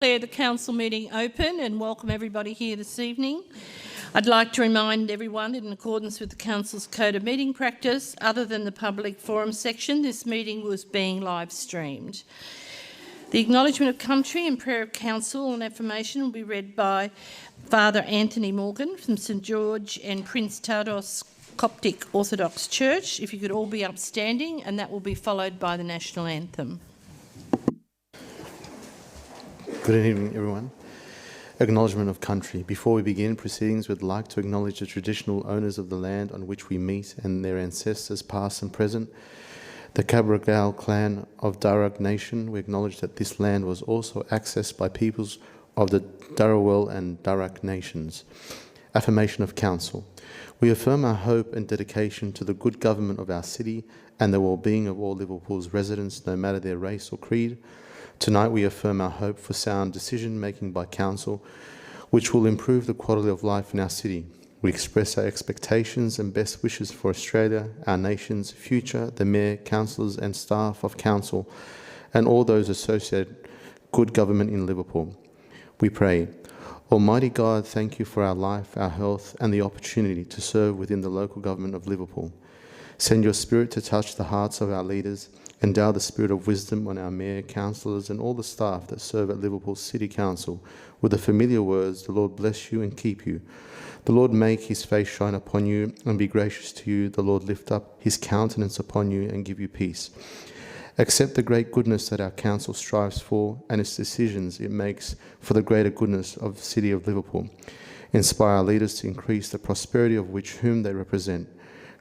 Declare the council meeting open and welcome everybody here this evening. I'd like to remind everyone, in accordance with the council's code of meeting practice, other than the public forum section, this meeting was being live streamed. The Acknowledgement of Country and Prayer of Council and Affirmation will be read by Father Anthony Morgan from St George and Prince Tados Coptic Orthodox Church. If you could all be upstanding, and that will be followed by the national anthem. Good evening, everyone. Acknowledgement of Country. Before we begin proceedings, we'd like to acknowledge the traditional owners of the land on which we meet and their ancestors past and present. The Cabrogal clan of Darug Nation, we acknowledge that this land was also accessed by peoples of the Darawal and Darug Nations. Affirmation of Council. We affirm our hope and dedication to the good government of our city and the well-being of all Liverpool's residents, no matter their race or creed. Tonight we affirm our hope for sound decision-making by Council, which will improve the quality of life in our city. We express our expectations and best wishes for Australia, our nation's future, the Mayor, Councillors and staff of Council, and all those associated good government in Liverpool. We pray, Almighty God, thank you for our life, our health, and the opportunity to serve within the local government of Liverpool. Send your Spirit to touch the hearts of our leaders. Endow the spirit of wisdom on our Mayor, Councillors and all the staff that serve at Liverpool City Council with the familiar words, the Lord bless you and keep you. The Lord make his face shine upon you and be gracious to you. The Lord lift up his countenance upon you and give you peace. Accept the great goodness that our council strives for and its decisions it makes for the greater goodness of the city of Liverpool. Inspire our leaders to increase the prosperity of whom they represent.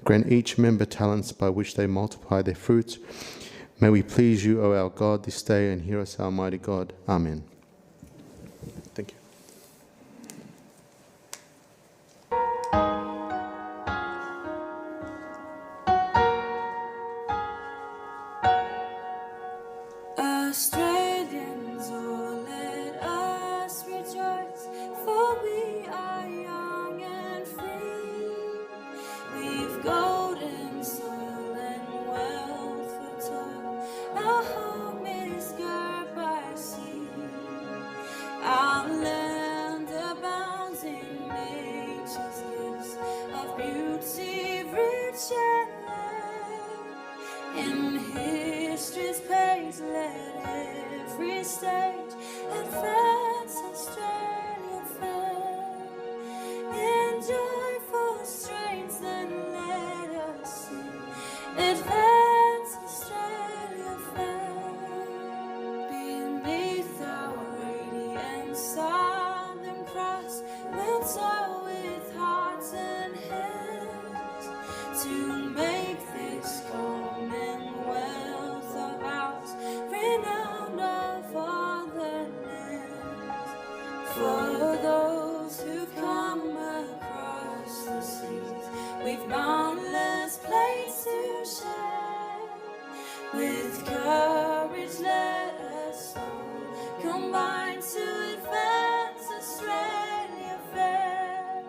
Grant each member talents by which they multiply their fruits. May we please you, O our God, this day, and hear us, Almighty God. Amen. Thank you. Australians, oh, let us rejoice, for we are young and free. We've golden soil and wealth for toil. Our home is girt by sea. Our land abounds in nature's gifts of beauty, rich and rare. In history's page, let every stage advance Australia fair. In joyful strains, then let us sing, advance Australia fair. Beneath our radiant southern cross, we'll toil with hearts and hands to make this commonwealth of ours renowned of all the lands. For those who come across the seas, we've boundless place to share. With courage let us all combine to advance Australia fair.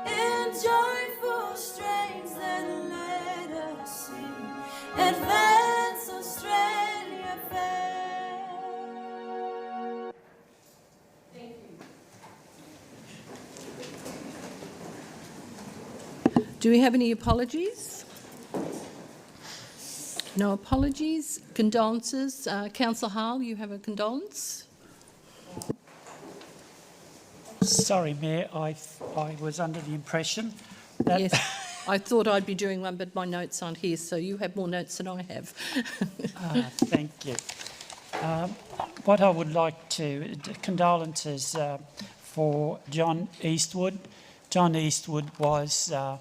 In joyful strains then let us sing, advance Australia fair. Thank you. Do we have any apologies? No apologies. Condolences. Councillor Hall, you have a condolence? Sorry, Mayor, I was under the impression that... Yes, I thought I'd be doing one, but my notes aren't here, so you have more notes than I have. Thank you. What I would like to... Condolences for John Eastwood. John Eastwood was I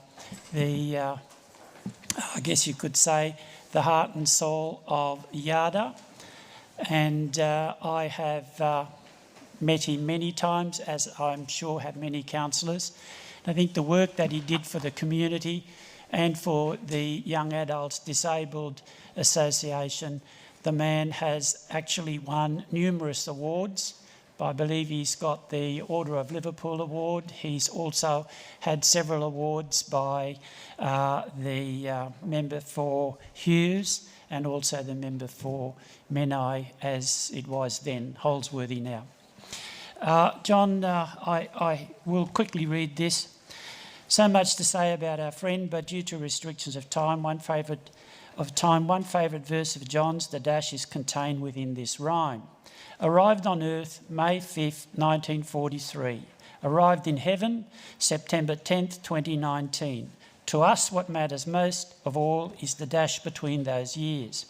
guess you could say, the heart and soul of Yada. And I have met him many times, as I'm sure have many councillors. I think the work that he did for the community and for the Young Adults Disabled Association, the man has actually won numerous awards. I believe he's got the Order of Liverpool Award. He's also had several awards by the member for Hughes and also the member for Menai, as it was then, Holsworthy now. John, I will quickly read this. So much to say about our friend, but due to restrictions of time, one favourite verse of John's, the dash, is contained within this rhyme. Arrived on earth May 5th, 1943. Arrived in heaven September 10th, 2019. To us, what matters most of all is the dash between those years.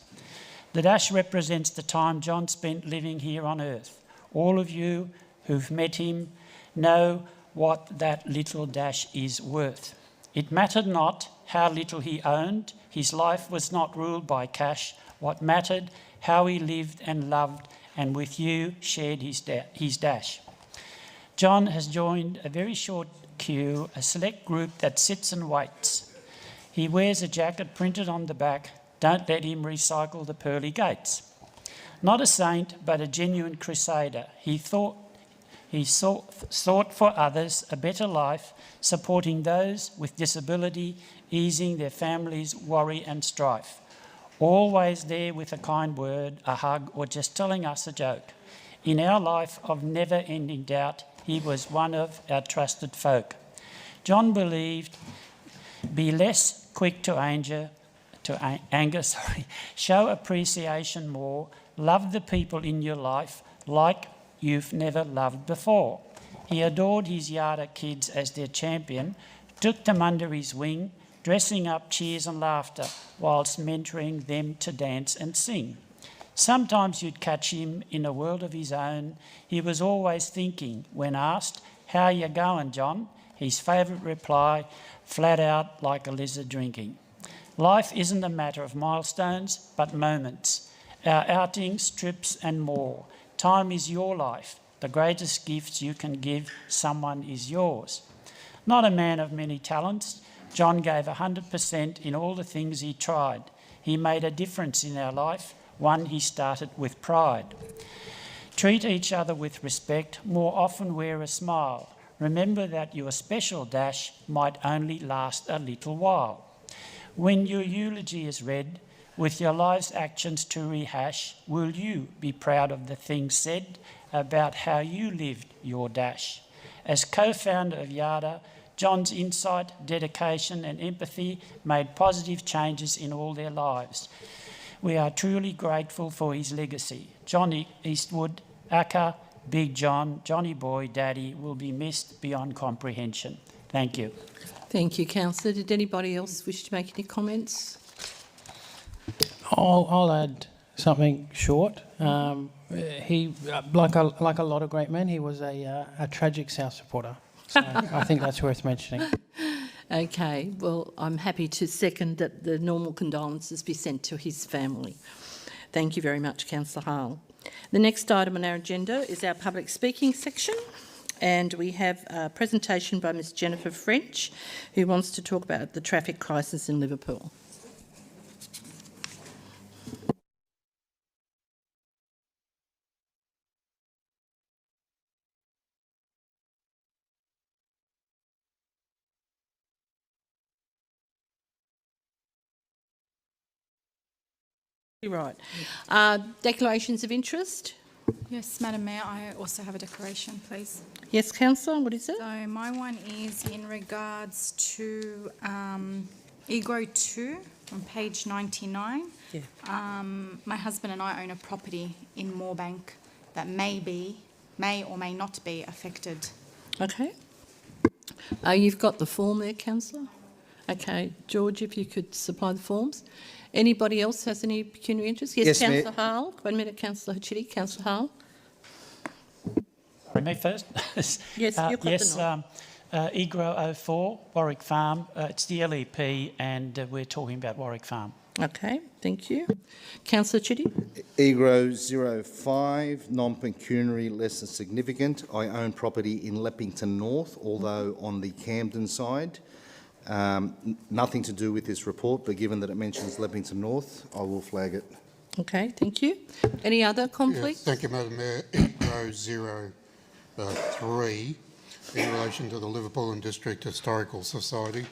The dash represents the time John spent living here on earth. All of you who've met him know what that little dash is worth. It mattered not how little he owned. His life was not ruled by cash. What mattered, how he lived and loved, and with you shared his dash. John has joined a very short queue, a select group that sits and waits. He wears a jacket printed on the back, "Don't let him recycle the pearly gates." Not a saint, but a genuine crusader. He sought for others a better life, supporting those with disability, easing their families' worry and strife. Always there with a kind word, a hug, or just telling us a joke. In our life of never-ending doubt, he was one of our trusted folk. John believed, be less quick to anger, show appreciation more, love the people in your life like you've never loved before. He adored his Yada kids as their champion, took them under his wing, dressing up cheers and laughter whilst mentoring them to dance and sing. Sometimes you'd catch him in a world of his own. He was always thinking when asked, "How you going, John?" His favourite reply, flat out like a lizard drinking. Life isn't a matter of milestones, but moments. Our outings, trips and more. Time is your life. The greatest gifts you can give someone is yours. Not a man of many talents, John gave 100% in all the things he tried. He made a difference in our life, one he started with pride. Treat each other with respect, more often wear a smile. Remember that your special dash might only last a little while. When your eulogy is read, with your life's actions to rehash, will you be proud of the things said about how you lived your dash? As co-founder of Yada, John's insight, dedication and empathy made positive changes in all their lives. We are truly grateful for his legacy. John Eastwood, Akka, Big John, Johnny Boy, Daddy will be missed beyond comprehension. Thank you. Thank you, Councillor. Did anybody else wish to make any comments? I'll add something short. He, like a lot of great men, he was a tragic South supporter. So I think that's worth mentioning. Okay, well, I'm happy to second that the normal condolences be sent to his family. Thank you very much, Councillor Hall. The next item on our agenda is our public speaking section, and we have a presentation by Ms Jennifer French, who wants to talk about the traffic crisis in Liverpool. Right. Declarations of interest? Yes, Madam Mayor, I also have a declaration, please. Yes, Councillor, what is it? So my one is in regards to EGRO 2 on page 99. Yeah. My husband and I own a property in Moorebank that may or may not be affected. Okay. You've got the form there, Councillor? Okay. George, if you could supply the forms. Anybody else has any pecuniary interest? Yes, Councillor Hall. 1 minute, Councillor Haggerty. Councillor Hall. Sorry, me first? Yes, you've got the nod. EGRO 04, Warwick Farm. It's the LEP and we're talking about Warwick Farm. Okay, thank you. Councillor Chitty. EGRO 05, non-pecuniary, less than significant. I own property in Leppington North, although on the Camden side. Nothing to do with this report, but given that it mentions Leppington North, I will flag it. Okay, thank you. Any other conflicts? Yes, thank you, Madam Mayor. EGRO 03, in relation to the Liverpool and District Historical Society.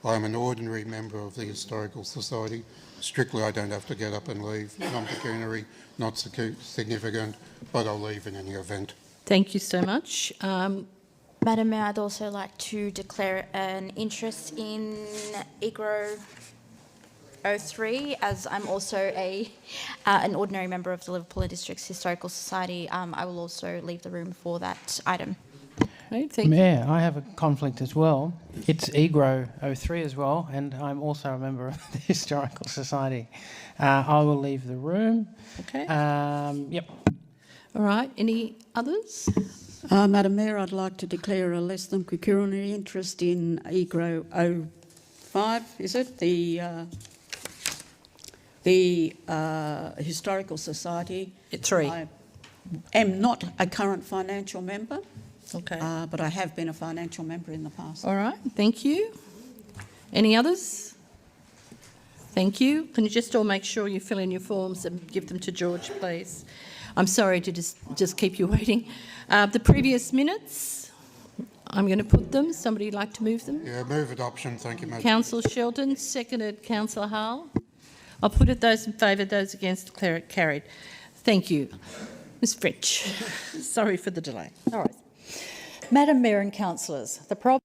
I am an ordinary member of the Historical Society. Strictly, I don't have to get up and leave. Non-pecuniary, not significant, but I'll leave in any event. Thank you so much. Madam Mayor, I'd also like to declare an interest in IGRO 03, as I'm also an ordinary member of the Liverpool and Districts Historical Society. I will also leave the room for that item. Right, thank you. Mayor, I have a conflict as well. It's EGRO 03 as well, and I'm also a member of the Historical Society. I will leave the room. Okay. Yep. All right. Any others? Madam Mayor, I'd like to declare a less than pecuniary interest in EGRO 05, is it? The Historical Society. 3. I am not a current financial member, Okay. but I have been a financial member in the past. All right. Thank you. Any others? Thank you. Can you just all make sure you fill in your forms and give them to George, please? I'm sorry to just keep you waiting. The previous minutes, I'm going to put them. Somebody like to move them? Yeah, move adoption. Thank you, Madam. Councillor Shelton, seconded Councillor Hull. I'll put it those in favour, those against, declare it carried. Thank you. Ms French, sorry for the delay. All right. Madam Mayor and Councillors, the problem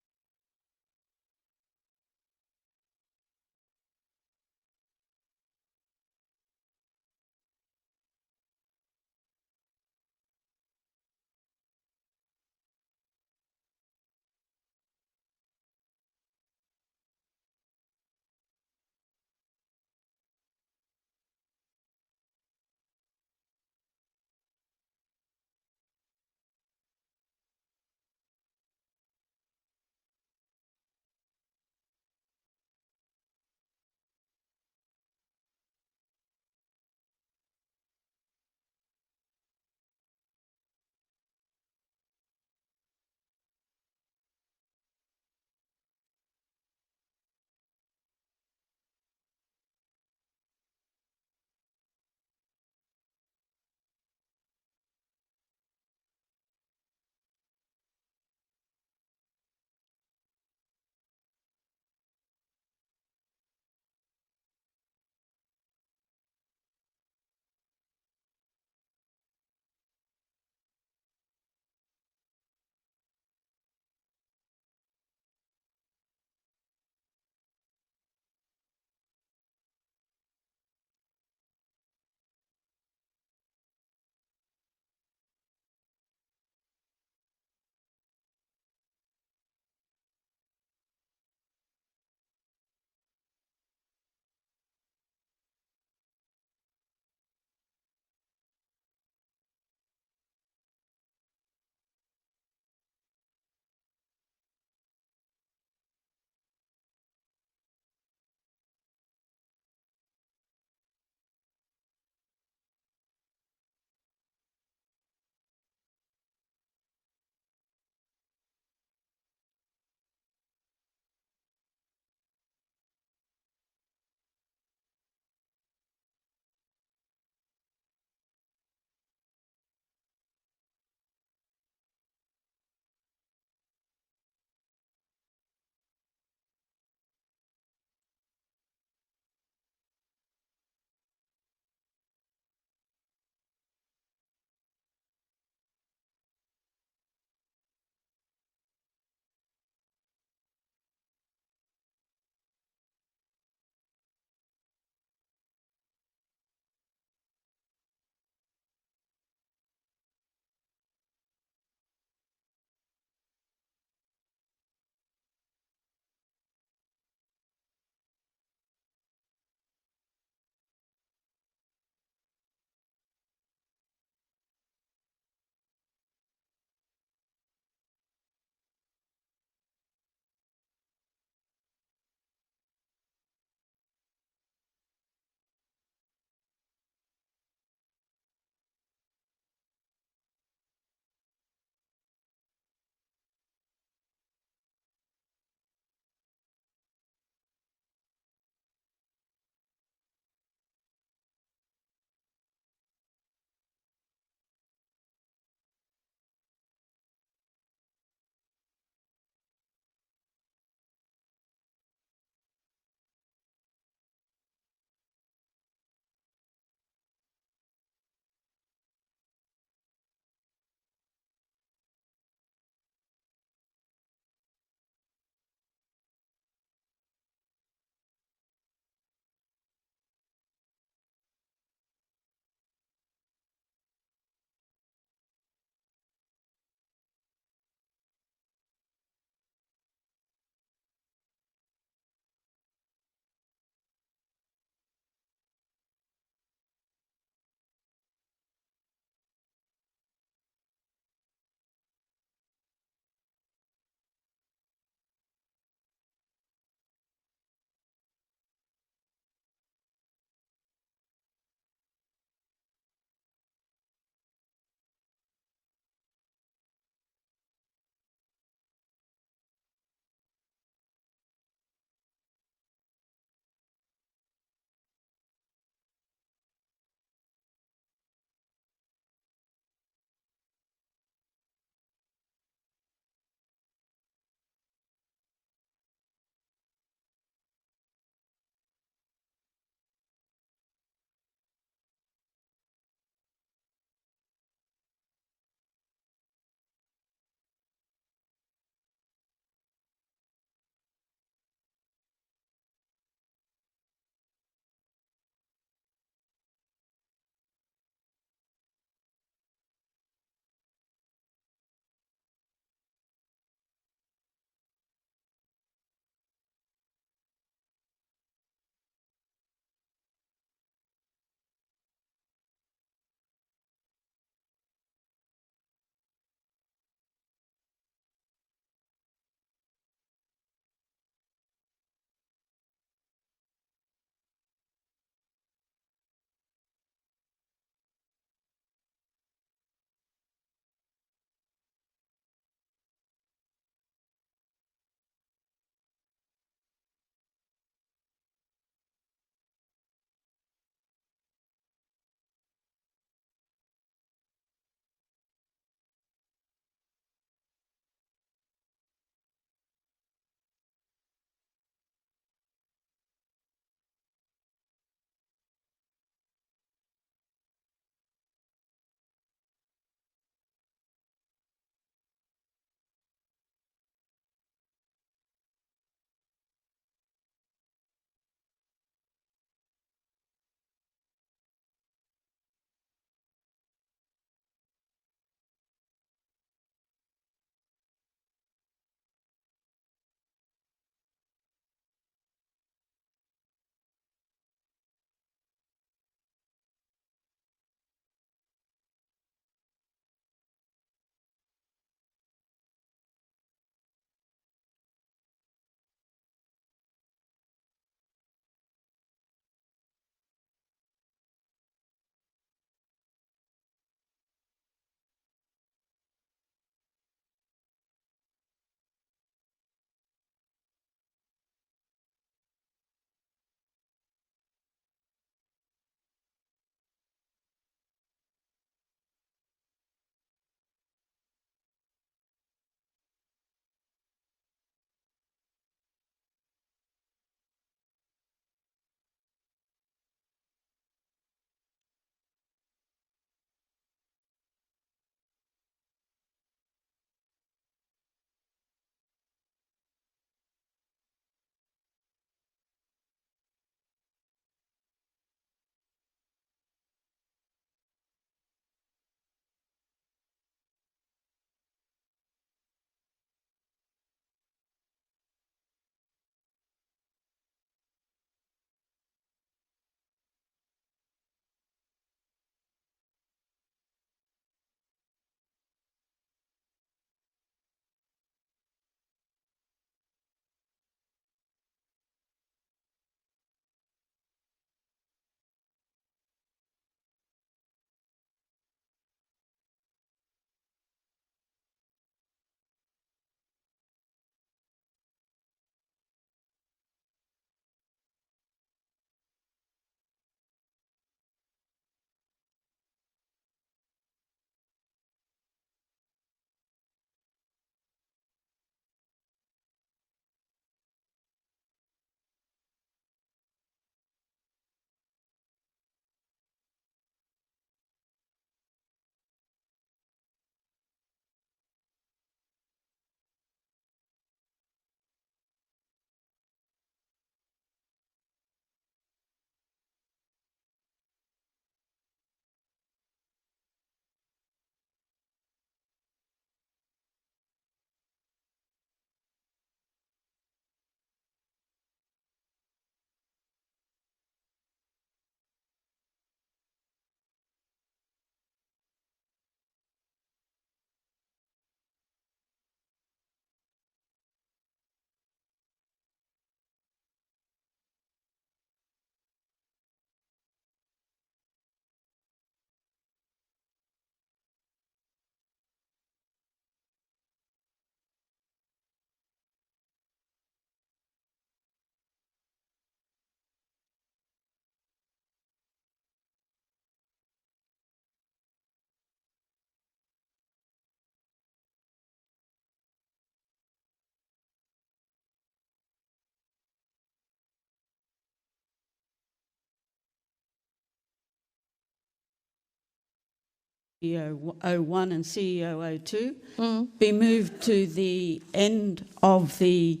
CEO 01 and CEO 02 be moved to the end of the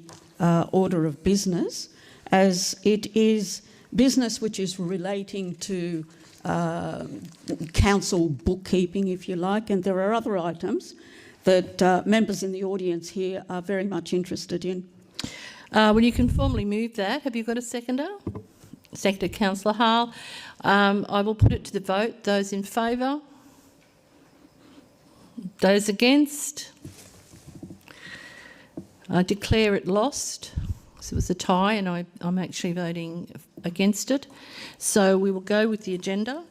order of business, as it is business which is relating to council bookkeeping, if you like, and there are other items that members in the audience here are very much interested in. Well, you can formally move that. Have you got a seconder? Seconder, Councillor Hall. I will put it to the vote. Those in favour? Those against? I declare it lost. So it was a tie and I'm actually voting against it. So we will go with the agenda.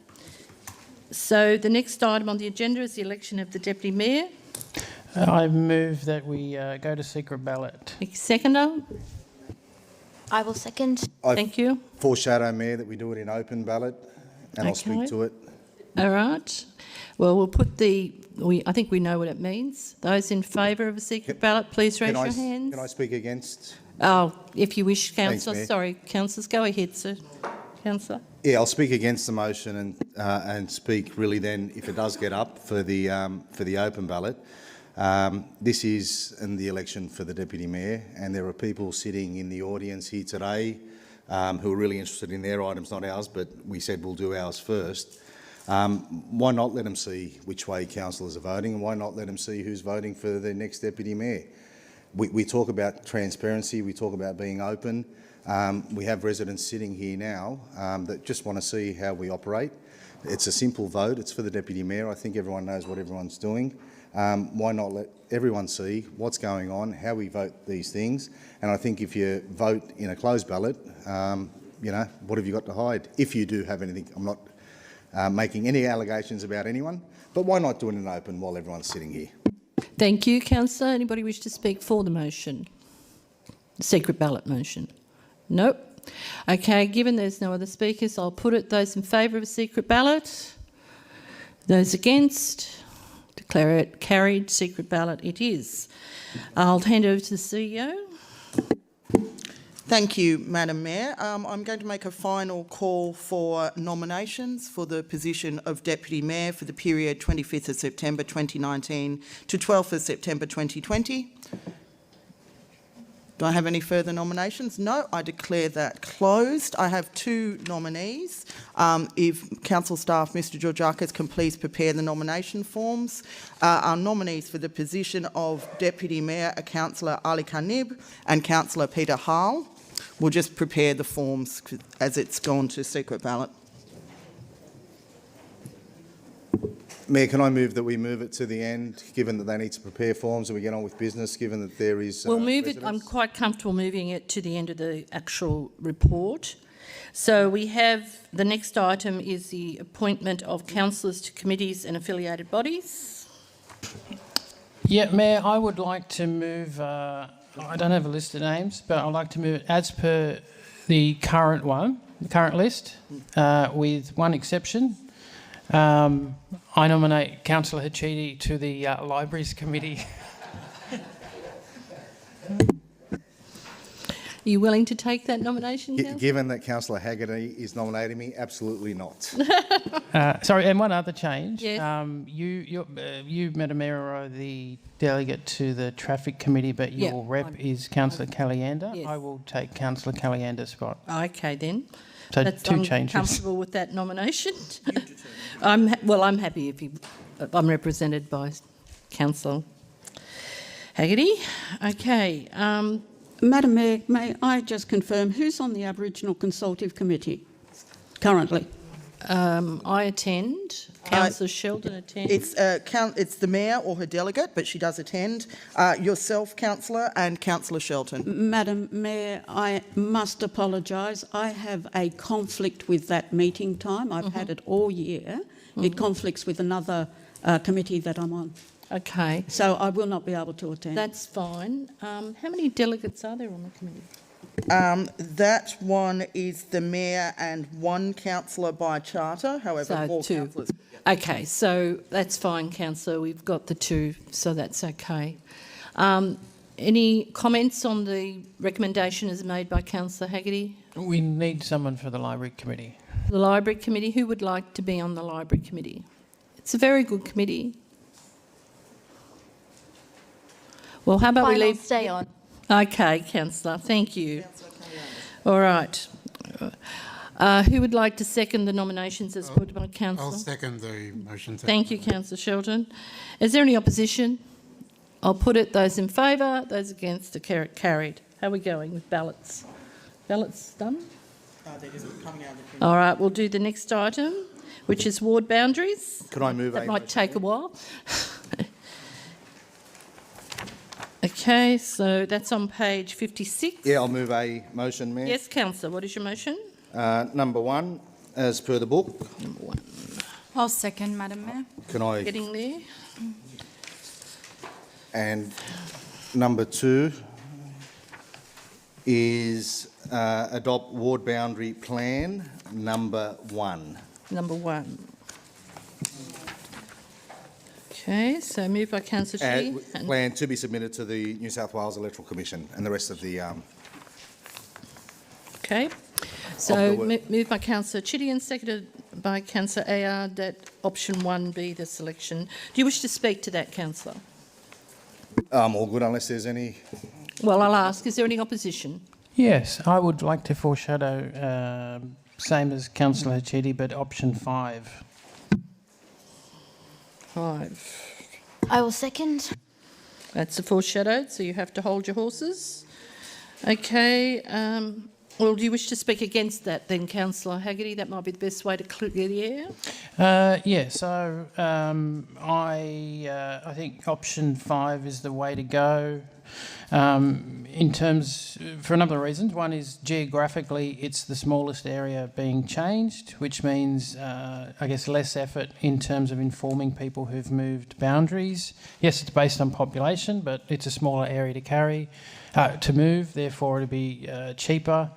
So the next item on the agenda is the election of the Deputy Mayor. I move that we go to secret ballot. Seconder? I will second. Thank you. Foreshadow, Mayor, that we do it in open ballot, and I'll speak to it. All right. Well, we'll put I think we know what it means. Those in favour of a secret ballot, please raise your hands. Can I speak against? Oh, if you wish, Councillor. Mayor. Sorry, Councillors, go ahead, sir. Councillor. Yeah, I'll speak against the motion and speak really then, if it does get up, for the open ballot. This is in the election for the Deputy Mayor, and there are people sitting in the audience here today who are really interested in their items, not ours, but we said we'll do ours first. Why not let them see which way councillors are voting, and why not let them see who's voting for the next Deputy Mayor? We talk about transparency, we talk about being open. We have residents sitting here now that just want to see how we operate. It's a simple vote, it's for the Deputy Mayor. I think everyone knows what everyone's doing. Why not let everyone see what's going on, how we vote these things? And I think if you vote in a closed ballot, you know, what have you got to hide? If you do have anything, I'm not making any allegations about anyone, but why not do it in open while everyone's sitting here? Thank you, Councillor. Anybody wish to speak for the motion? The secret ballot motion? Nope. Okay, given there's no other speakers, I'll put it. Those in favour of a secret ballot? Those against? Declare it carried. Secret ballot it is. I'll hand over to the CEO. Thank you, Madam Mayor. I'm going to make a final call for nominations for the position of Deputy Mayor for the period 25th of September 2019 to 12th of September 2020. Do I have any further nominations? No, I declare that closed. I have two nominees. If Council staff, Mr Georgiakis, can please prepare the nomination forms. Our nominees for the position of Deputy Mayor are Councillor Ali Khanib and Councillor Peter Hall. We'll just prepare the forms as it's gone to secret ballot. Mayor, can I move that we move it to the end, given that they need to prepare forms and we get on with business, given that there is We'll move residents? it. I'm quite comfortable moving it to the end of the actual report. So we have the next item is the appointment of councillors to committees and affiliated bodies. Yeah, Mayor, I would like to move, I don't have a list of names, but I'd like to move it as per the current list, with one exception. I nominate Councillor Haggerty to the Libraries Committee. Are you willing to take that nomination, Councillor? Given that Councillor Haggerty is nominating me, absolutely not. Sorry, and one other change. Yes. You, Madam Mayor, are the delegate to the Traffic Committee, but your rep is Councillor Caliander. Yes. I will take Councillor Caliander's spot. Okay, then. So two I'm changes. Comfortable with that nomination. I'm happy if I'm represented by Councillor Haggerty. Okay. Madam Mayor, may I just confirm who's on the Aboriginal Consultative Committee currently? I attend. Councillor Sheldon attends. It's the Mayor or her delegate, but she does attend. Yourself, Councillor, and Councillor Shelton. Madam Mayor, I must apologise. I have a conflict with that meeting time. I've had it all year. It conflicts with another committee that I'm on. Okay. So I will not be able to attend. That's fine. How many delegates are there on the committee? That one is the Mayor and one councillor by charter, however, So more two. councillors. Okay, so that's fine, Councillor. We've got the two, so that's okay. Any comments on the recommendation as made by Councillor Haggerty? We need someone for the Library Committee. The Library Committee, who would like to be on the Library Committee? It's a very good committee. Well, how about we Fine, I'll leave? stay on. Okay, Councillor, thank you. All right. Who would like to second the nominations as put by Councillor? I'll second the motion. Thank you, Councillor Shelton. Is there any opposition? I'll put it. Those in favour, those against, are carried. How are we going with ballots? Ballots done? They're just coming out of the All right, we'll do the next item, which is ward boundaries. Could I move That a might motion? take a while. Okay, so that's on page 56. Yeah, I'll move a motion, Mayor. Yes, Councillor, what is your motion? Number 1, as per the book. Number 1. I'll second, Madam Mayor. Can I? Getting there. And number 2 is adopt ward boundary plan number 1. Number 1. Okay, so moved by Councillor Chitty. and- Plan to be submitted to the New South Wales Electoral Commission and the rest of the... Okay, so the moved by Councillor Chitty and seconded by Councillor Ayard that option 1 be the selection. Do you wish to speak to that, Councillor? all good unless there's any... Well, I'll ask, is there any opposition? Yes, I would like to foreshadow, same as Councillor Chitty, but option 5. 5. I will second. That's a foreshadowed, so you have to hold your horses. Okay, well, do you wish to speak against that then, Councillor Haggerty? That might be the best way to clear the air. Yeah, so I think option 5 is the way to go. In terms, for a number of reasons. One is geographically, it's the smallest area being changed, which means, I guess, less effort in terms of informing people who've moved boundaries. Yes, it's based on population, but it's a smaller area to carry, to move. Therefore, it'll be cheaper.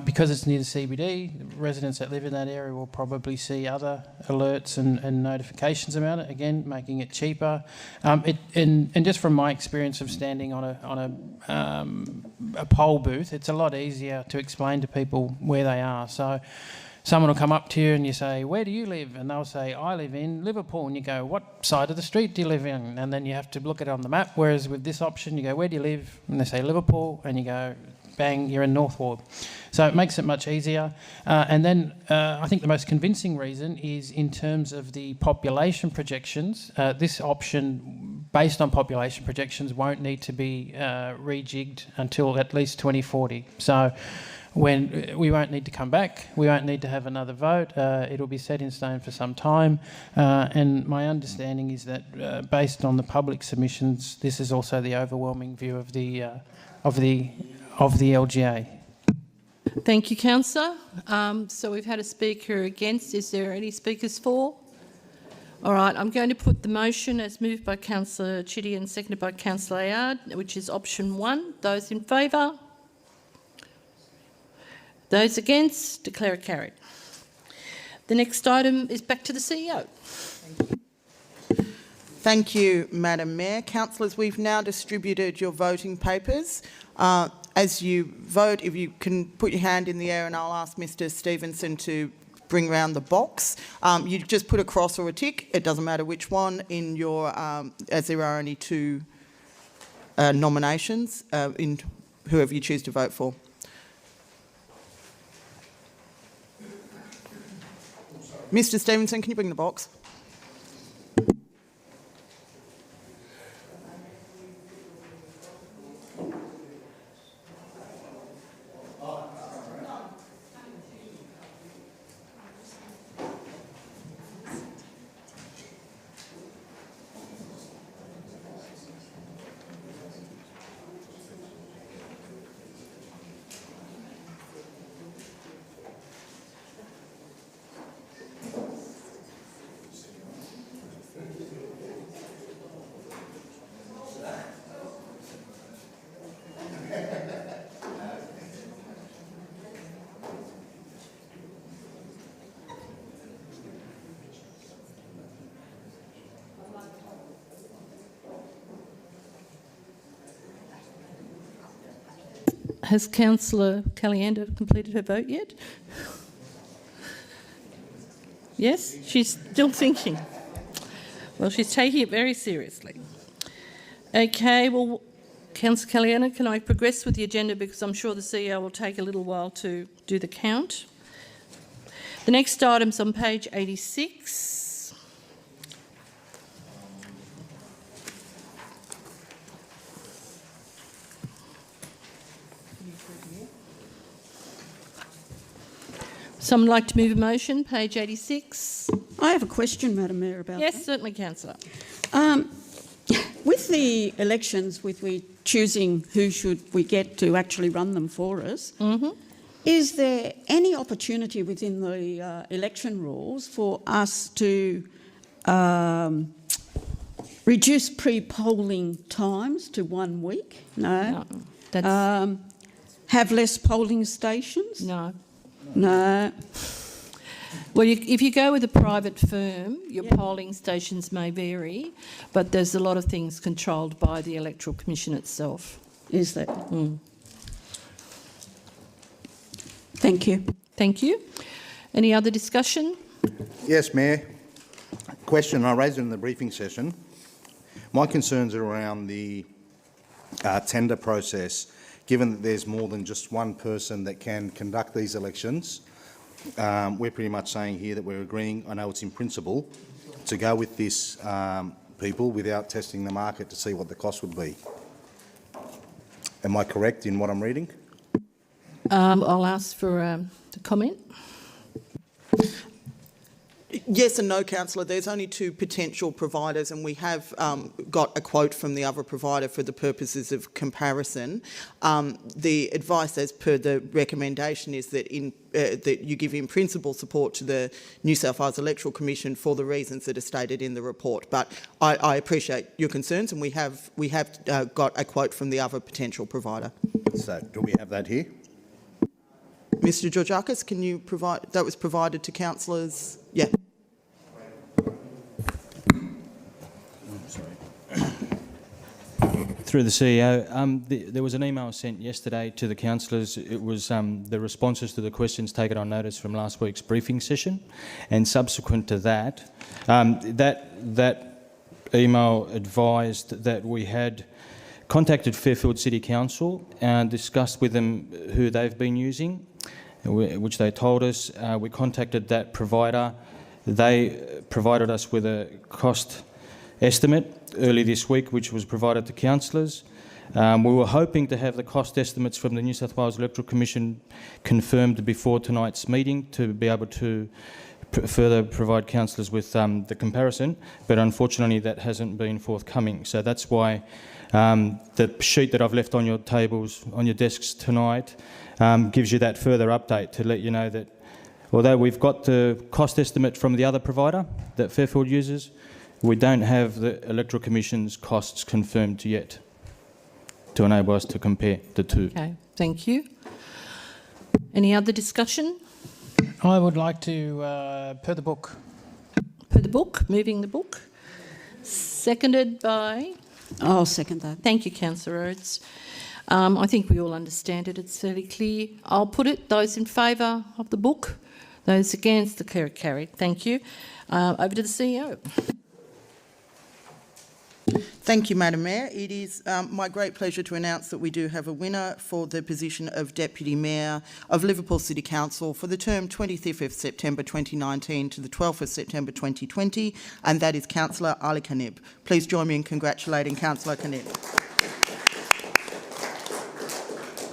Because it's near the CBD, residents that live in that area will probably see other alerts and notifications about it. Again, making it cheaper. And just from my experience of standing on a poll booth, it's a lot easier to explain to people where they are. So someone will come up to you and you say, where do you live? And they'll say, I live in Liverpool. And you go, what side of the street do you live in? And then you have to look at it on the map. Whereas with this option, you go, where do you live? And they say Liverpool. And you go, bang, you're in North Ward. So it makes it much easier. And then I think the most convincing reason is in terms of the population projections. This option, based on population projections, won't need to be rejigged until at least 2040. So when we won't need to come back, we won't need to have another vote. It'll be set in stone for some time. And my understanding is that based on the public submissions, this is also the overwhelming view of the LGA. Thank you, Councillor. So we've had a speaker against. Is there any speakers for? All right, I'm going to put the motion as moved by Councillor Chitty and seconded by Councillor Ayard, which is option 1. Those in favour? Those against? Declare it carried. The next item is back to the CEO. Thank you, Madam Mayor. Councillors, we've now distributed your voting papers. As you vote, if you can put your hand in the air, and I'll ask Mr Stevenson to bring round the box. You just put a cross or a tick, it doesn't matter which one, in your, as there are only 2 nominations, in whoever you choose to vote for. Mr Stevenson, can you bring the box? Has Councillor Caliendo completed her vote yet? Yes, she's still thinking. Well, she's taking it very seriously. Okay, well, Councillor Caliana, can I progress with the agenda because I'm sure the CEO will take a little while to do the count. The next item's on page 86. Someone like to move a motion, page 86? I have a question, Madam Mayor, about Yes, that. certainly, Councillor. With the elections, with we choosing who should we get to actually run them for us, is there any opportunity within the election rules for us to reduce pre-polling times to 1 week? No. Have less polling stations? No. No. Well, if you go with a private firm, your polling stations may vary, but there's a lot of things controlled by the Electoral Commission itself. Is that? Thank you. Thank you. Any other discussion? Yes, Mayor. Question, I raised it in the briefing session. My concerns are around the tender process. Given that there's more than just one person that can conduct these elections, we're pretty much saying here that we're agreeing, I know it's in principle, to go with this people without testing the market to see what the cost would be. Am I correct in what I'm reading? I'll ask for a comment. Yes and no, Councillor. There's only 2 potential providers, and we have got a quote from the other provider for the purposes of comparison. The advice, as per the recommendation, is that that you give in principle support to the New South Wales Electoral Commission for the reasons that are stated in the report. But I appreciate your concerns, and we have got a quote from the other potential provider. So, do we have that here? Mr. Georgiakis, can you provide? That was provided to councillors. Yeah. Through the CEO, there was an email sent yesterday to the councillors. It was the responses to the questions taken on notice from last week's briefing session, and subsequent to that, that email advised that we had contacted Fairfield City Council and discussed with them who they've been using, which they told us. We contacted that provider. They provided us with a cost estimate early this week, which was provided to councillors. We were hoping to have the cost estimates from the New South Wales Electoral Commission confirmed before tonight's meeting to be able to further provide councillors with the comparison, but unfortunately that hasn't been forthcoming. So that's why the sheet that I've left on your tables, on your desks tonight, gives you that further update to let you know that although we've got the cost estimate from the other provider that Fairfield uses, we don't have the Electoral Commission's costs confirmed yet to enable us to compare the two. Okay, thank you. Any other discussion? I would like to, per the book. Per the book, moving the book. Seconded by? I'll second that. Thank you, Councillor Rhodes. I think we all understand it. It's fairly clear. I'll put it. Those in favour of the book? Those against? Declare it carried. Thank you. Over to the CEO. Thank you, Madam Mayor. It is my great pleasure to announce that we do have a winner for the position of Deputy Mayor of Liverpool City Council for the term 25th of September 2019 to the 12th of September 2020, and that is Councillor Ali Khanib. Please join me in congratulating Councillor Khanib.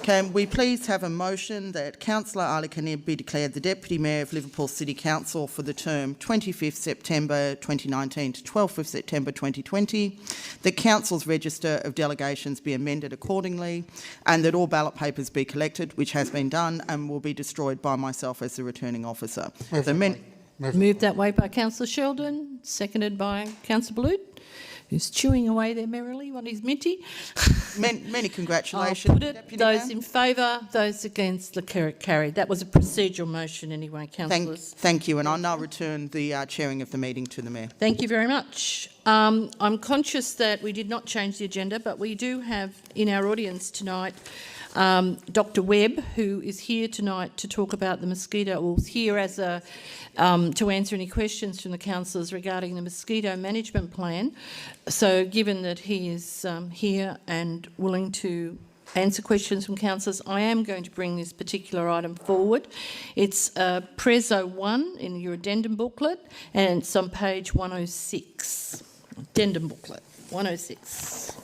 Can we please have a motion that Councillor Ali Khanib be declared the Deputy Mayor of Liverpool City Council for the term 25th September 2019 to 12th of September 2020, that Council's register of delegations be amended accordingly, and that all ballot papers be collected, which has been done and will be destroyed by myself as the returning officer. Moved that way by Councillor Sheldon, seconded by Councillor Balut, who's chewing away there merrily on his minty. Many congratulations. I'll put it. Those in favour, those against, declare it carried. That was a procedural motion anyway, councillors. Thank you, and I'll now return the chairing of the meeting to the Mayor. Thank you very much. I'm conscious that we did not change the agenda, but we do have in our audience tonight Dr. Webb, who is here tonight to talk about the mosquito, or here as a to answer any questions from the councillors regarding the mosquito management plan. So given that he is here and willing to answer questions from councillors, I am going to bring this particular item forward. It's Prezzo 1 in your addendum booklet, and it's on page 106. Addendum booklet, 106.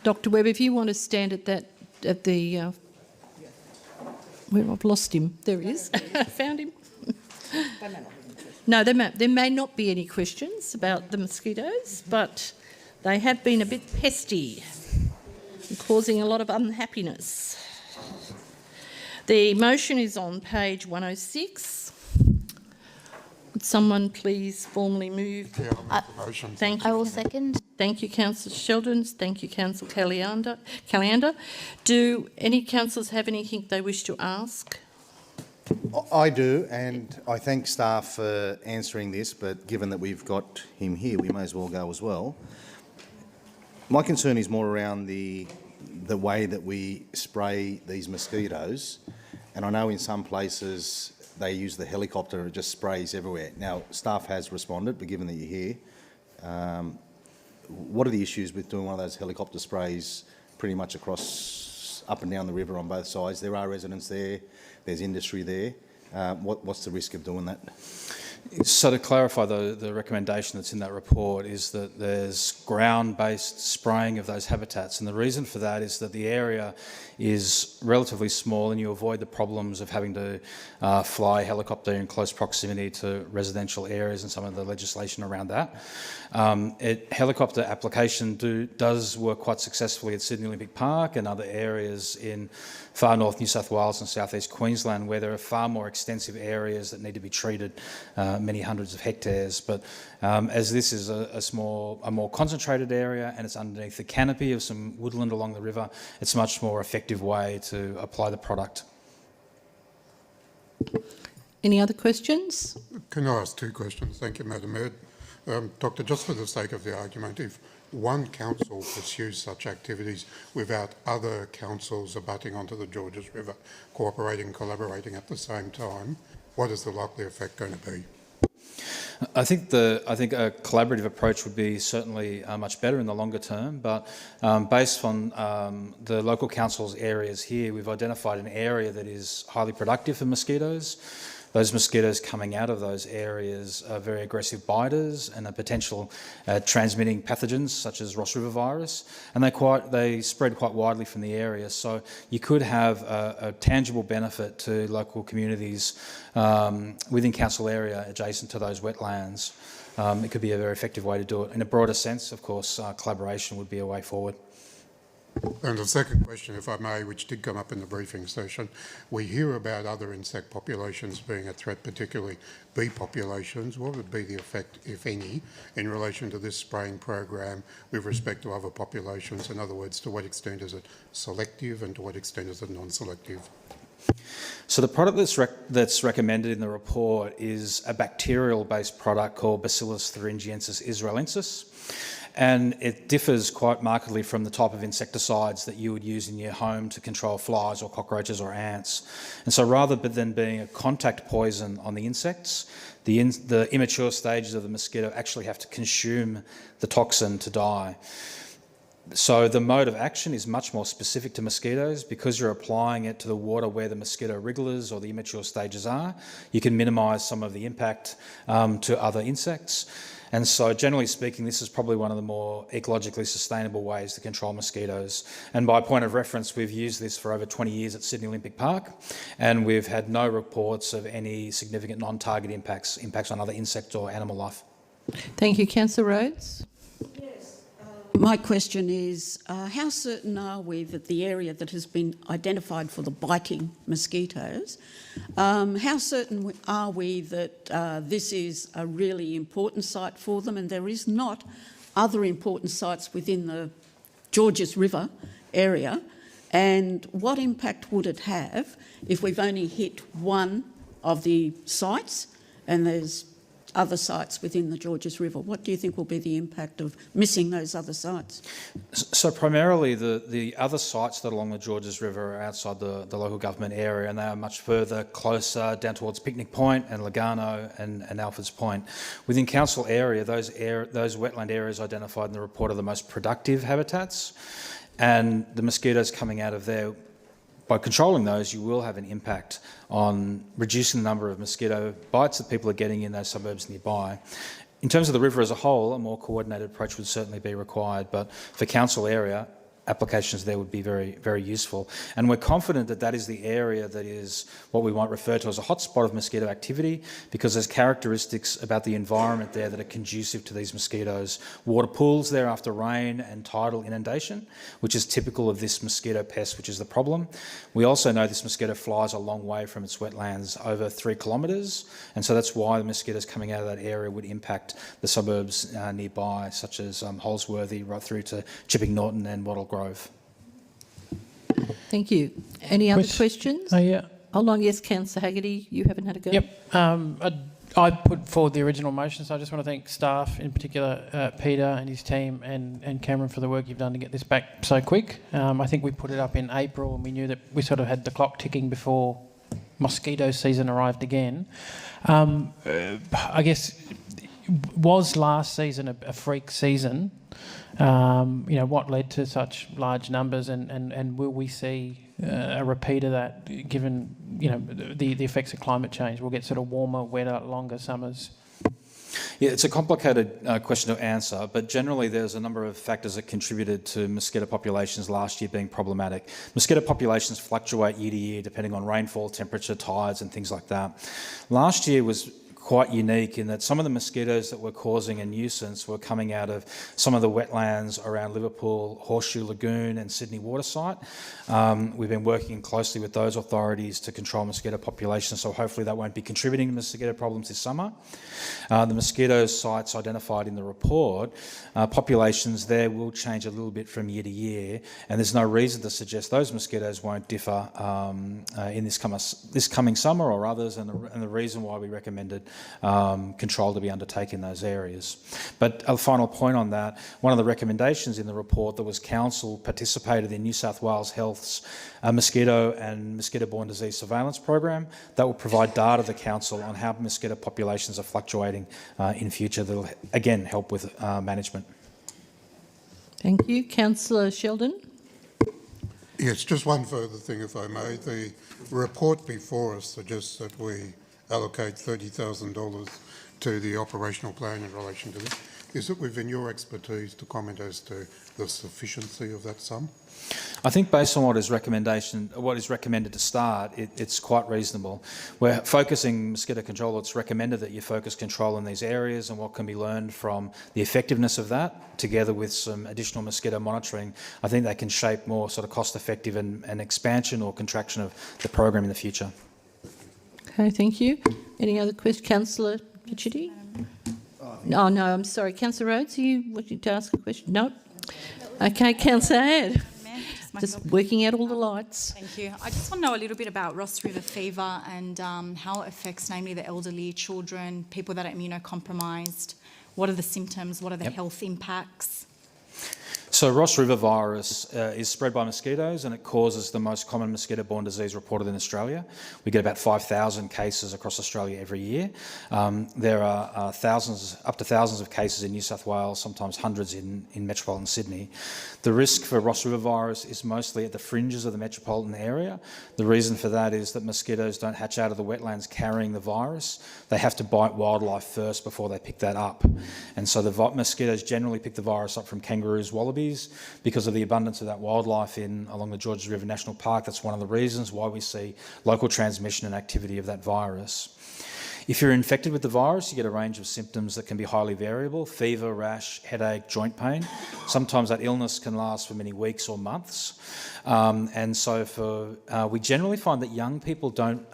Dr. Webb, if you want to stand at the where I've lost him. There he is. I found him. No, there may not be any questions about the mosquitoes, but they have been a bit pesty and causing a lot of unhappiness. The motion is on page 106. Would someone please formally move? Yeah, I'll make the motion. Thank you. I will second. Thank you, Councillor Sheldon. Thank you, Councillor Caliander. Do any councillors have anything they wish to ask? I do, and I thank staff for answering this, but given that we've got him here, we may as well go as well. My concern is more around the way that we spray these mosquitoes, and I know in some places they use the helicopter and it just sprays everywhere. Now, staff has responded, but given that you're here, what are the issues with doing one of those helicopter sprays pretty much across up and down the river on both sides? There are residents there, there's industry there. What's the risk of doing that? So to clarify, the recommendation that's in that report is that there's ground-based spraying of those habitats, and the reason for that is that the area is relatively small and you avoid the problems of having to fly a helicopter in close proximity to residential areas and some of the legislation around that. Helicopter application does work quite successfully at Sydney Olympic Park and other areas in far north New South Wales and southeast Queensland, where there are far more extensive areas that need to be treated, many hundreds of hectares. But as this is a more concentrated area and it's underneath the canopy of some woodland along the river, it's a much more effective way to apply the product. Any other questions? Can I ask two questions? Thank you, Madam Mayor. Doctor, just for the sake of the argument, if one council pursues such activities without other councils abutting onto the Georges River, cooperating, collaborating at the same time, what is the likely effect going to be? I think a collaborative approach would be certainly much better in the longer term, but based on the local council's areas here, we've identified an area that is highly productive for mosquitoes. Those mosquitoes coming out of those areas are very aggressive biters and are potential transmitting pathogens such as Ross River virus, and they spread quite widely from the area. So you could have a tangible benefit to local communities within council area adjacent to those wetlands. It could be a very effective way to do it. In a broader sense, of course, collaboration would be a way forward. And the second question, if I may, which did come up in the briefing session, we hear about other insect populations being a threat, particularly bee populations. What would be the effect, if any, in relation to this spraying program with respect to other populations? In other words, to what extent is it selective and to what extent is it non-selective? So the product that's recommended in the report is a bacterial-based product called Bacillus thuringiensis israelensis. And it differs quite markedly from the type of insecticides that you would use in your home to control flies or cockroaches or ants. And so rather than being a contact poison on the insects, the immature stages of the mosquito actually have to consume the toxin to die. So the mode of action is much more specific to mosquitoes because you're applying it to the water where the mosquito wrigglers or the immature stages are. You can minimise some of the impact to other insects. And so generally speaking, this is probably one of the more ecologically sustainable ways to control mosquitoes. And by point of reference, we've used this for over 20 years at Sydney Olympic Park, and we've had no reports of any significant non-target impacts on other insect or animal life. Thank you. Councillor Rhodes? My question is, how certain are we that the area that has been identified for the biting mosquitoes, how certain are we that this is a really important site for them and there is not other important sites within the Georges River area? And what impact would it have if we've only hit one of the sites and there's other sites within the Georges River? What do you think will be the impact of missing those other sites? So primarily the other sites that are along the Georges River are outside the local government area, and they are much further closer down towards Picnic Point and Lugano and Alfred's Point. Within council area, those wetland areas identified in the report are the most productive habitats, and the mosquitoes coming out of there, by controlling those, you will have an impact on reducing the number of mosquito bites that people are getting in those suburbs nearby. In terms of the river as a whole, a more coordinated approach would certainly be required, but for council area, applications there would be very, very useful. And we're confident that that is the area that is what we might refer to as a hotspot of mosquito activity, because there's characteristics about the environment there that are conducive to these mosquitoes. Water pools there after rain and tidal inundation, which is typical of this mosquito pest, which is the problem. We also know this mosquito flies a long way from its wetlands, over 3 kilometres, and so that's why the mosquitoes coming out of that area would impact the suburbs nearby, such as Holsworthy, right through to Chipping Norton and Wattle Grove. Thank you. Any other questions? Yeah. Hold on, yes, Councillor Haggerty, you haven't had a go. Yep. I put forward the original motion, so I just want to thank staff, in particular Peter and his team and Cameron for the work you've done to get this back so quick. I think we put it up in April and we knew that we sort of had the clock ticking before mosquito season arrived again. I guess, was last season a freak season? What led to such large numbers, and will we see a repeat of that given, the effects of climate change? We'll get sort of warmer, wetter, longer summers. Yeah, it's a complicated question to answer, but generally there's a number of factors that contributed to mosquito populations last year being problematic. Mosquito populations fluctuate year to year depending on rainfall, temperature, tides and things like that. Last year was quite unique in that some of the mosquitoes that were causing a nuisance were coming out of some of the wetlands around Liverpool, Horseshoe Lagoon and Sydney Waterside. We've been working closely with those authorities to control mosquito populations, so hopefully that won't be contributing to mosquito problems this summer. The mosquito sites identified in the report, populations there will change a little bit from year to year, and there's no reason to suggest those mosquitoes won't differ in this coming summer or others, and the reason why we recommended control to be undertaken in those areas. But a final point on that, one of the recommendations in the report that was council participated in New South Wales Health's mosquito and mosquito-borne disease surveillance program that will provide data to the council on how mosquito populations are fluctuating in future. That will again help with management. Thank you. Councillor Sheldon. Yes, just one further thing, if I may. The report before us suggests that we allocate $30,000 to the operational plan in relation to this. Is it within your expertise to comment as to the sufficiency of that sum? I think based on what is recommended to start, it's quite reasonable. We're focusing mosquito control. It's recommended that you focus control in these areas, and what can be learned from the effectiveness of that, together with some additional mosquito monitoring, I think they can shape more sort of cost-effective and expansion or contraction of the program in the future. Okay, thank you. Any other questions? Councillor Haggerty? Oh, no, I'm sorry. Councillor Rhodes, are you wanting to ask a question? No? Okay, Councillor Add. Just working out all the lights. Thank you. I just want to know a little bit about Ross River fever and how it affects namely the elderly, children, people that are immunocompromised. What are the symptoms? What are the health impacts? So Ross River virus is spread by mosquitoes, and it causes the most common mosquito-borne disease reported in Australia. We get about 5,000 cases across Australia every year. There are up to thousands of cases in New South Wales, sometimes hundreds in metropolitan Sydney. The risk for Ross River virus is mostly at the fringes of the metropolitan area. The reason for that is that mosquitoes don't hatch out of the wetlands carrying the virus. They have to bite wildlife first before they pick that up. And so the mosquitoes generally pick the virus up from kangaroos, wallabies, because of the abundance of that wildlife along the Georges River National Park. That's one of the reasons why we see local transmission and activity of that virus. If you're infected with the virus, you get a range of symptoms that can be highly variable: fever, rash, headache, joint pain. Sometimes that illness can last for many weeks or months. We generally find that young people don't,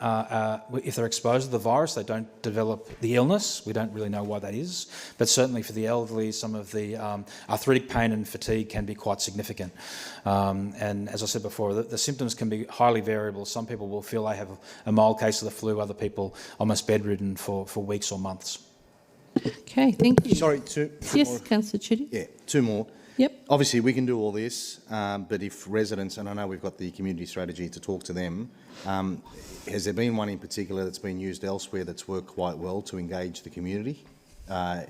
if they're exposed to the virus, they don't develop the illness. We don't really know why that is. But certainly for the elderly, some of the arthritic pain and fatigue can be quite significant. And as I said before, the symptoms can be highly variable. Some people will feel they have a mild case of the flu, other people almost bedridden for weeks or months. Okay, thank you. Sorry, two Yes, more. Councillor Chitty. Yeah, two more. Yep. Obviously, we can do all this, but if residents, and I know we've got the community strategy to talk to them, has there been one in particular that's been used elsewhere that's worked quite well to engage the community,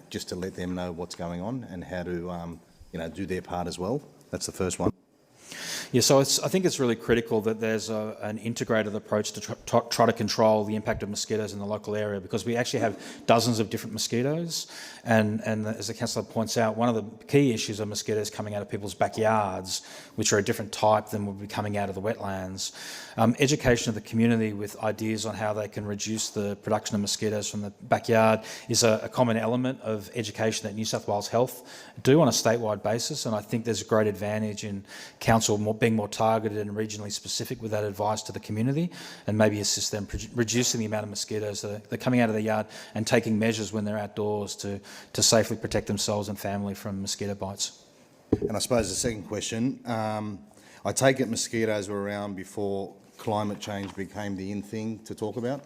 just to let them know what's going on and how to, do their part as well? That's the first one. Yeah, so I think it's really critical that there's an integrated approach to try to control the impact of mosquitoes in the local area, because we actually have dozens of different mosquitoes, and as the councillor points out, one of the key issues are mosquitoes coming out of people's backyards, which are a different type than would be coming out of the wetlands. Education of the community with ideas on how they can reduce the production of mosquitoes from the backyard is a common element of education that New South Wales Health do on a statewide basis, and I think there's a great advantage in council being more targeted and regionally specific with that advice to the community, and maybe assist them reducing the amount of mosquitoes that are coming out of their yard and taking measures when they're outdoors to safely protect themselves and family from mosquito bites. And I suppose the second question, I take it mosquitoes were around before climate change became the in thing to talk about?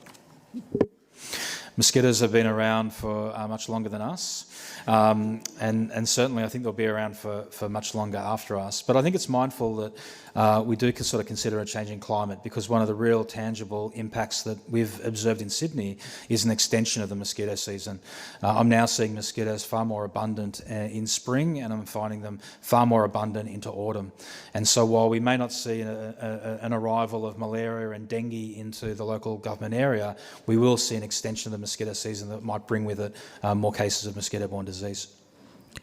Mosquitoes have been around for much longer than us, and certainly I think they'll be around for much longer after us. But I think it's mindful that we do sort of consider a changing climate, because one of the real tangible impacts that we've observed in Sydney is an extension of the mosquito season. I'm now seeing mosquitoes far more abundant in spring, and I'm finding them far more abundant into autumn. And so while we may not see an arrival of malaria and dengue into the local government area, we will see an extension of the mosquito season that might bring with it more cases of mosquito-borne disease.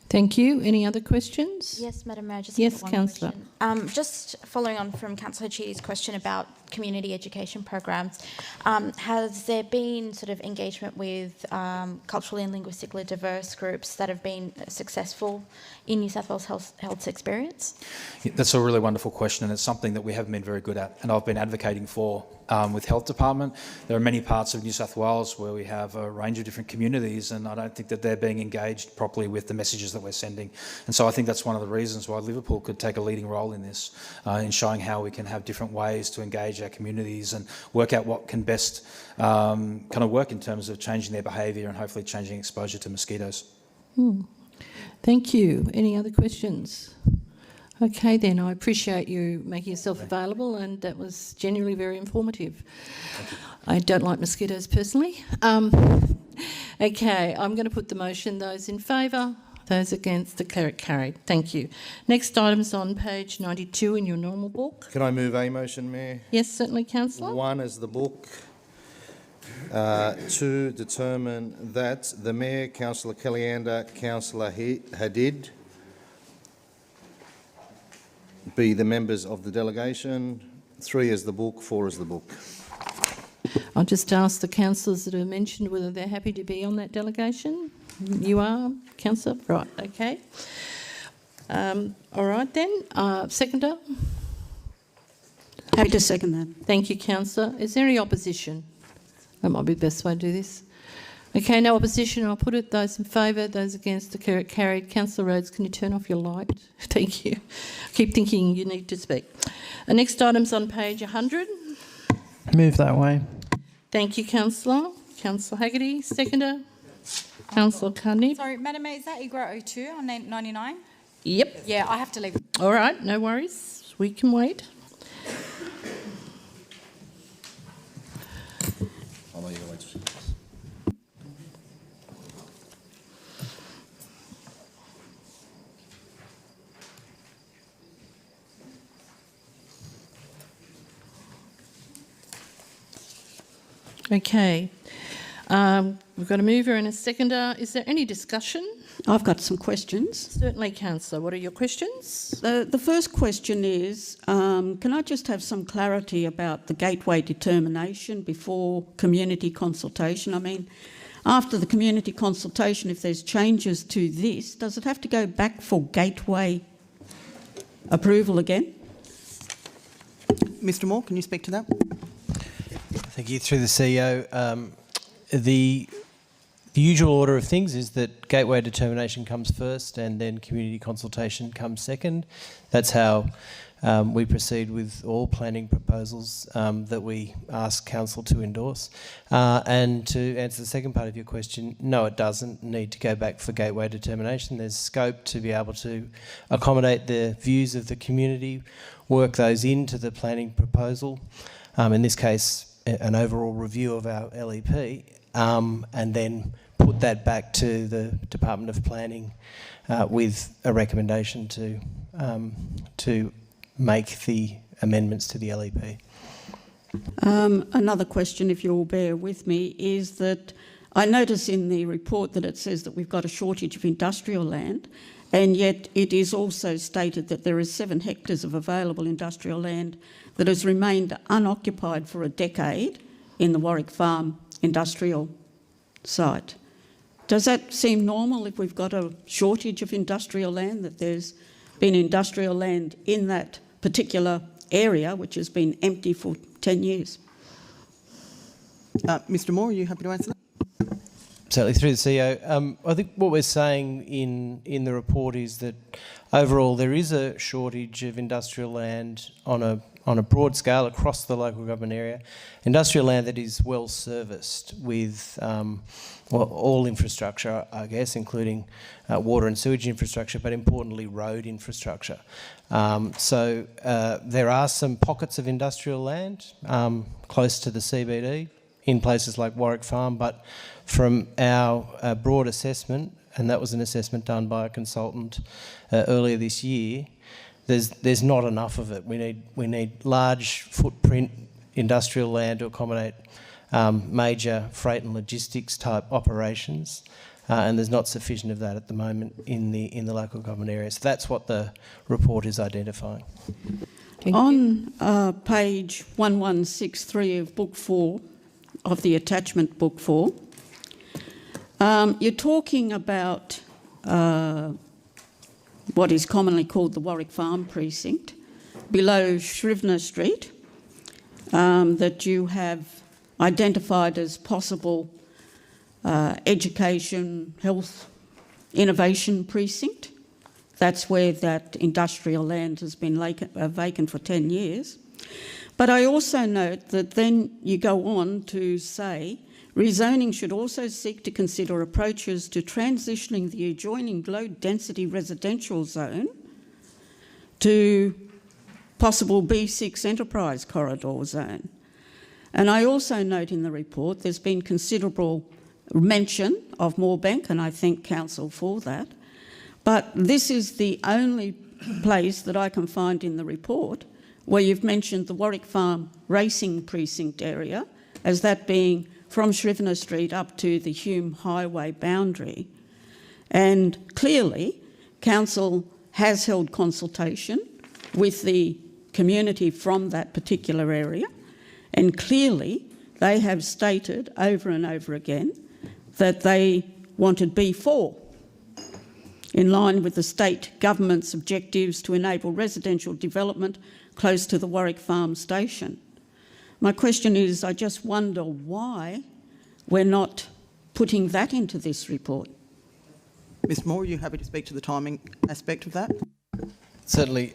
Thank you. Any other questions? Yes, Madam Mayor, just Yes, one Councillor. question. Just following on from Councillor Chitty's question about community education programs, has there been sort of engagement with culturally and linguistically diverse groups that have been successful in New South Wales Health's experience? Yeah, that's a really wonderful question, and it's something that we haven't been very good at, and I've been advocating for with Health Department. There are many parts of New South Wales where we have a range of different communities, and I don't think that they're being engaged properly with the messages that we're sending. And so I think that's one of the reasons why Liverpool could take a leading role in this, in showing how we can have different ways to engage our communities and work out what can best kind of work in terms of changing their behaviour and hopefully changing exposure to mosquitoes. Thank you. Any other questions? Okay then, I appreciate you making yourself available, and that was genuinely very informative. I don't like mosquitoes personally. Okay, I'm going to put the motion. Those in favour? Those against? Declare it carried. Thank you. Next item's on page 92 in your normal book. Can I move a motion, Mayor? Yes, certainly, Councillor. 1 is the book. 2, determine that the Mayor, Councillor Kellyander, Councillor Hadid be the members of the delegation. 3 is the book. 4 is the book. I'll just ask the councillors that are mentioned whether they're happy to be on that delegation. You are, Councillor? Right, okay. All right then. Seconder? Happy to second that. Thank you, Councillor. Is there any opposition? That might be the best way to do this. Okay, no opposition. I'll put it. Those in favour, those against, declare it carried. Councillor Rhodes, can you turn off your light? Thank you. I keep thinking you need to speak. The next item's on page 100. Move that way. Thank you, Councillor. Councillor Haggerty, seconder. Councillor Carney. Sorry, Madam Mayor, is that IGRA 02 on 99? Yep. Yeah, I have to leave. All right, no worries. We can wait. Okay. We've got a mover and a seconder. Is there any discussion? I've got some questions. Certainly, Councillor. What are your questions? The first question is, can I just have some clarity about the gateway determination before community consultation? I mean, after the community consultation, if there's changes to this, does it have to go back for gateway approval again? Mr Moore, can you speak to that? Thank you. Through the CEO, the usual order of things is that gateway determination comes first and then community consultation comes second. That's how we proceed with all planning proposals that we ask Council to endorse. And to answer the second part of your question, no, it doesn't need to go back for gateway determination. There's scope to be able to accommodate the views of the community, work those into the planning proposal. In this case, an overall review of our LEP, and then put that back to the Department of Planning with a recommendation to make the amendments to the LEP. Another question, if you'll bear with me, is that I notice in the report that it says that we've got a shortage of industrial land, and yet it is also stated that there is 7 hectares of available industrial land that has remained unoccupied for a decade in the Warwick Farm industrial site. Does that seem normal if we've got a shortage of industrial land, that there's been industrial land in that particular area which has been empty for 10 years? Mr Moore, are you happy to answer that? Certainly, through the CEO. I think what we're saying in the report is that overall there is a shortage of industrial land on a broad scale across the local government area. Industrial land that is well serviced with all infrastructure, I guess, including water and sewage infrastructure, but importantly road infrastructure. So there are some pockets of industrial land close to the CBD in places like Warwick Farm, but from our broad assessment, and that was an assessment done by a consultant earlier this year, there's not enough of it. We need large footprint industrial land to accommodate major freight and logistics type operations, and there's not sufficient of that at the moment in the local government area. So that's what the report is identifying. On page 1163 of Book 4, of the attachment Book 4, you're talking about what is commonly called the Warwick Farm precinct, below Shrivner Street, that you have identified as possible education, health, innovation precinct. That's where that industrial land has been vacant for 10 years. But I also note that then you go on to say, rezoning should also seek to consider approaches to transitioning the adjoining low-density residential zone to possible B6 enterprise corridor zone. And I also note in the report there's been considerable mention of Moorebank, and I thank Council for that. But this is the only place that I can find in the report where you've mentioned the Warwick Farm Racing Precinct area as that being from Shrivner Street up to the Hume Highway boundary. And clearly, Council has held consultation with the community from that particular area, and clearly they have stated over and over again that they wanted B4 in line with the state government's objectives to enable residential development close to the Warwick Farm station. My question is, I just wonder why we're not putting that into this report. Ms Moore, are you happy to speak to the timing aspect of that? Certainly.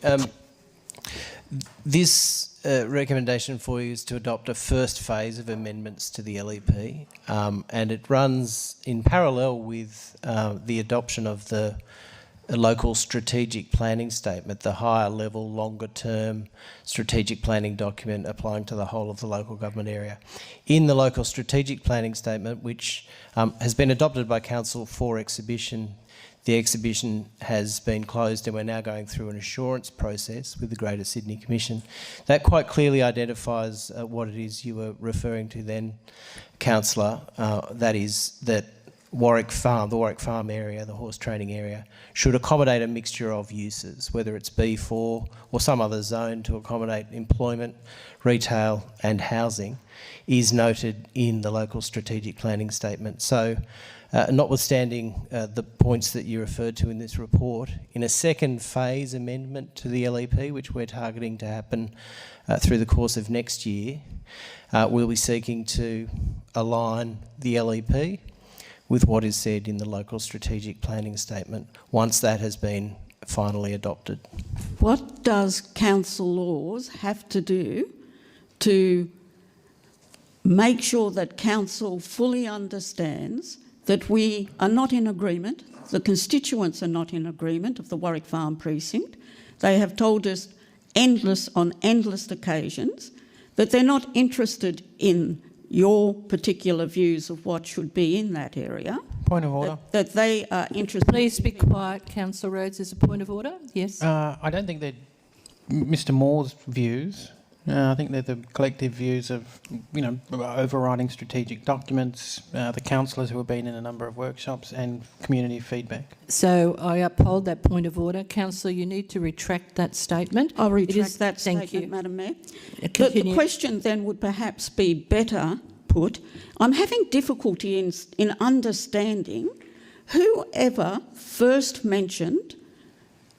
This recommendation for you is to adopt a first phase of amendments to the LEP, and it runs in parallel with the adoption of the local strategic planning statement, the higher level, longer term strategic planning document applying to the whole of the local government area. In the local strategic planning statement, which has been adopted by Council for exhibition, the exhibition has been closed and we're now going through an assurance process with the Greater Sydney Commission. That quite clearly identifies what it is you were referring to then, Councillor, that is that Warwick Farm, the Warwick Farm area, the horse training area, should accommodate a mixture of uses, whether it's B4 or some other zone to accommodate employment, retail and housing, is noted in the local strategic planning statement. So, notwithstanding the points that you referred to in this report, in a second phase amendment to the LEP, which we're targeting to happen through the course of next year, we'll be seeking to align the LEP with what is said in the local strategic planning statement once that has been finally adopted. What does council laws have to do to make sure that council fully understands that we are not in agreement, the constituents are not in agreement of the Warwick Farm precinct? They have told us on endless occasions that they're not interested in your particular views of what should be in that area. Point of order. That they are interested. Please be quiet, Councillor Rhodes. There's a point of order. Yes. I don't think they're Mr. Moore's views. I think they're the collective views of, overriding strategic documents, the councillors who have been in a number of workshops, and community feedback. So I uphold that point of order. Councillor, you need to retract that statement. I'll retract that statement, Madam Mayor. The question then would perhaps be better put. I'm having difficulty in understanding whoever first mentioned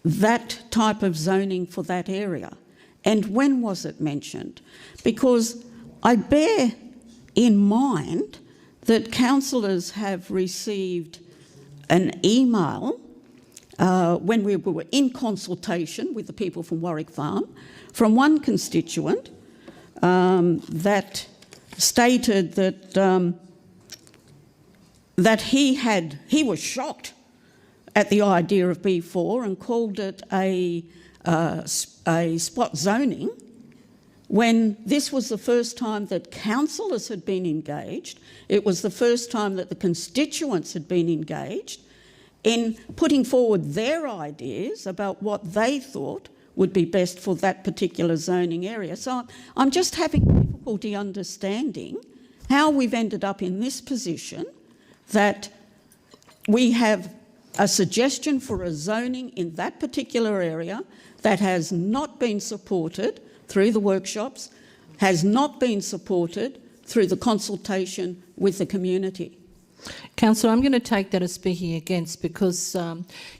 that type of zoning for that area. And when was it mentioned? Because I bear in mind that councillors have received an email when we were in consultation with the people from Warwick Farm from one constituent that stated that he was shocked at the idea of B4 and called it a spot zoning, when this was the first time that councillors had been engaged. It was the first time that the constituents had been engaged in putting forward their ideas about what they thought would be best for that particular zoning area. So I'm just having difficulty understanding how we've ended up in this position, that we have a suggestion for a zoning in that particular area that has not been supported through the workshops, has not been supported through the consultation with the community. Councillor, I'm going to take that as speaking against, because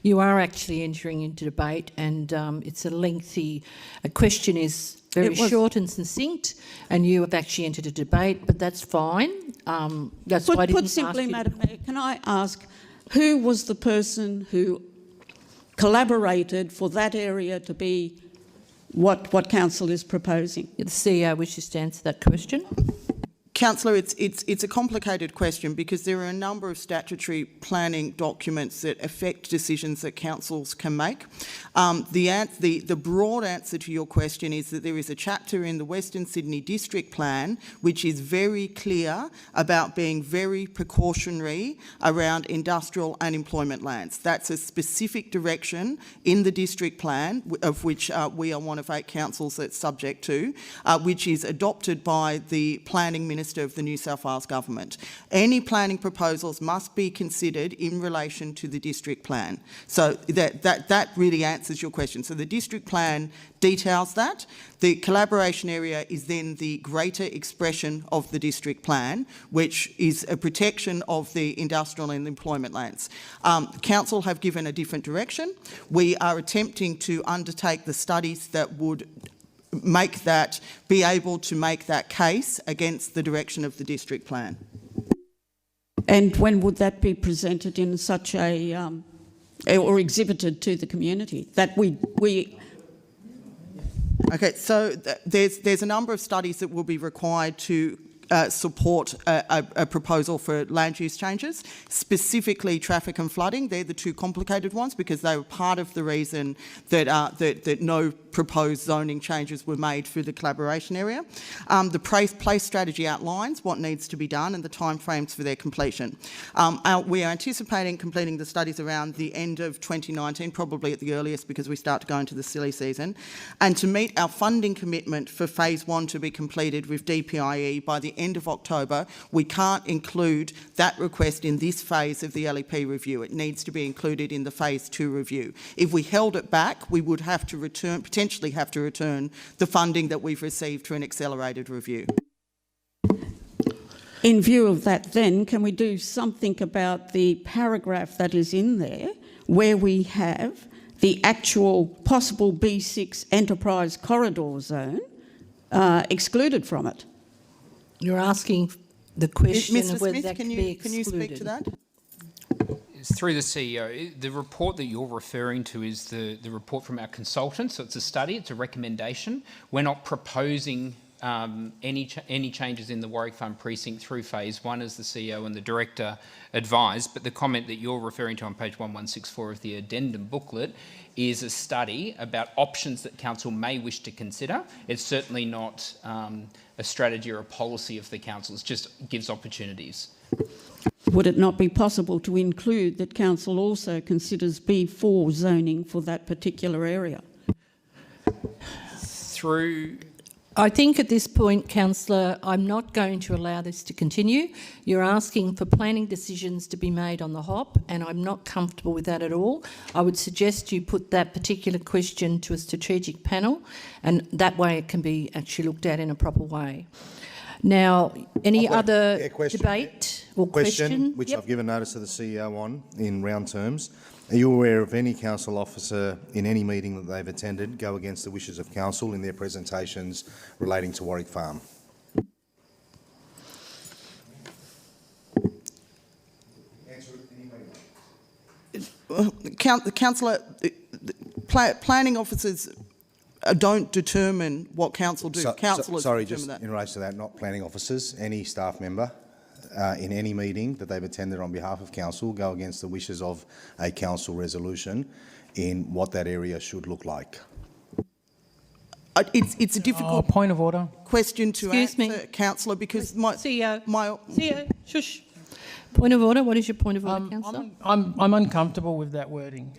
you are actually entering into debate, and it's a lengthy. A question is very short and succinct, and you have actually entered a debate, but that's fine. That's why I didn't Put simply, ask you. Madam Mayor, can I ask who was the person who collaborated for that area to be what council is proposing? The CEO wishes to answer that question. Councillor, it's a complicated question because there are a number of statutory planning documents that affect decisions that councils can make. The broad answer to your question is that there is a chapter in the Western Sydney District Plan which is very clear about being very precautionary around industrial and employment lands. That's a specific direction in the district plan, of which we are one of 8 councils that's subject to, which is adopted by the Planning Minister of the New South Wales Government. Any planning proposals must be considered in relation to the district plan. So that really answers your question. So the district plan details that. The collaboration area is then the greater expression of the district plan, which is a protection of the industrial and employment lands. Council have given a different direction. We are attempting to undertake the studies that would be able to make that case against the direction of the district plan. And when would that be presented in such a, or exhibited to the community? That we Okay, so there's a number of studies that will be required to support a proposal for land use changes, specifically traffic and flooding. They're the 2 complicated ones because they were part of the reason that that no proposed zoning changes were made through the collaboration area. The place strategy outlines what needs to be done and the timeframes for their completion. We are anticipating completing the studies around the end of 2019, probably at the earliest because we start to go into the silly season. And to meet our funding commitment for phase 1 to be completed with DPIE by the end of October, we can't include that request in this phase of the LEP review. It needs to be included in the phase 2 review. If we held it back, we would have to potentially have to return the funding that we've received through an accelerated review. In view of that then, can we do something about the paragraph that is in there where we have the actual possible B6 enterprise corridor zone excluded from it? You're asking the question Mr. of whether Smith, that can be excluded. can you speak to that? Through the CEO, the report that you're referring to is the report from our consultants. So it's a study, it's a recommendation. We're not proposing any changes in the Warwick Farm precinct through phase 1 as the CEO and the Director advised, but the comment that you're referring to on page 1164 of the addendum booklet is a study about options that Council may wish to consider. It's certainly not a strategy or a policy of the Council, it just gives opportunities. Would it not be possible to include that Council also considers B4 zoning for that particular area? I think at this point, Councillor, I'm not going to allow this to continue. You're asking for planning decisions to be made on the hop, and I'm not comfortable with that at all. I would suggest you put that particular question to a strategic panel, and that way it can be actually looked at in a proper way. Now, any other debate or question? Which I've given notice to the CEO on in round terms. Are you aware of any council officer in any meeting that they've attended go against the wishes of council in their presentations relating to Warwick Farm? Councillor, planning officers don't determine what council do. Councillors sorry, determine just that. in relation to that, not planning officers, any staff member in any meeting that they've attended on behalf of council go against the wishes of a council resolution in what that area should look like. It's a difficult point of order question to answer, Councillor, because CEO, shush. Point of order. What is your point of order, Councillor? I'm uncomfortable with that wording.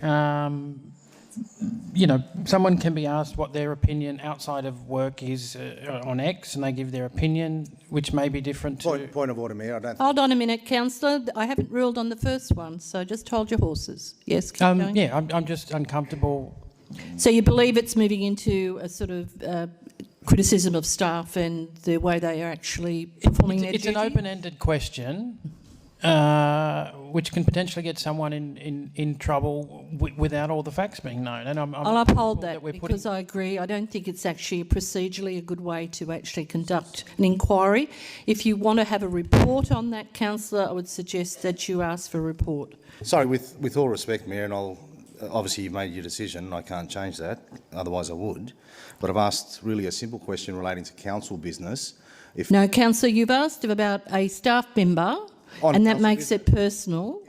You know, someone can be asked what their opinion outside of work is on X, and they give their opinion, which may be different to... Point of order, Mayor. I don't. Hold on a minute, Councillor. I haven't ruled on the first one, so just hold your horses. Yes, keep going. Yeah, I'm just uncomfortable. So you believe it's moving into a sort of criticism of staff and the way they are actually performing their duty? It's an open-ended question. Which can potentially get someone in trouble without all the facts being known. And I'll uphold that because I agree. I don't think it's actually procedurally a good way to actually conduct an inquiry. If you want to have a report on that, Councillor, I would suggest that you ask for a report. Sorry, with all respect, Mayor, and obviously you've made your decision, I can't change that, otherwise I would, but I've asked really a simple question relating to council business. No, Councillor, you've asked about a staff member, and that makes it personal.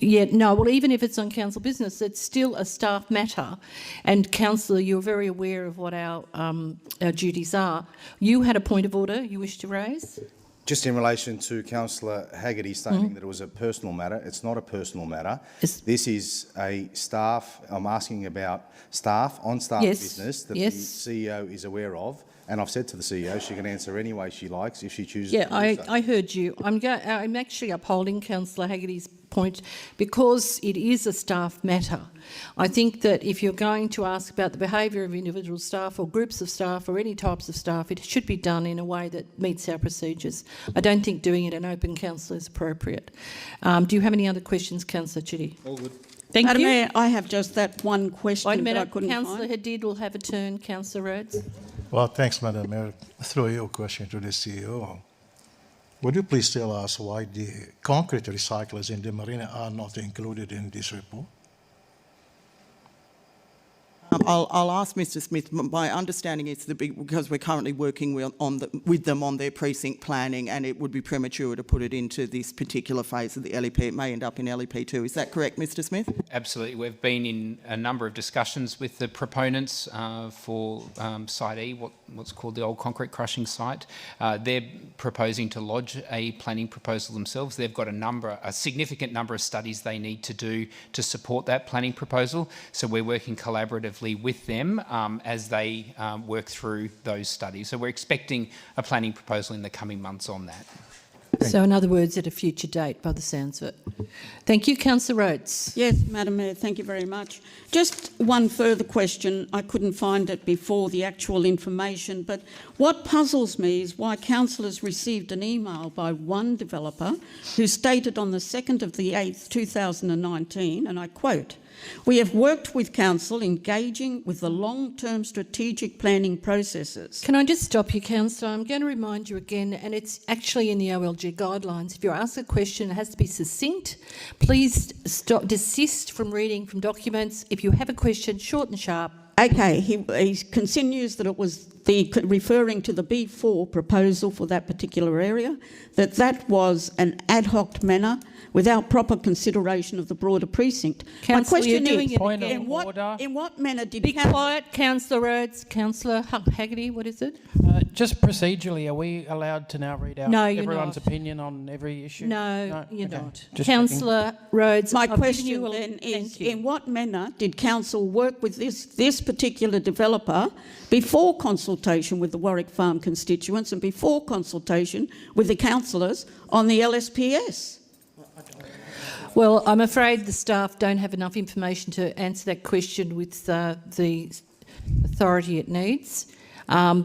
Yeah, no, well, even if it's on council business, it's still a staff matter. And, Councillor, you're very aware of what our duties are. You had a point of order you wish to raise? Just in relation to Councillor Haggerty stating that it was a personal matter, it's not a personal matter. This is a staff, I'm asking about staff, on-staff business that the CEO is aware of. And I've said to the CEO she can answer any way she likes if she chooses to do so. I heard you. I'm actually upholding Councillor Haggerty's point because it is a staff matter. I think that if you're going to ask about the behaviour of individual staff or groups of staff or any types of staff, it should be done in a way that meets our procedures. I don't think doing it in open council is appropriate. Do you have any other questions, Councillor Chitty? All good. Thank Madam you. Mayor, I have just that one question. Wait a minute. That I couldn't Councillor find. Hadid will have a turn. Councillor Rhodes. Well, thanks, Madam Mayor. Through your question to the CEO, would you please tell us why the concrete recyclers in the marina are not included in this report? I'll ask Mr Smith. My understanding is because we're currently working with them on their precinct planning, and it would be premature to put it into this particular phase of the LEP. It may end up in LEP2. Is that correct, Mr Smith? Absolutely. We've been in a number of discussions with the proponents for Site E, what's called the old concrete crushing site. They're proposing to lodge a planning proposal themselves. They've got a significant number of studies they need to do to support that planning proposal. So we're working collaboratively with them as they work through those studies. So we're expecting a planning proposal in the coming months on that. So in other words, at a future date by the sounds of it. Thank you, Councillor Rhodes. Yes, Madam Mayor, thank you very much. Just one further question. I couldn't find it before the actual information, but what puzzles me is why councillors received an email by one developer who stated on the 2nd of the 8th, 2019, and I quote, We have worked with Council, engaging with the long-term strategic planning processes. Can I just stop you, Councillor? I'm going to remind you again, and it's actually in the OLG guidelines. If you ask a question, it has to be succinct. Please desist from reading from documents. If you have a question, short and sharp. Okay, he continues that it was referring to the B4 proposal for that particular area, that was an ad hoc manner without proper consideration of the broader precinct. Councillor, My question you're doing is, it again. in what manner did Be quiet, Councillor Rhodes. Councillor Haggerty, what is it? Just procedurally, are we allowed to now read out No, you're everyone's not. opinion on every issue? No, you're Okay. not. Just Councillor Rhodes. My I've given question you then is, thank you. in what manner did Council work with this particular developer before consultation with the Warwick Farm constituents and before consultation with the councillors on the LSPS? Well, I'm afraid the staff don't have enough information to answer that question with the authority it needs,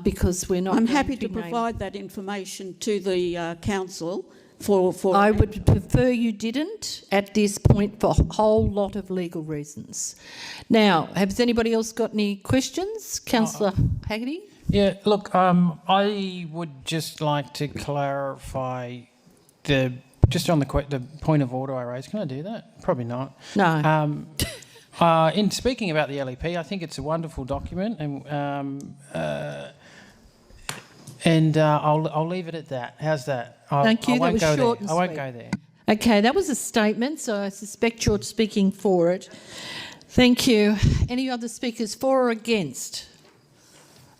because we're not. I'm going happy to name- provide that information to the council for. I would prefer you didn't at this point for a whole lot of legal reasons. Now, has anybody else got any questions? Councillor Haggerty? Yeah, look, I would just like to clarify just on the point of order I raised. Can I do that? Probably not. No. In speaking about the LEP, I think it's a wonderful document, and I'll leave it at that. How's that? Thank you. That was short and I won't sweet. go there. Okay, that was a statement, so I suspect you're speaking for it. Thank you. Any other speakers for or against?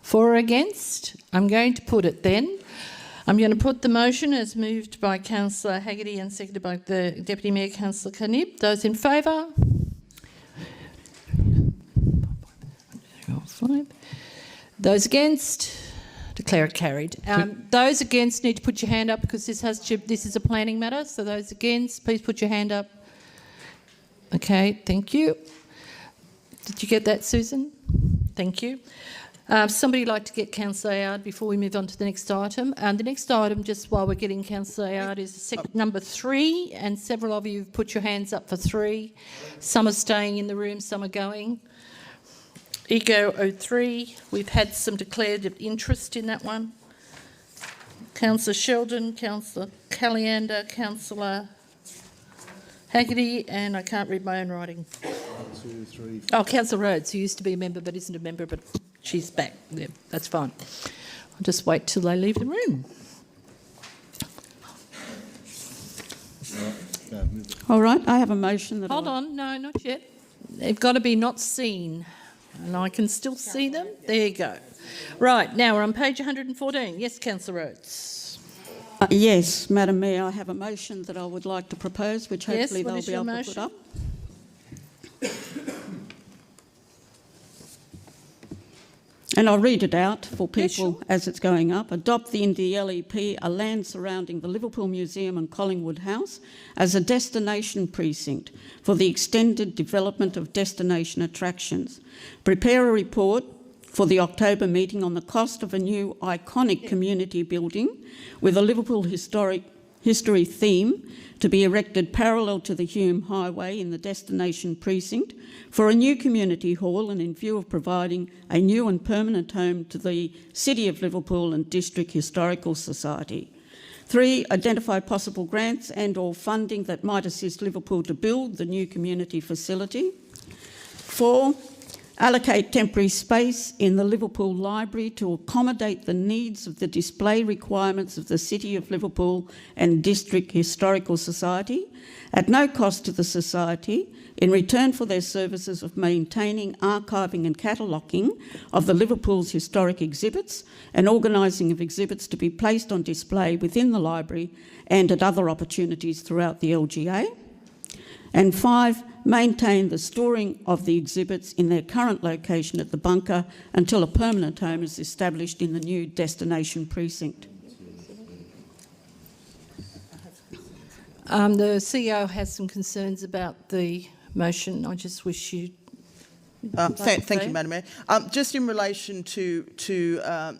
For or against? I'm going to put it then. I'm going to put the motion as moved by Councillor Haggerty and seconded by the Deputy Mayor, Councillor Canib. Those in favour? Those against? Declare it carried. Those against need to put your hand up because this is a planning matter. So those against, please put your hand up. Okay, thank you. Did you get that, Susan? Thank you. Somebody like to get Councillor Ayard before we move on to the next item. The next item, just while we're getting Councillor Ayard, is number 3, and several of you have put your hands up for 3. Some are staying in the room, some are going. Ego 03, we've had some declared interest in that one. Councillor Sheldon, Councillor Caliander, Councillor Haggerty, and I can't read my own writing. 1, 2, 3, 4. Oh, Councillor Rhodes, who used to be a member but isn't a member, but she's back. Yeah, that's fine. I'll just wait till they leave the room. All right, I have a motion that Hold on, no, not yet. They've got to be not seen. And I can still see them. There you go. Right, now we're on page 114. Yes, Councillor Rhodes. Yes, Madam Mayor, I have a motion that I would like to propose, which hopefully what they'll is be your able to put up. And I'll read it out for people as it's going up. Adopt in the LEP a land surrounding the Liverpool Museum and Collingwood House as a destination precinct for the extended development of destination attractions. Prepare a report for the October meeting on the cost of a new iconic community building with a Liverpool history theme to be erected parallel to the Hume Highway in the destination precinct for a new community hall and in view of providing a new and permanent home to the City of Liverpool and District Historical Society. 3, identify possible grants and or funding that might assist Liverpool to build the new community facility. 4, allocate temporary space in the Liverpool Library to accommodate the needs of the display requirements of the City of Liverpool and District Historical Society at no cost to the Society in return for their services of maintaining, archiving and cataloguing of the Liverpool's historic exhibits and organising of exhibits to be placed on display within the library and at other opportunities throughout the LGA. And 5, maintain the storing of the exhibits in their current location at the bunker until a permanent home is established in the new destination precinct. The CEO has some concerns about the motion. I just wish you Thank you, Madam Mayor. Just in relation to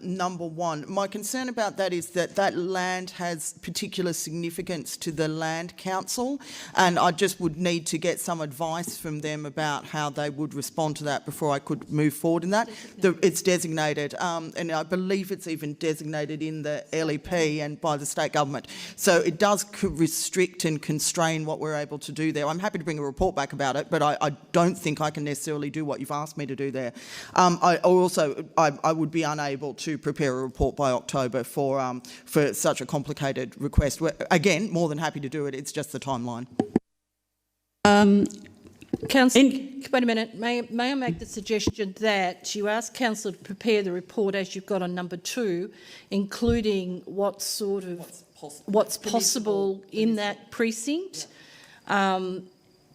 number one, my concern about that is that that land has particular significance to the Land Council, and I just would need to get some advice from them about how they would respond to that before I could move forward in that. It's designated, and I believe it's even designated in the LEP and by the state government. So it does restrict and constrain what we're able to do there. I'm happy to bring a report back about it, but I don't think I can necessarily do what you've asked me to do there. I would be unable to prepare a report by October for such a complicated request. Again, more than happy to do it. It's just the timeline. Councillor, wait a minute. May I make the suggestion that you ask Councillor to prepare the report as you've got on number 2, including what's possible in that precinct,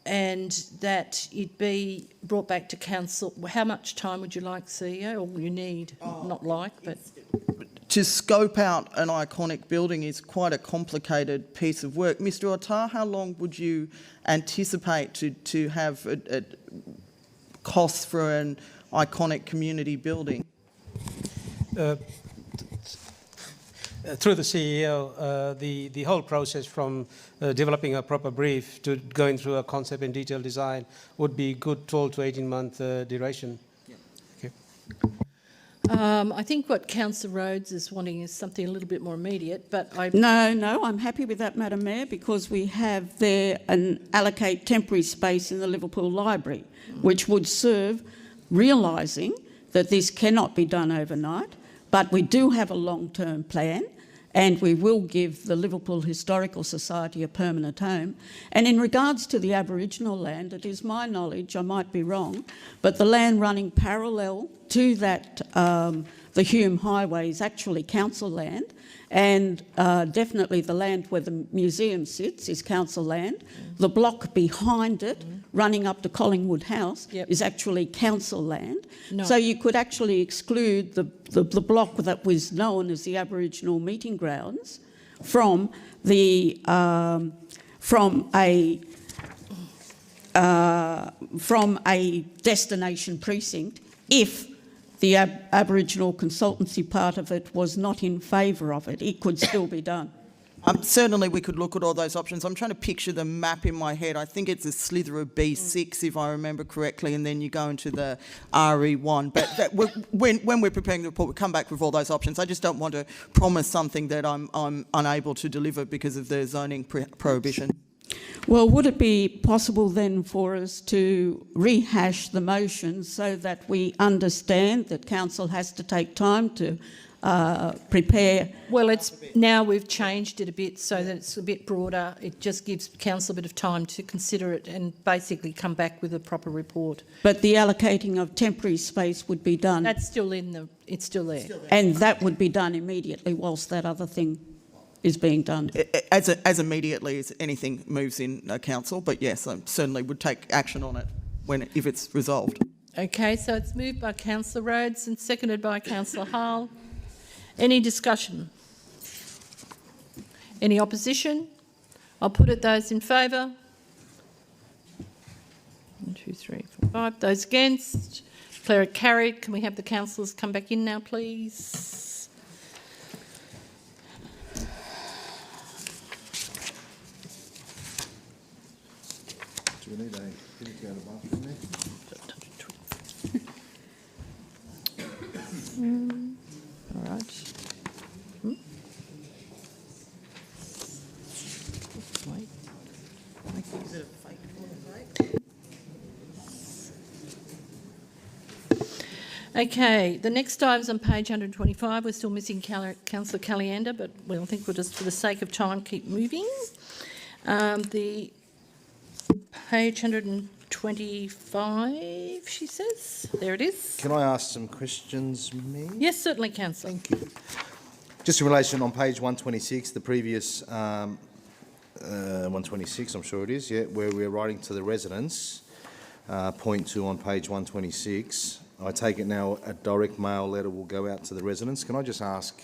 and that it be brought back to council. How much time would you like, CEO, or you need? Not like, but... To scope out an iconic building is quite a complicated piece of work. Mr Ottar, how long would you anticipate to have costs for an iconic community building? Through the CEO, the whole process from developing a proper brief to going through a concept and detailed design would be good 12 to 18-month duration. Yeah. Okay. I think what Councillor Rhodes is wanting is something a little bit more immediate, but I... No, I'm happy with that, Madam Mayor, because we have there an allocate temporary space in the Liverpool Library, which would serve realising that this cannot be done overnight, but we do have a long-term plan, and we will give the Liverpool Historical Society a permanent home. And in regards to the Aboriginal land, it is my knowledge, I might be wrong, but the land running parallel to that, the Hume Highway, is actually council land, and definitely the land where the museum sits is council land. The block behind it, running up to Collingwood House, is actually council land. No. So you could actually exclude the block that was known as the Aboriginal meeting grounds from the from a destination precinct if the Aboriginal consultancy part of it was not in favour of it. It could still be done. Certainly we could look at all those options. I'm trying to picture the map in my head. I think it's a slither of B6, if I remember correctly, and then you go into the RE1. But when we're preparing the report, we'll come back with all those options. I just don't want to promise something that I'm unable to deliver because of the zoning prohibition. Well, would it be possible then for us to rehash the motion so that we understand that council has to take time to prepare? Well, now we've changed it a bit so that it's a bit broader. It just gives council a bit of time to consider it and basically come back with a proper report. But the allocating of temporary space would be done. That's still it's still there. And that would be done immediately whilst that other thing is being done. As immediately as anything moves in council, but yes, I certainly would take action on it if it's resolved. Okay, so it's moved by Councillor Rhodes and seconded by Councillor Hall. Any discussion? Any opposition? I'll put it those in favour. 1, 2, 3, 4, 5. Those against? Declare it carried. Can we have the councillors come back in now, please? Do we need a bit to go to the bathroom there? All right. Wait. Is it a fake Okay, the next item's on page 125. We're still missing Councillor Caliander, but I think we'll just, for the sake of time, keep moving. The page 125, she says. There it is. Can I ask some questions, Mayor? Yes, certainly, Councillor. Thank you. Just in relation on page 126, the previous 126, I'm sure it is, yeah, where we're writing to the residents, point 2 on page 126. I take it now a direct mail letter will go out to the residents. Can I just ask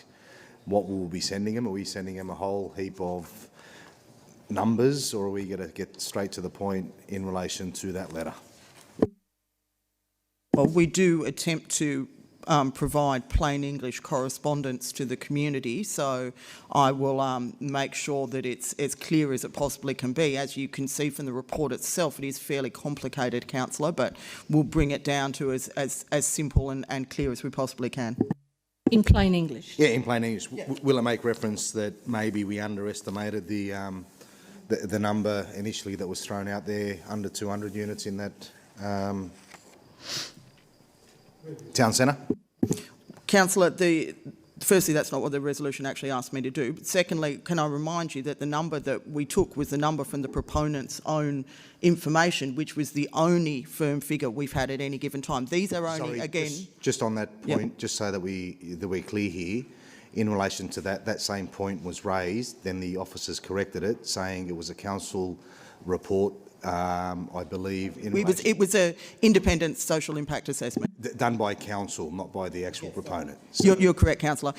what we'll be sending them? Are we sending them a whole heap of numbers, or are we going to get straight to the point in relation to that letter? Well, we do attempt to provide plain English correspondence to the community, so I will make sure that it's as clear as it possibly can be. As you can see from the report itself, it is fairly complicated, Councillor, but we'll bring it down to as simple and clear as we possibly can. In plain English? Yeah, in plain English. Yeah. Will it make reference that maybe we underestimated the number initially that was thrown out there, under 200 units in that town centre? Councillor, firstly, that's not what the resolution actually asked me to do. But secondly, can I remind you that the number that we took was the number from the proponent's own information, which was the only firm figure we've had at any given time. These are only, again... Just on that point, just so that we're clear here, in relation to that same point was raised, then the officers corrected it, saying it was a council report, I believe. It was an independent social impact assessment. Done by council, not by the actual proponent. So You're correct, Councillor.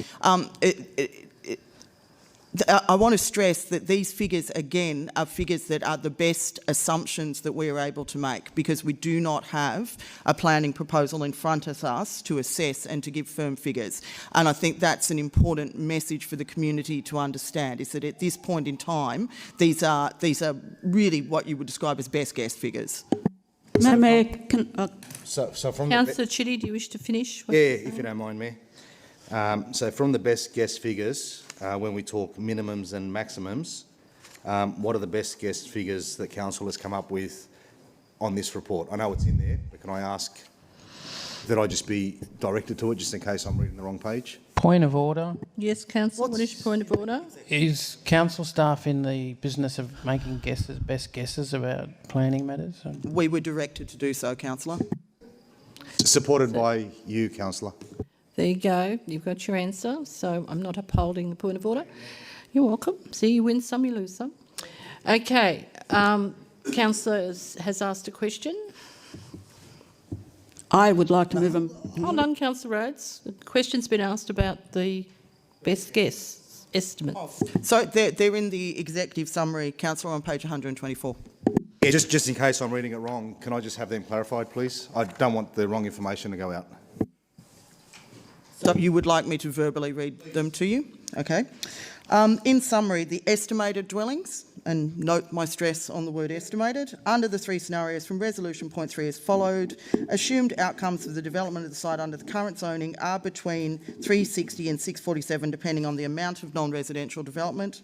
I want to stress that these figures, again, are figures that are the best assumptions that we are able to make, because we do not have a planning proposal in front of us to assess and to give firm figures. And I think that's an important message for the community to understand, is that at this point in time, these are really what you would describe as best guess figures. Madam Mayor, so from Councillor Chitty, do you wish to finish? Yeah, if you don't mind, Mayor. So from the best guess figures, when we talk minimums and maximums, what are the best guess figures that council has come up with on this report? I know it's in there, but can I ask that I just be directed to it, just in case I'm reading the wrong page? Point of order. Yes, Councillor, what is your point of order? Is council staff in the business of making guesses, best guesses about planning matters? We were directed to do so, Councillor. Supported by you, Councillor. There you go. You've got your answer. So I'm not upholding the point of order. You're welcome. See, you win some, you lose some. Okay. Councillor has asked a question. I would like to move them. Hold on, Councillor Rhodes. The question's been asked about the best guess estimates. So they're in the executive summary, Councillor, on page 124. Yeah, just in case I'm reading it wrong, can I just have them clarified, please? I don't want the wrong information to go out. So you would like me to verbally read them to you? Okay. In summary, the estimated dwellings, and note my stress on the word estimated, under the three scenarios from resolution point 3 as followed. Assumed outcomes for the development of the site under the current zoning are between 360 and 647, depending on the amount of non-residential development.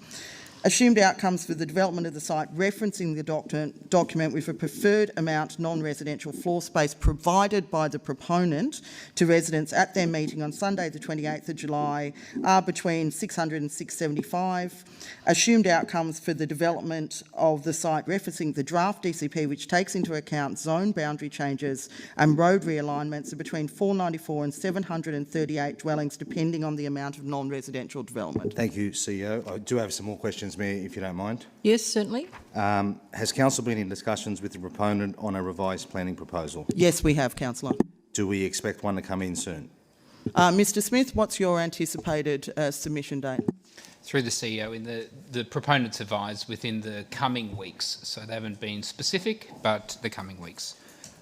Assumed outcomes for the development of the site referencing the document with a preferred amount non-residential floor space provided by the proponent to residents at their meeting on Sunday the 28th of July are between 600 and 675. Assumed outcomes for the development of the site referencing the draft DCP, which takes into account zone boundary changes and road realignments, are between 494 and 738 dwellings, depending on the amount of non-residential development. Thank you, CEO. I do have some more questions, Mayor, if you don't mind. Yes, certainly. Has council been in discussions with the proponent on a revised planning proposal? Yes, we have, Councillor. Do we expect one to come in soon? Mr Smith, what's your anticipated submission date? Through the CEO, the proponents advised within the coming weeks, so they haven't been specific, but the coming weeks.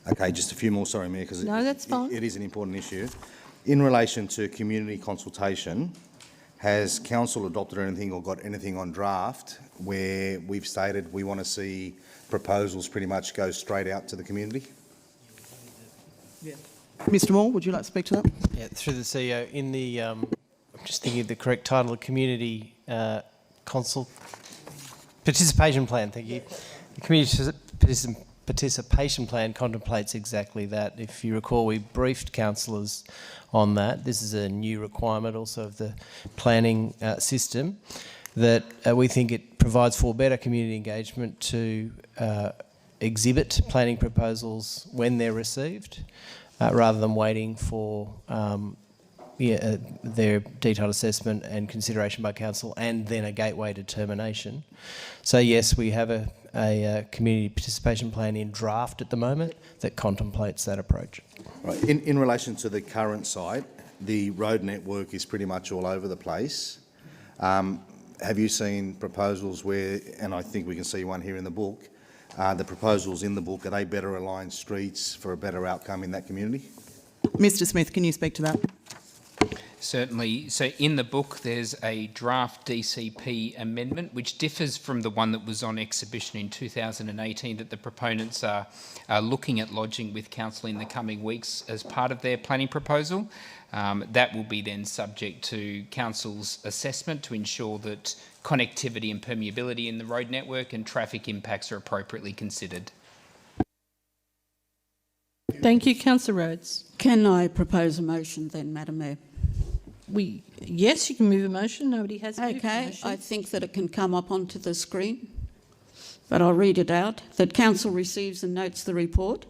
Okay, just a few more, sorry, Mayor, because no, that's fine. It is an important issue. In relation to community consultation, has council adopted anything or got anything on draft where we've stated we want to see proposals pretty much go straight out to the community? Yeah. Mr Moore, would you like to speak to that? Yeah, through the CEO, in the, I'm just thinking of the correct title, the Community Participation Plan, thank you. The Community Participation Plan contemplates exactly that. If you recall, we briefed councillors on that. This is a new requirement also of the planning system, that we think it provides for better community engagement to exhibit planning proposals when they're received, rather than waiting for their detailed assessment and consideration by council and then a gateway determination. So yes, we have a community participation plan in draft at the moment that contemplates that approach. Right. In relation to the current site, the road network is pretty much all over the place. Have you seen proposals where, and I think we can see one here in the book, the proposals in the book, are they better aligned streets for a better outcome in that community? Mr Smith, can you speak to that? Certainly. So in the book, there's a draft DCP amendment which differs from the one that was on exhibition in 2018 that the proponents are looking at lodging with council in the coming weeks as part of their planning proposal. That will be then subject to council's assessment to ensure that connectivity and permeability in the road network and traffic impacts are appropriately considered. Thank you, Councillor Rhodes. Can I propose a motion then, Madam Mayor? Yes, you can move a motion. Nobody has moved a Okay, motion. I think that it can come up onto the screen, but I'll read it out. That Council receives and notes the report.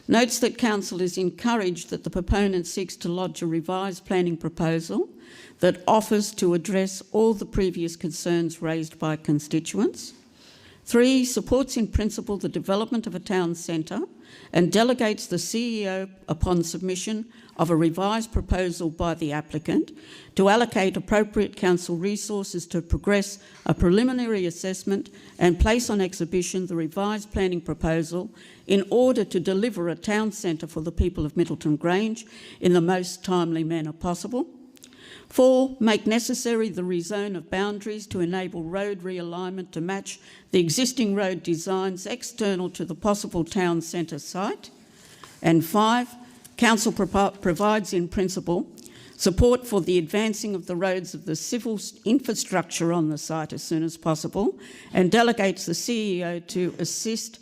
Notes that Council is encouraged that the proponent seeks to lodge a revised planning proposal that offers to address all the previous concerns raised by constituents. 3, supports in principle the development of a town centre and delegates the CEO upon submission of a revised proposal by the applicant to allocate appropriate council resources to progress a preliminary assessment and place on exhibition the revised planning proposal in order to deliver a town centre for the people of Middleton Grange in the most timely manner possible. 4, make necessary the rezone of boundaries to enable road realignment to match the existing road designs external to the possible town centre site. And 5, Council provides in principle support for the advancing of the roads of the civil infrastructure on the site as soon as possible and delegates the CEO to assist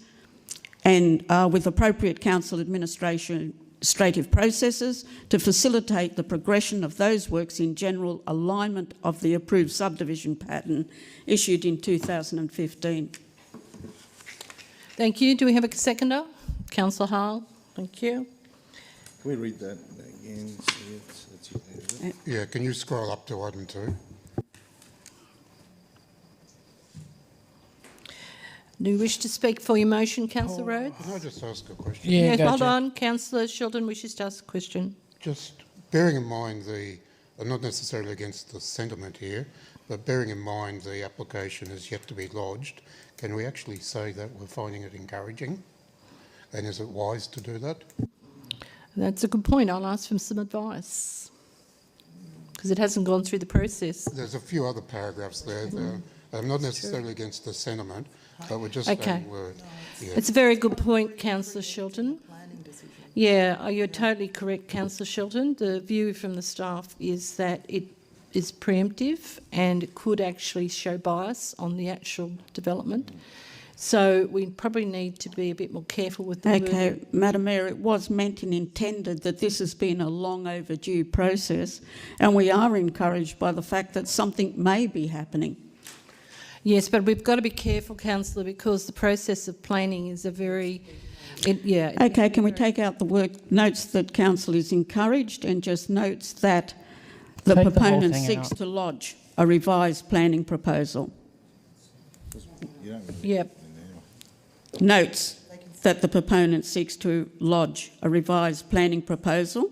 and with appropriate council administrative processes to facilitate the progression of those works in general alignment of the approved subdivision pattern issued in 2015. Thank you. Do we have a seconder? Councillor Hall. Thank you. Can we read that again? Yeah, can you scroll up to item 2? Do you wish to speak for your motion, Councillor Rhodes? Can I just ask a question? Yeah, Yes, go, hold Chair. on. Councillor Shilton wishes to ask a question. Just bearing in mind I'm not necessarily against the sentiment here, but bearing in mind the application is yet to be lodged, can we actually say that we're finding it encouraging? And is it wise to do that? That's a good point. I'll ask for some advice because it hasn't gone through the process. There's a few other paragraphs there. I'm not necessarily against the sentiment, but we're just Okay. saying word. Yeah. It's a very good point, Councillor Shilton. Yeah, you're totally correct, Councillor Shilton. The view from the staff is that it is preemptive and it could actually show bias on the actual development. So we probably need to be a bit more careful with the Okay, wording. Madam Mayor, it was meant and intended that this has been a long overdue process and we are encouraged by the fact that something may be happening. Yes, but we've got to be careful, Councillor, because the process of planning is a very... Okay, can we take out the word notes that council is encouraged and just notes that the Take the whole proponent thing seeks out. to lodge a revised planning proposal? Yep. Notes that the proponent seeks to lodge a revised planning proposal.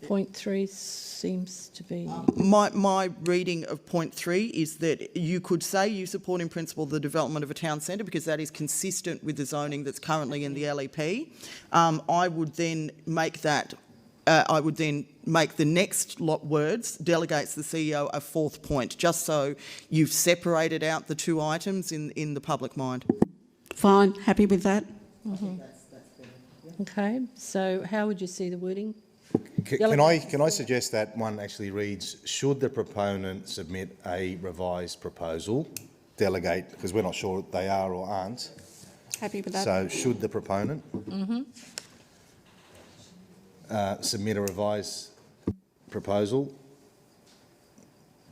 Point 3 seems to be... My reading of point 3 is that you could say you support in principle the development of a town centre because that is consistent with the zoning that's currently in the LEP. I would then make that, make the next lot words, delegates the CEO, a 4th point, just so you've separated out the 2 items in the public mind. Fine, happy with that? Okay, so how would you see the wording? Can I suggest that one actually reads, should the proponent submit a revised proposal, delegate, because we're not sure they are or aren't. Happy with that? So should the proponent submit a revised proposal,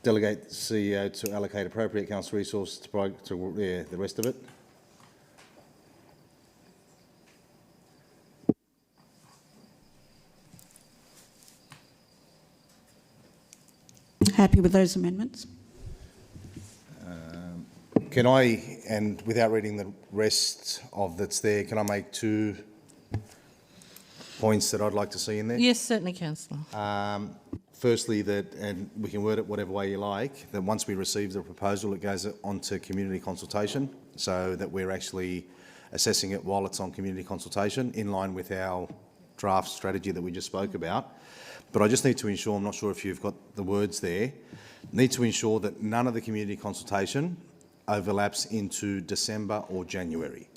delegate the CEO to allocate appropriate council resources to provide the rest of it. Happy with those amendments? Can I, and without reading the rest of that's there, can I make 2 points that I'd like to see in there? Yes, certainly, Councillor. firstly, that, and we can word it whatever way you like, that once we receive the proposal, it goes on to community consultation, so that we're actually assessing it while it's on community consultation, in line with our draft strategy that we just spoke about. But I just need to ensure, I'm not sure if you've got the words there, need to ensure that none of the community consultation overlaps into December or January.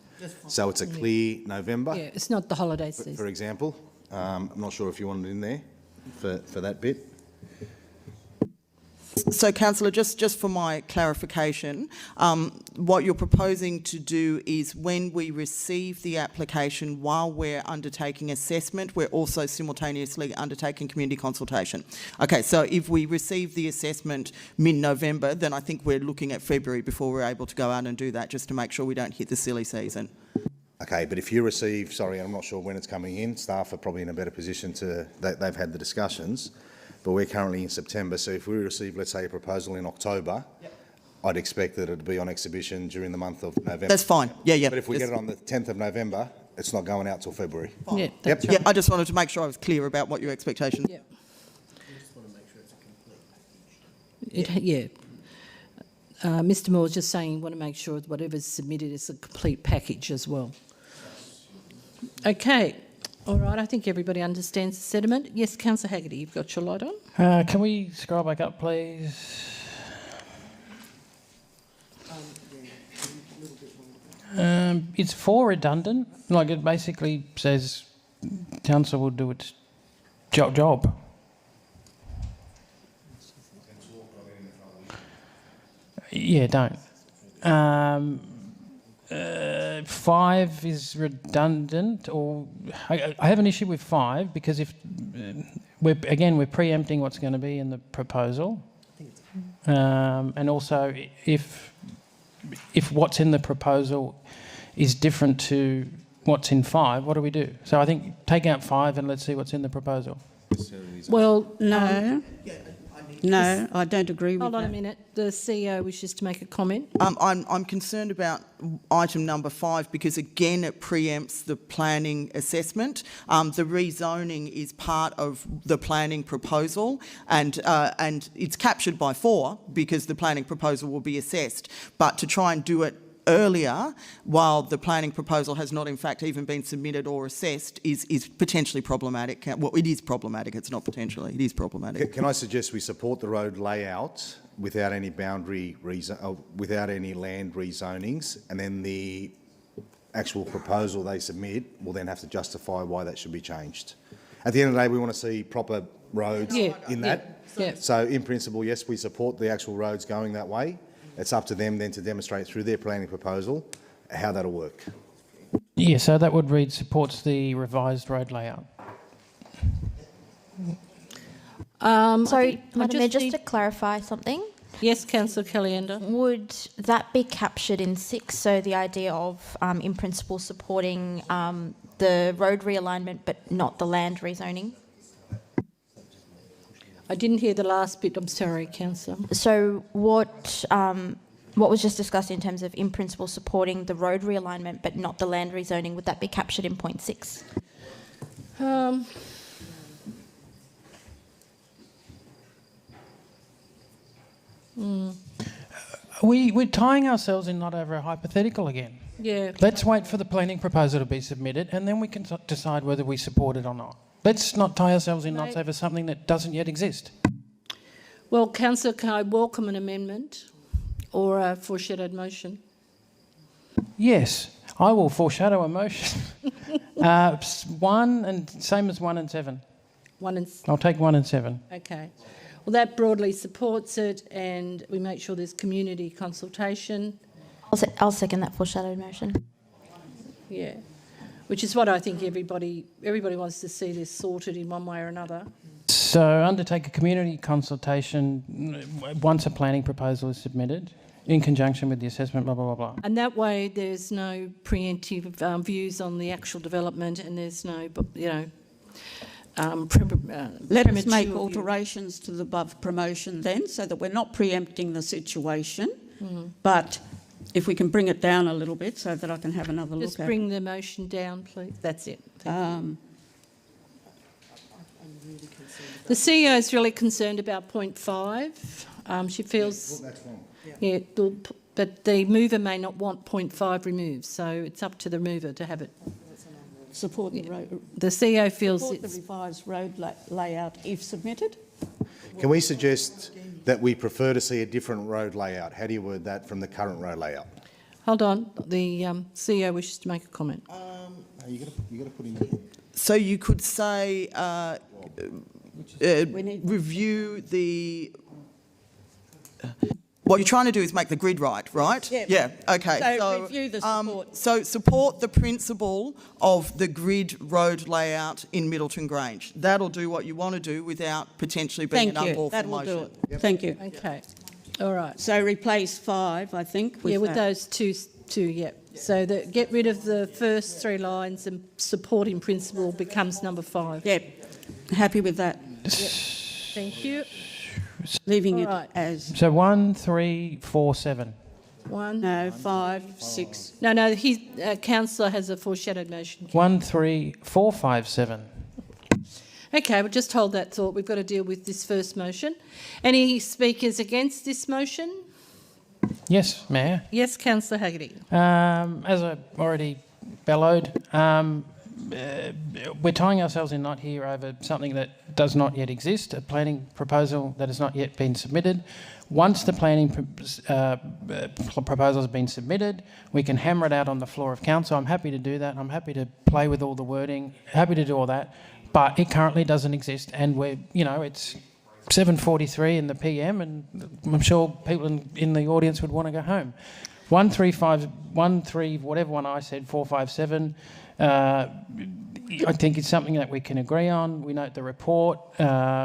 So it's a clear November. Yeah, it's not the holiday season. For example. I'm not sure if you want it in there for that bit. So, Councillor, just for my clarification, what you're proposing to do is when we receive the application, while we're undertaking assessment, we're also simultaneously undertaking community consultation. Okay, so if we receive the assessment mid-November, then I think we're looking at February before we're able to go out and do that, just to make sure we don't hit the silly season. Okay, but if you receive, sorry, I'm not sure when it's coming in, staff are probably in a better position to, they've had the discussions, but we're currently in September, so if we receive, let's say, a proposal in October, I'd expect that it'd be on exhibition during the month of November. That's fine, yeah. But if we get it on the 10th of November, it's not going out till February. Yeah, that's right. Yeah, I just wanted to make sure I was clear about what your expectations. Yeah. Mr. Moore's just saying you want to make sure that whatever's submitted is a complete package as well. Okay. All right, I think everybody understands the sentiment. Yes, Councillor Haggerty, you've got your light on. Can we scroll back up, please? It's 4 redundant. Like, it basically says council will do its job. Yeah, don't. 5 is redundant, or I have an issue with 5 because if we're preempting what's going to be in the proposal, and also if what's in the proposal is different to what's in 5, what do we do? So I think take out 5 and let's see what's in the proposal. Well, No, I don't agree with that. hold on a minute. The CEO wishes to make a comment. I'm concerned about item number 5 because, again, it preempts the planning assessment. The rezoning is part of the planning proposal, and it's captured by 4 because the planning proposal will be assessed. But to try and do it earlier, while the planning proposal has not in fact even been submitted or assessed, is potentially problematic. Well, it is problematic. It's not potentially. It is problematic. Can I suggest we support the road layout without any without any land rezonings, and then the actual proposal they submit will then have to justify why that should be changed. At the end of the day, we want to see proper roads in that. Yeah. So in principle, yes, we support the actual roads going that way. It's up to them then to demonstrate through their planning proposal how that'll work. Yeah, so that would read supports the revised road layout. Sorry, Madam Mayor, just to clarify something. Yes, Councillor Caliendo. Would that be captured in 6? So the idea of, in principle, supporting the road realignment but not the land rezoning? I didn't hear the last bit. I'm sorry, Councillor. So what was just discussed in terms of, in principle, supporting the road realignment but not the land rezoning, would that be captured in point 6? We're tying ourselves in knot over a hypothetical again. Yeah. Let's wait for the planning proposal to be submitted and then we can decide whether we support it or not. Let's not tie ourselves in knots over something that doesn't yet exist. Well, Councillor, can I welcome an amendment or a foreshadowed motion? Yes, I will foreshadow a motion. 1 and same as 1 and 7. I'll take 1 and 7. Okay. Well, that broadly supports it, and we make sure there's community consultation. I'll second that foreshadowed motion. Yeah, which is what I think everybody wants to see this sorted in one way or another. So undertake a community consultation once a planning proposal is submitted in conjunction with the assessment, blah, blah, blah, blah. And that way there's no preemptive views on the actual development, and there's no, let us make alterations to the above promotion then, so that we're not preempting the situation, but if we can bring it down a little bit so that I can have another look at it. Just bring the motion down, please. That's it. The CEO is really concerned about point 5. She feels... Well, that's wrong. Yeah, but the mover may not want point 5 removed, so it's up to the mover to have it. Support the road. The CEO feels Support it's... the revised road layout if submitted. Can we suggest that we prefer to see a different road layout? How do you word that from the current road layout? Hold on, the CEO wishes to make a comment. You got to put in there. So you could say review the... What you're trying to do is make the grid right? Yeah. Okay. So review the support. So support the principle of the grid road layout in Middleton Grange. That'll do what you want to do without potentially being an unlawful That will motion. do it. Yep. Thank you. Okay. All right. So replace 5, I think, with with that. those two, yep. So that get rid of the first 3 lines and supporting principle becomes number 5. Yep. Happy with that. Yep. Thank you. Leaving All right. it as... So 1, 3, 4, 7. 1. No, 5, 6. No, Councillor has a foreshadowed motion. 1, 3, 4, 5, 7. Okay, we'll just hold that thought. We've got to deal with this first motion. Any speakers against this motion? Yes, Mayor. Yes, Councillor Haggerty. As I already bellowed, we're tying ourselves in knot here over something that does not yet exist, a planning proposal that has not yet been submitted. Once the planning proposal has been submitted, we can hammer it out on the floor of council. I'm happy to do that. I'm happy to play with all the wording, happy to do all that, but it currently doesn't exist, and it's 7:43 in the PM, and I'm sure people in the audience would want to go home. 135, whatever one I said, 457. I think it's something that we can agree on. We note the report.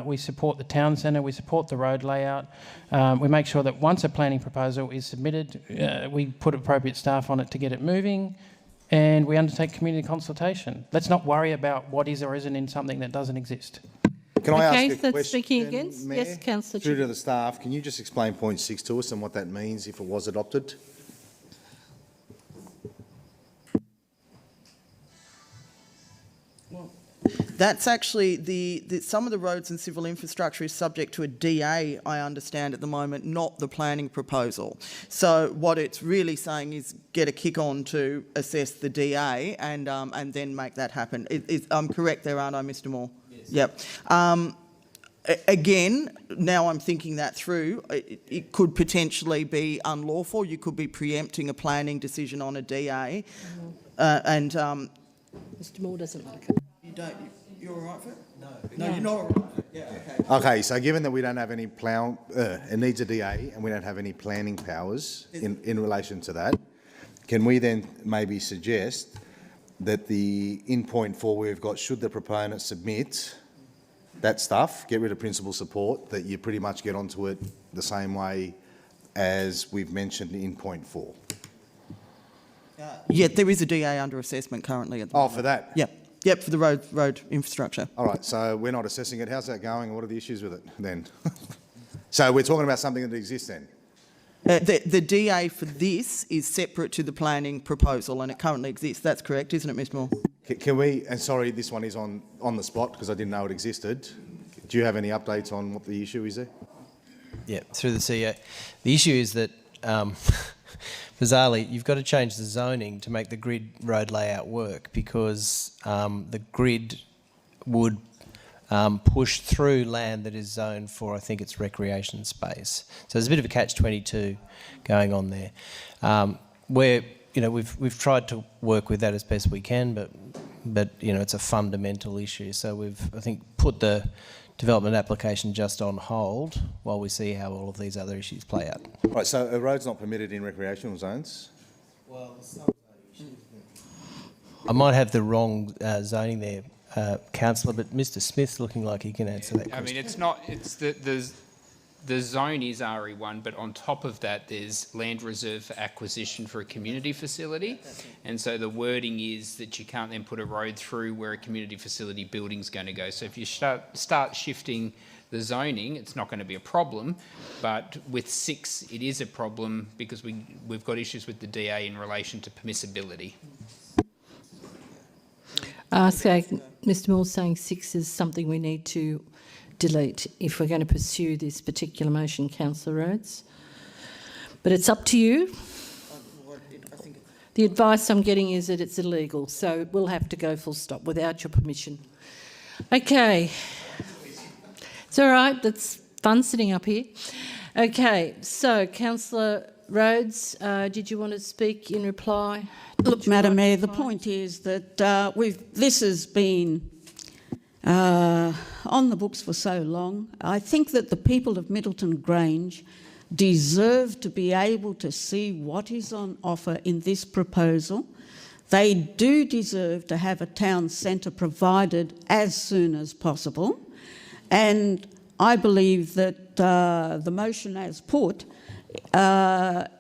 We support the town centre. We support the road layout. We make sure that once a planning proposal is submitted, we put appropriate staff on it to get it moving, and we undertake community consultation. Let's not worry about what is or isn't in something that doesn't exist. Can I ask a that's question, speaking against? Mayor? Yes, Councillor. Through to the staff, can you just explain point 6 to us and what that means if it was adopted? That's actually some of the roads and civil infrastructure is subject to a DA, I understand at the moment, not the planning proposal. So what it's really saying is get a kick on to assess the DA and then make that happen. I'm correct there, aren't I, Mr. Moore? Yes. Yep. Again, now I'm thinking that through, it could potentially be unlawful. You could be preempting a planning decision on a DA, Mr. Moore doesn't like it. You're all right for it? No, you're not all right. Yeah, okay. Okay, so given that we don't have any it needs a DA and we don't have any planning powers in relation to that, can we then maybe suggest that in point 4 we've got, should the proponent submit that stuff, get rid of principal support, that you pretty much get onto it the same way as we've mentioned in point 4? Yeah, there is a DA under assessment currently at the moment. For that? Yep, for the road infrastructure. All right, so we're not assessing it. How's that going and what are the issues with it then? So we're talking about something that exists then? The DA for this is separate to the planning proposal and it currently exists. That's correct, isn't it, Mr. Moore? Can we, and sorry, this one is on the spot because I didn't know it existed. Do you have any updates on what the issue is there? Yeah, through the CEO. The issue is that, bizarrely, you've got to change the zoning to make the grid road layout work because the grid would push through land that is zoned for, I think it's recreation space. So there's a bit of a catch-22 going on there. We've tried to work with that as best we can, but it's a fundamental issue. So we've, I think, put the development application just on hold while we see how all of these other issues play out. Right, so a road's not permitted in recreational zones? Well, I might have the wrong zoning there, Councillor, but Mr. Smith's looking like he can answer that question. I mean, it's not. It's the zone is RE1, but on top of that, there's land reserved for acquisition for a community facility, and so the wording is that you can't then put a road through where a community facility building's going to go. So if you start shifting the zoning, it's not going to be a problem, but with 6, it is a problem because we've got issues with the DA in relation to permissibility. So Mr. Moore's saying 6 is something we need to delete if we're going to pursue this particular motion, Councillor Rhodes. But it's up to you. The advice I'm getting is that it's illegal, so we'll have to go full stop without your permission. Okay. It's all right, that's fun sitting up here. Okay, so Councillor Rhodes, did you want to speak in reply? Look, Madam Mayor, the point is that this has been on the books for so long. I think that the people of Middleton Grange deserve to be able to see what is on offer in this proposal. They do deserve to have a town centre provided as soon as possible. And I believe that the motion as put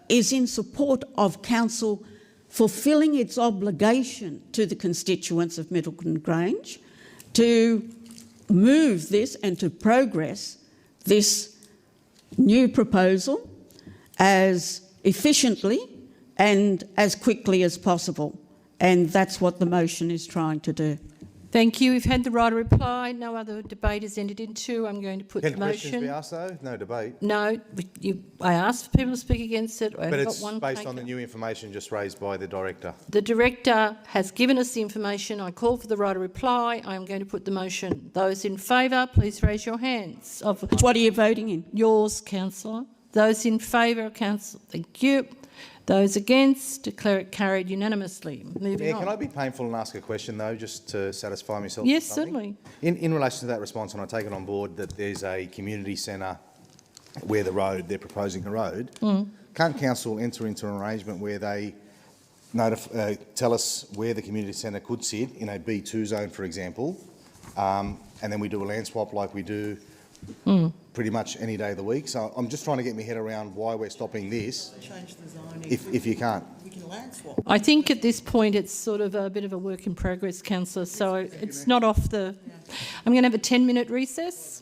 is in support of council fulfilling its obligation to the constituents of Middleton Grange to move this and to progress this new proposal as efficiently and as quickly as possible. And that's what the motion is trying to do. Thank you. We've had the right of reply. No other debate is entered into. I'm going to put the motion. Can questions be asked though? No debate. No, I asked for people to speak against it. But it's based on the new information just raised by the Director. The Director has given us the information. I call for the right of reply. I'm going to put the motion. Those in favour, please raise your hands. What are you voting in? Yours, Councillor. Those in favour, Councillor. Thank you. Those against, declare it carried unanimously. Moving on. Can I be painful and ask a question though, just to satisfy myself? Yes, certainly. In relation to that response, and I take it on board that there's a community centre where they're proposing the road. Can't council enter into an arrangement where they tell us where the community centre could sit in a B2 zone, for example, and then we do a land swap like we do pretty much any day of the week? So I'm just trying to get my head around why we're stopping this. Change the zoning. If you can't. We can land swap. I think at this point it's sort of a bit of a work in progress, Councillor, so it's not off the... I'm going to have a 10-minute recess.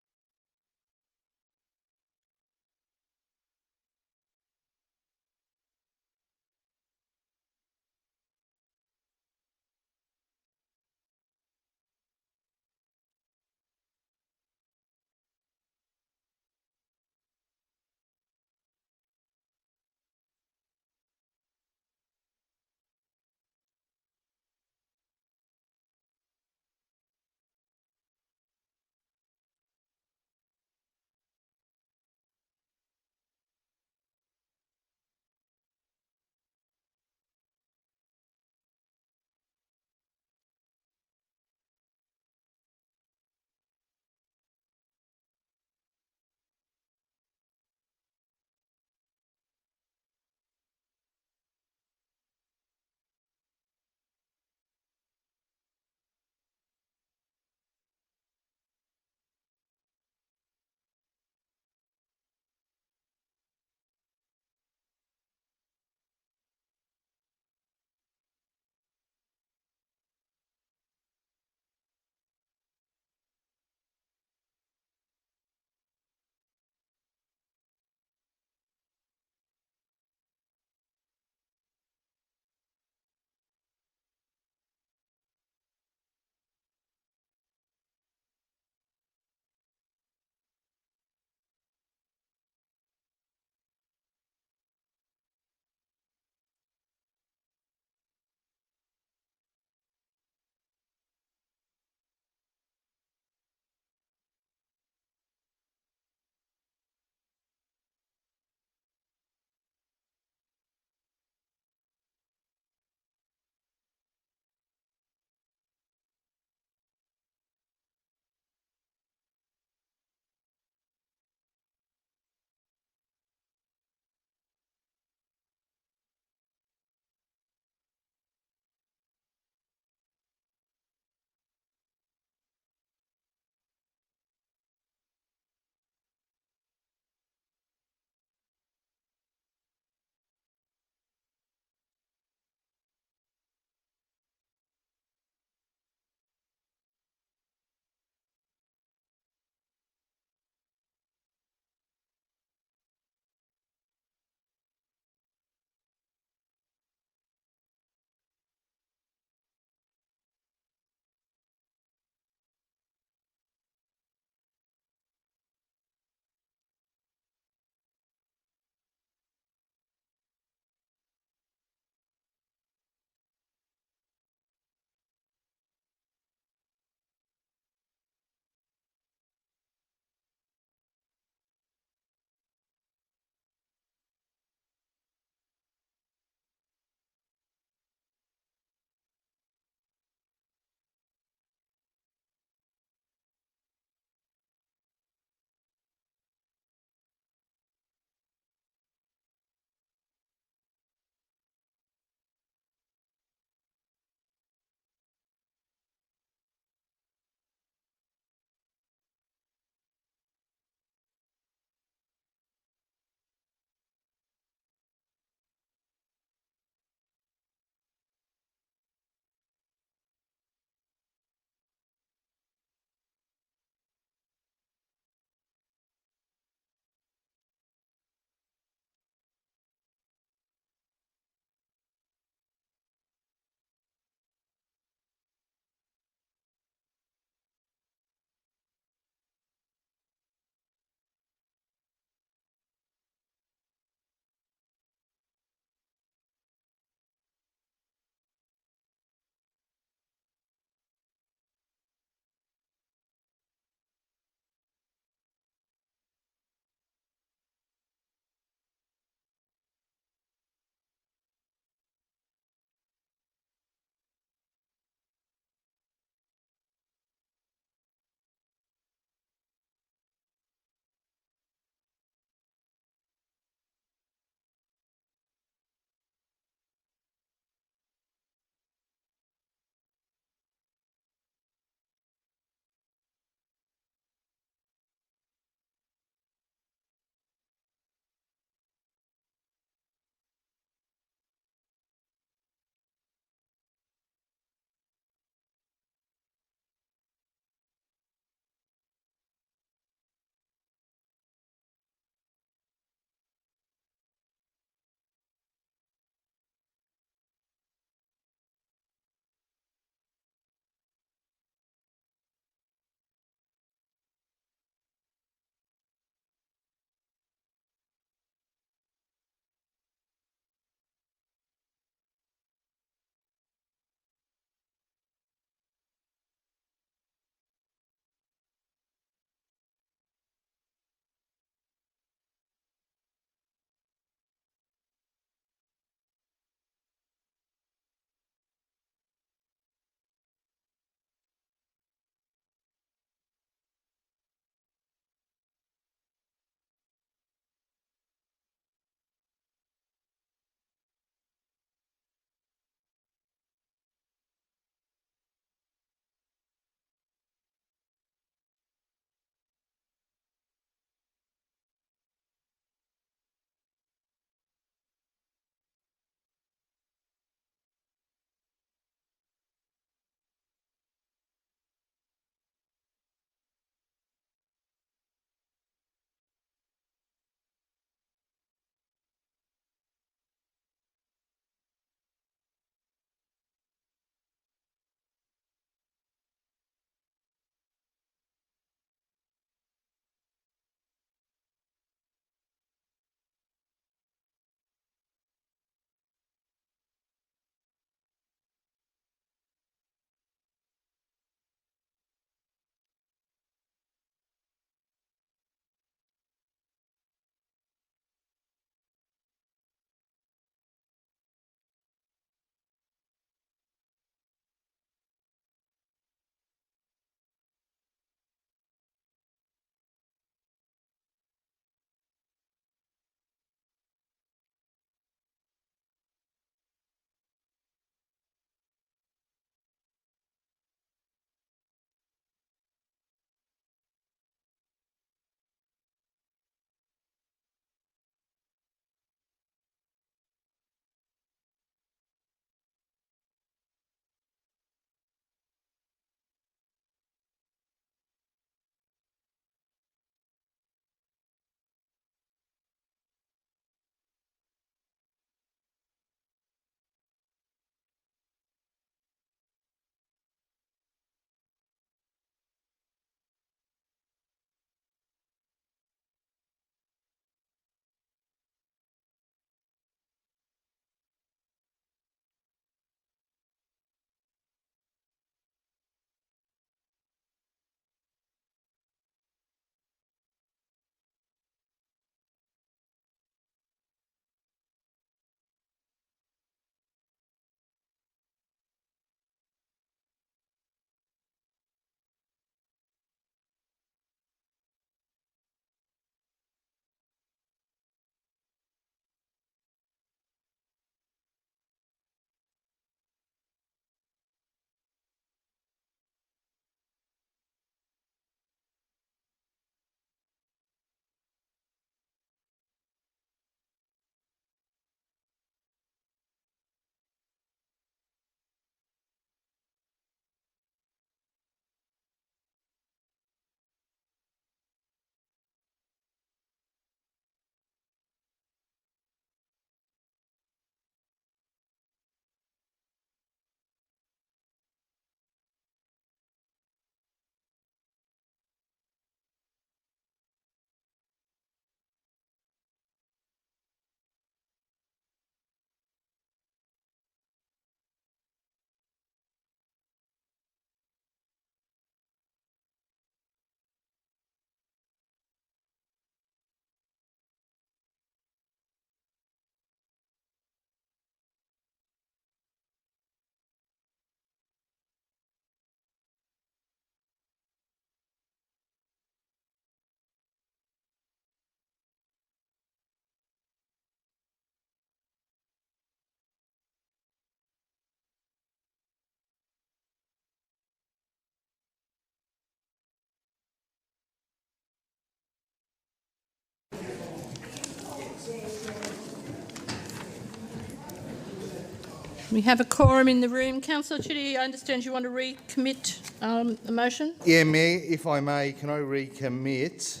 We have a quorum in the room. Councillor Chitty, I understand you want to recommit a motion? Yeah, Mayor, if I may, can I recommit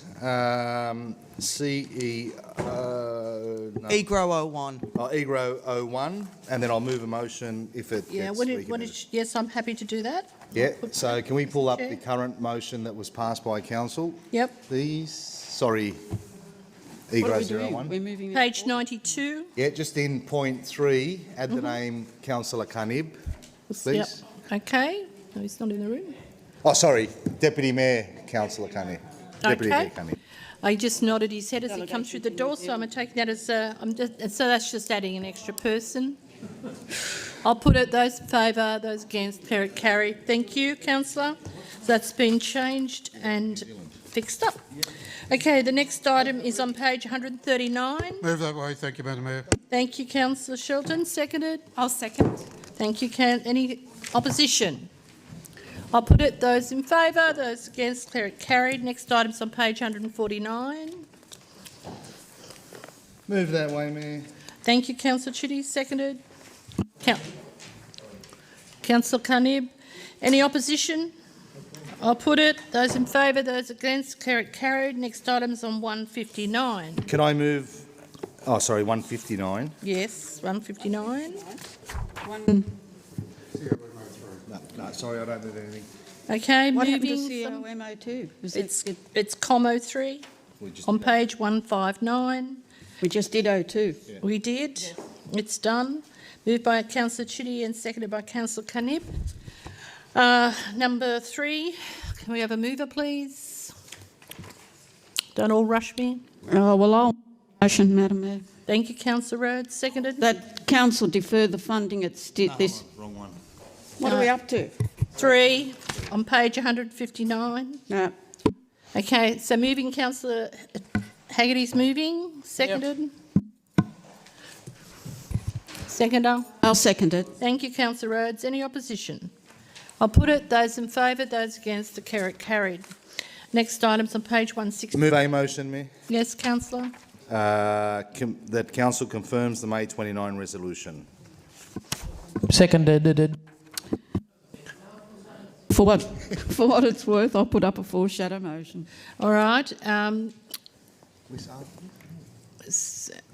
EGRO 01. EGRO 01, and then I'll move a motion if it Yeah, gets recommitted. yes, I'm happy to do that. Yeah, so can we pull up Chair. the current motion that was passed by council? Yep. Please. Sorry, What are EGRO we doing? 01. We're moving it. Page 92. Yeah, just in point 3, add the name Councillor Kanib, please. Yep. Okay. No, he's not in the room. Oh, sorry, Deputy Mayor Councillor Kanib. Deputy Okay. Mayor Kanib. He just nodded his head as he comes through the door, so I'm taking that as so that's just adding an extra person. I'll put it, those in favour, those against, declare it carried. Thank you, Councillor. So that's been changed and fixed up. Okay, the next item is on page 139. Move that way. Thank you, Madam Mayor. Thank you, Councillor Shelton. Seconded. I'll second. Thank you. Any opposition? I'll put it, those in favour, those against, declare it carried. Next item's on page 149. Move that way, Mayor. Thank you, Councillor Chitty. Seconded. Councillor Kanib. Any opposition? I'll put it, those in favour, those against, declare it carried. Next item's on 159. Can I move, 159? Yes, 159. No, sorry, I don't do anything. Okay, What happened to moving. COMO2? It's COMO 3 on page 159. We just did 02. We did. It's done. Moved by Councillor Chitty and seconded by Councillor Kanib. Number 3, can we have a mover, please? Don't all rush me. Well, I'll motion, Madam Mayor. Thank you, Councillor Rhodes. Seconded. That council defer the funding. It's this. Wrong one. What are we up to? 3 on page 159. No. Okay, so moving, Councillor Haggerty's moving. Seconded. Seconder. I'll second it. Thank you, Councillor Rhodes. Any opposition? I'll put it, those in favour, those against, declare it carried. Next item's on page 160. Move a motion, Mayor. Yes, Councillor. That council confirms the May 29 resolution. Seconded. For what it's worth, I'll put up a foreshadow motion. All right.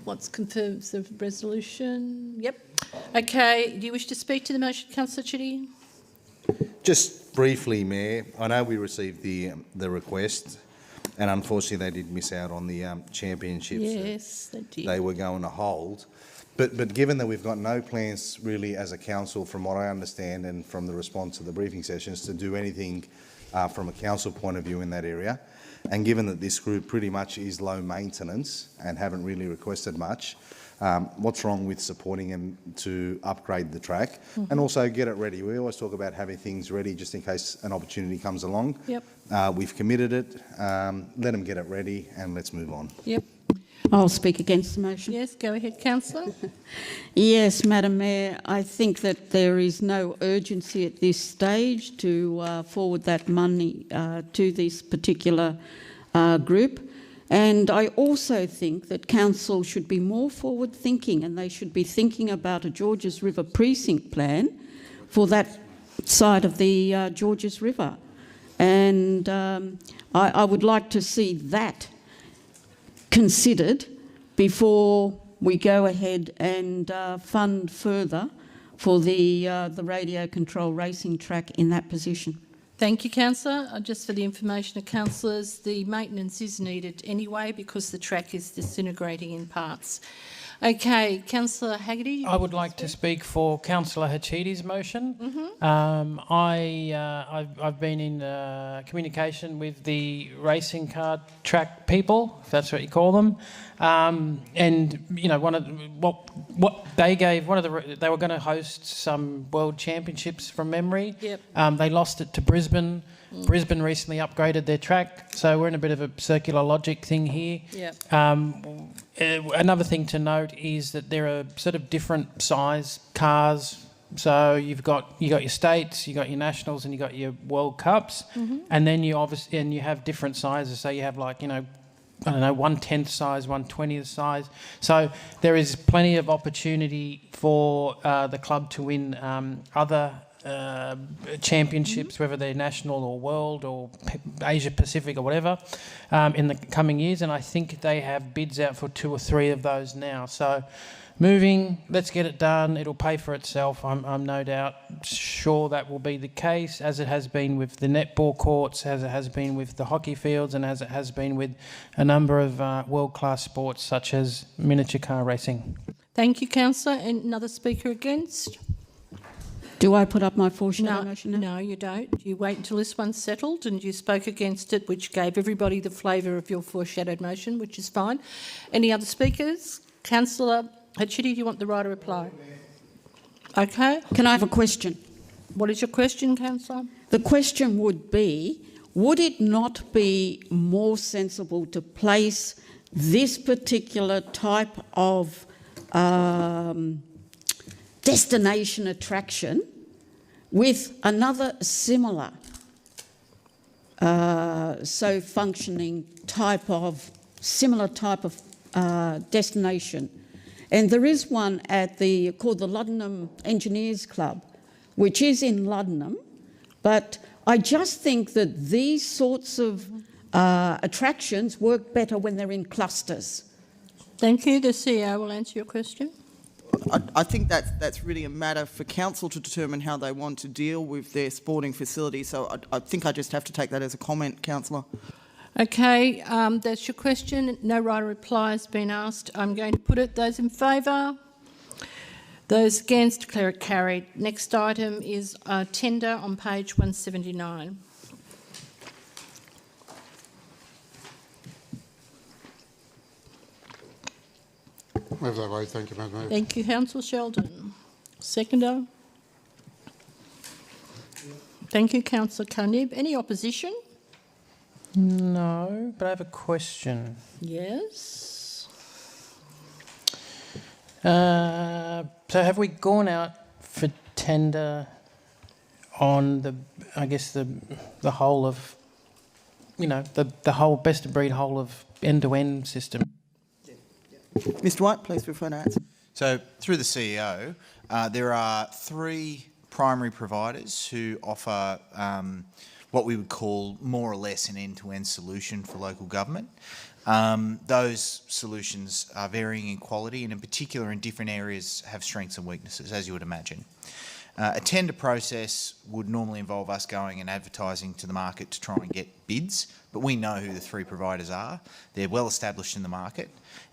What's confirmed the resolution? Yep. Okay. Do you wish to speak to the motion, Councillor Chitty? Just briefly, Mayor, I know we received the request, and unfortunately they did miss out on the championships. Yes, they did. They were going to hold. But given that we've got no plans really as a council, from what I understand and from the response to the briefing sessions, to do anything from a council point of view in that area, and given that this group pretty much is low maintenance and haven't really requested much, what's wrong with supporting them to upgrade the track and also get it ready? We always talk about having things ready just in case an opportunity comes along. Yep. We've committed it. Let them get it ready and let's move on. Yep. I'll speak against the motion. Yes, go ahead, Councillor. Yes, Madam Mayor, I think that there is no urgency at this stage to forward that money to this particular group. And I also think that council should be more forward-thinking, and they should be thinking about a Georges River precinct plan for that side of the Georges River. And I would like to see that considered before we go ahead and fund further for the radio control racing track in that position. Thank you, Councillor. Just for the information of councillors, the maintenance is needed anyway because the track is disintegrating in parts. Okay, Councillor Haggerty. I would like to speak for Councillor Hachidi's motion. I've been in communication with the racing car track people, if that's what you call them, and you know what they gave. They were going to host some world championships from memory. Yep. They lost it to Brisbane. Brisbane recently upgraded their track, so we're in a bit of a circular logic thing here. Yep. Another thing to note is that there are sort of different size cars. So you've got your states, you got your nationals, and you got your World Cups, and then you have different sizes. So you have I don't know, 1/10 size, 1/20 size. So there is plenty of opportunity for the club to win other championships, whether they're national or world or Asia Pacific or whatever, in the coming years. And I think they have bids out for 2 or 3 of those now. So moving, let's get it done. It'll pay for itself. I'm no doubt sure that will be the case, as it has been with the netball courts, as it has been with the hockey fields, and as it has been with a number of world-class sports such as miniature car racing. Thank you, Councillor. And another speaker against? Do I put up my foreshadow motion now? No, you don't. You wait until this one's settled, and you spoke against it, which gave everybody the flavour of your foreshadowed motion, which is fine. Any other speakers? Councillor Haggerty, do you want the right to reply? Okay. Can I have a question? What is your question, Councillor? The question would be, would it not be more sensible to place this particular type of destination attraction with another similar functioning type of destination? And there is one called the Luddenham Engineers Club, which is in Luddenham, but I just think that these sorts of attractions work better when they're in clusters. Thank you. The CEO will answer your question. I think that's really a matter for council to determine how they want to deal with their sporting facility. So I think I just have to take that as a comment, Councillor. Okay, that's your question. No right to reply has been asked. I'm going to put it. Those in favour? Those against? Declare it carried. Next item is tender on page 179. Move that way. Thank you, Madam Mayor. Thank you, Councillor Sheldon. Seconder. Thank you, Councillor Cunnib. Any opposition? No, but I have a question. Yes. So have we gone out for tender on the whole of, the whole best of breed whole of end-to-end system? Mr White, please feel free to answer. So through the CEO, there are 3 primary providers who offer what we would call more or less an end-to-end solution for local government. Those solutions are varying in quality and in particular in different areas have strengths and weaknesses, as you would imagine. A tender process would normally involve us going and advertising to the market to try and get bids, but we know who the 3 providers are. They're well established in the market,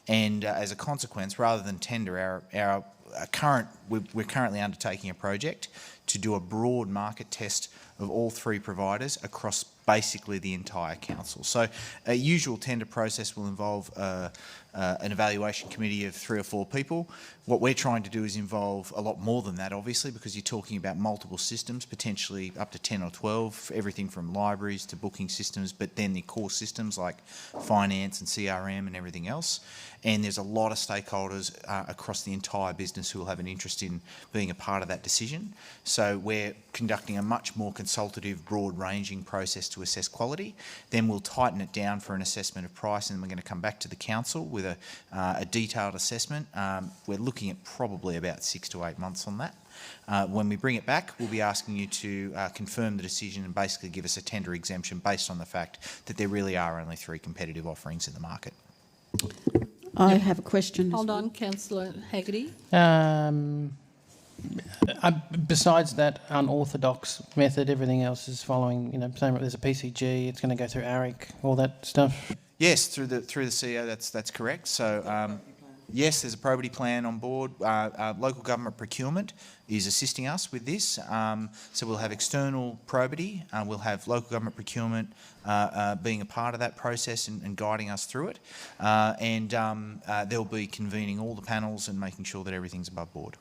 and as a consequence, rather than tender, we're currently undertaking a project to do a broad market test of all 3 providers across basically the entire council. So a usual tender process will involve an evaluation committee of 3 or 4 people. What we're trying to do is involve a lot more than that, obviously, because you're talking about multiple systems, potentially up to 10 or 12, everything from libraries to booking systems, but then the core systems like finance and CRM and everything else. And there's a lot of stakeholders across the entire business who will have an interest in being a part of that decision. So we're conducting a much more consultative, broad-ranging process to assess quality. Then we'll tighten it down for an assessment of price, and then we're going to come back to the council with a detailed assessment. We're looking at probably about 6 to 8 months on that. When we bring it back, we'll be asking you to confirm the decision and basically give us a tender exemption based on the fact that there really are only 3 competitive offerings in the market. I have a question. Hold on, Councillor Haggerty. Besides that unorthodox method, everything else is following, same, there's a PCG, it's going to go through ARIC, all that stuff? Yes, through the CEO, that's correct. So yes, there's a probity plan on board. Local government procurement is assisting us with this. So we'll have external probity, we'll have local government procurement being a part of that process and guiding us through it. And they'll be convening all the panels and making sure that everything's above board.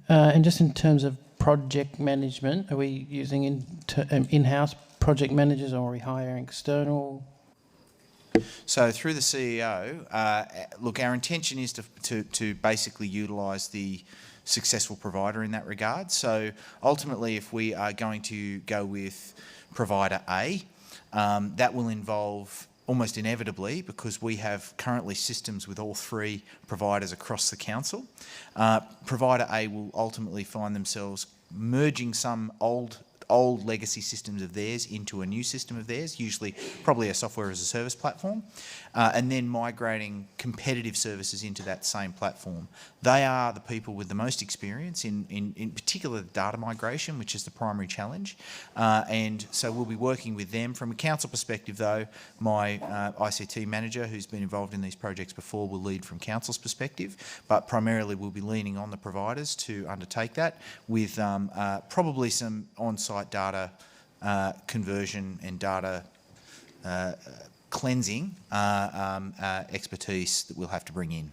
And just in terms of project management, are we using in-house project managers or are we hiring external? So through the CEO, look, our intention is to basically utilise the successful provider in that regard. So ultimately, if we are going to go with provider A, that will involve almost inevitably, because we have currently systems with all three providers across the council, provider A will ultimately find themselves merging some old legacy systems of theirs into a new system of theirs, usually probably a software as a service platform, and then migrating competitive services into that same platform. They are the people with the most experience in particular data migration, which is the primary challenge, and so we'll be working with them. From a council perspective though, my ICT manager, who's been involved in these projects before, will lead from council's perspective, but primarily we'll be leaning on the providers to undertake that with probably some on-site data conversion and data cleansing expertise that we'll have to bring in.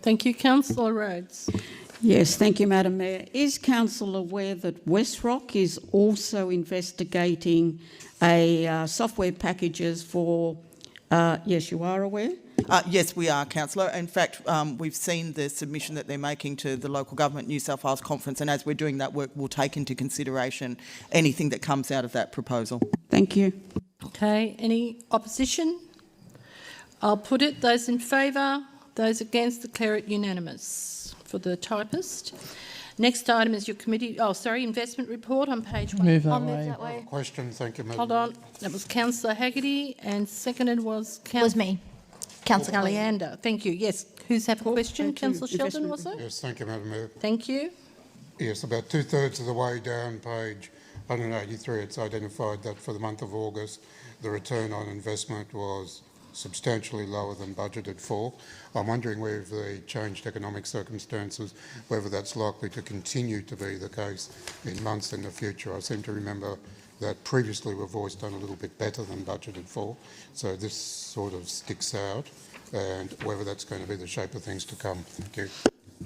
Thank you. Councillor Rhodes. Yes, thank you, Madam Mayor. Is Council aware that Westrock is also investigating software packages for... yes, you are aware? Yes, we are, Councillor. In fact, we've seen the submission that they're making to the Local Government New South Wales Conference, and as we're doing that work, we'll take into consideration anything that comes out of that proposal. Thank you. Okay, any opposition? I'll put it. Those in favour, those against, declare it unanimous for the typist. Next item is your committee, investment report on page 1. Move that I'll move way. that way. Question, thank you, Madam. Hold on. That was Councillor Haggerty and seconded was Was me. Councillor Caliander. Thank you. Yes. Who's have a question? Councillor Sheldon, was it? Yes, thank you, Madam Mayor. Thank you. Yes, about 2/3 of the way down page 183, it's identified that for the month of August, the return on investment was substantially lower than budgeted for. I'm wondering whether the changed economic circumstances, whether that's likely to continue to be the case in months in the future. I seem to remember that previously we've always done a little bit better than budgeted for, so this sort of sticks out, and whether that's going to be the shape of things to come. Thank you.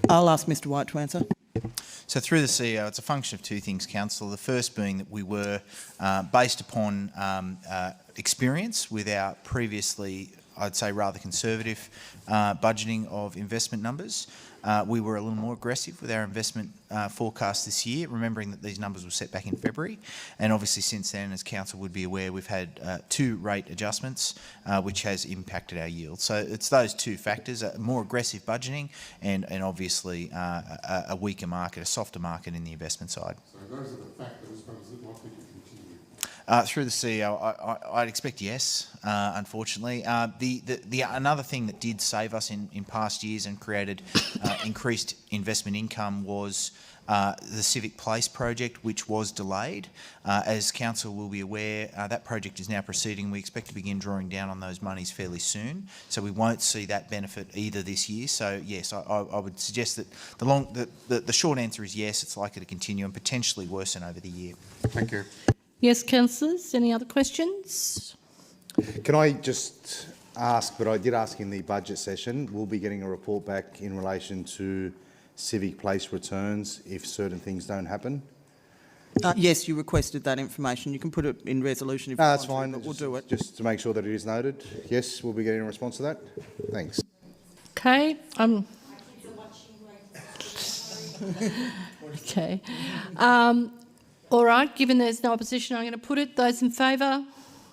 I'll ask Mr White to answer. So through the CEO, it's a function of two things, Councillor. The first being that we were, based upon experience with our previously, I'd say, rather conservative budgeting of investment numbers, we were a little more aggressive with our investment forecast this year, remembering that these numbers were set back in February. And obviously since then, as Council would be aware, we've had 2 rate adjustments, which has impacted our yield. So it's those 2 factors, more aggressive budgeting and obviously a weaker market, a softer market in the investment side. So those are the factors, but is it likely to continue? Through the CEO, I'd expect yes, unfortunately. Another thing that did save us in past years and created increased investment income was the Civic Place project, which was delayed. As Council will be aware, that project is now proceeding. We expect to begin drawing down on those monies fairly soon, so we won't see that benefit either this year. So yes, I would suggest that the short answer is yes, it's likely to continue and potentially worsen over the year. Thank you. Yes, councillors, any other questions? Can I just ask, but I did ask in the budget session, we'll be getting a report back in relation to Civic Place returns if certain things don't happen? Yes, you requested that information. You can put it in resolution if you that's want fine. to, but we'll do it. Just to make sure that it is noted. Yes, we'll be getting a response to that. Thanks. Okay. Okay. All right, given there's no opposition, I'm going to put it. Those in favour?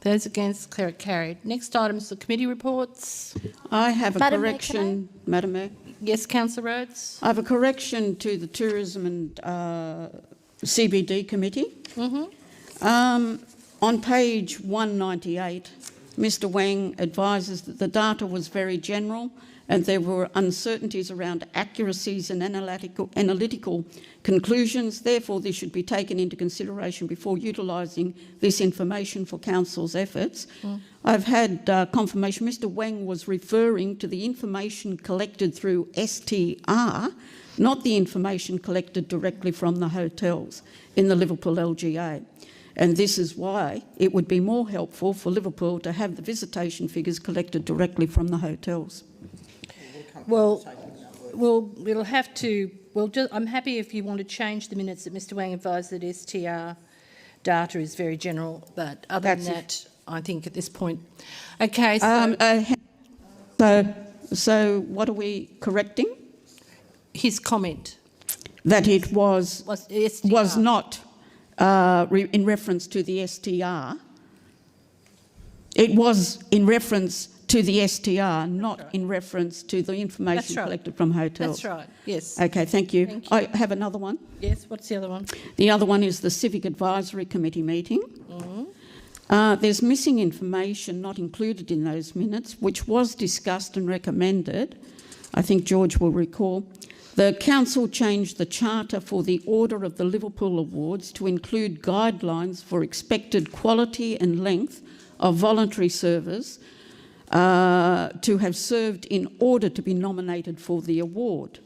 Those against? Declare it carried. Next item is the committee reports. I have a Madam Mayor, correction, Madam Mayor. Yes, Councillor Rhodes. I have a correction to the Tourism and CBD Committee. On page 198, Mr Wang advises that the data was very general and there were uncertainties around accuracies and analytical conclusions. Therefore, this should be taken into consideration before utilising this information for Council's efforts. I've had confirmation Mr Wang was referring to the information collected through STR, not the information collected directly from the hotels in the Liverpool LGA. And this is why it would be more helpful for Liverpool to have the visitation figures collected directly from the hotels. Well, we'll have to. I'm happy if you want to change the minutes that Mr Wang advised that STR data is very general, but other than that, I think at this point. Okay. So what are we correcting? His comment that it was not in reference to the STR. It was in reference to the STR, not in reference to the information collected from hotels. That's right, yes. Okay, thank you. Thank you. I have another one. Yes, what's the other one? The other one is the Civic Advisory Committee meeting. There's missing information not included in those minutes, which was discussed and recommended. I think George will recall. The council changed the charter for the Order of the Liverpool Awards to include guidelines for expected quality and length of voluntary service to have served in order to be nominated for the award.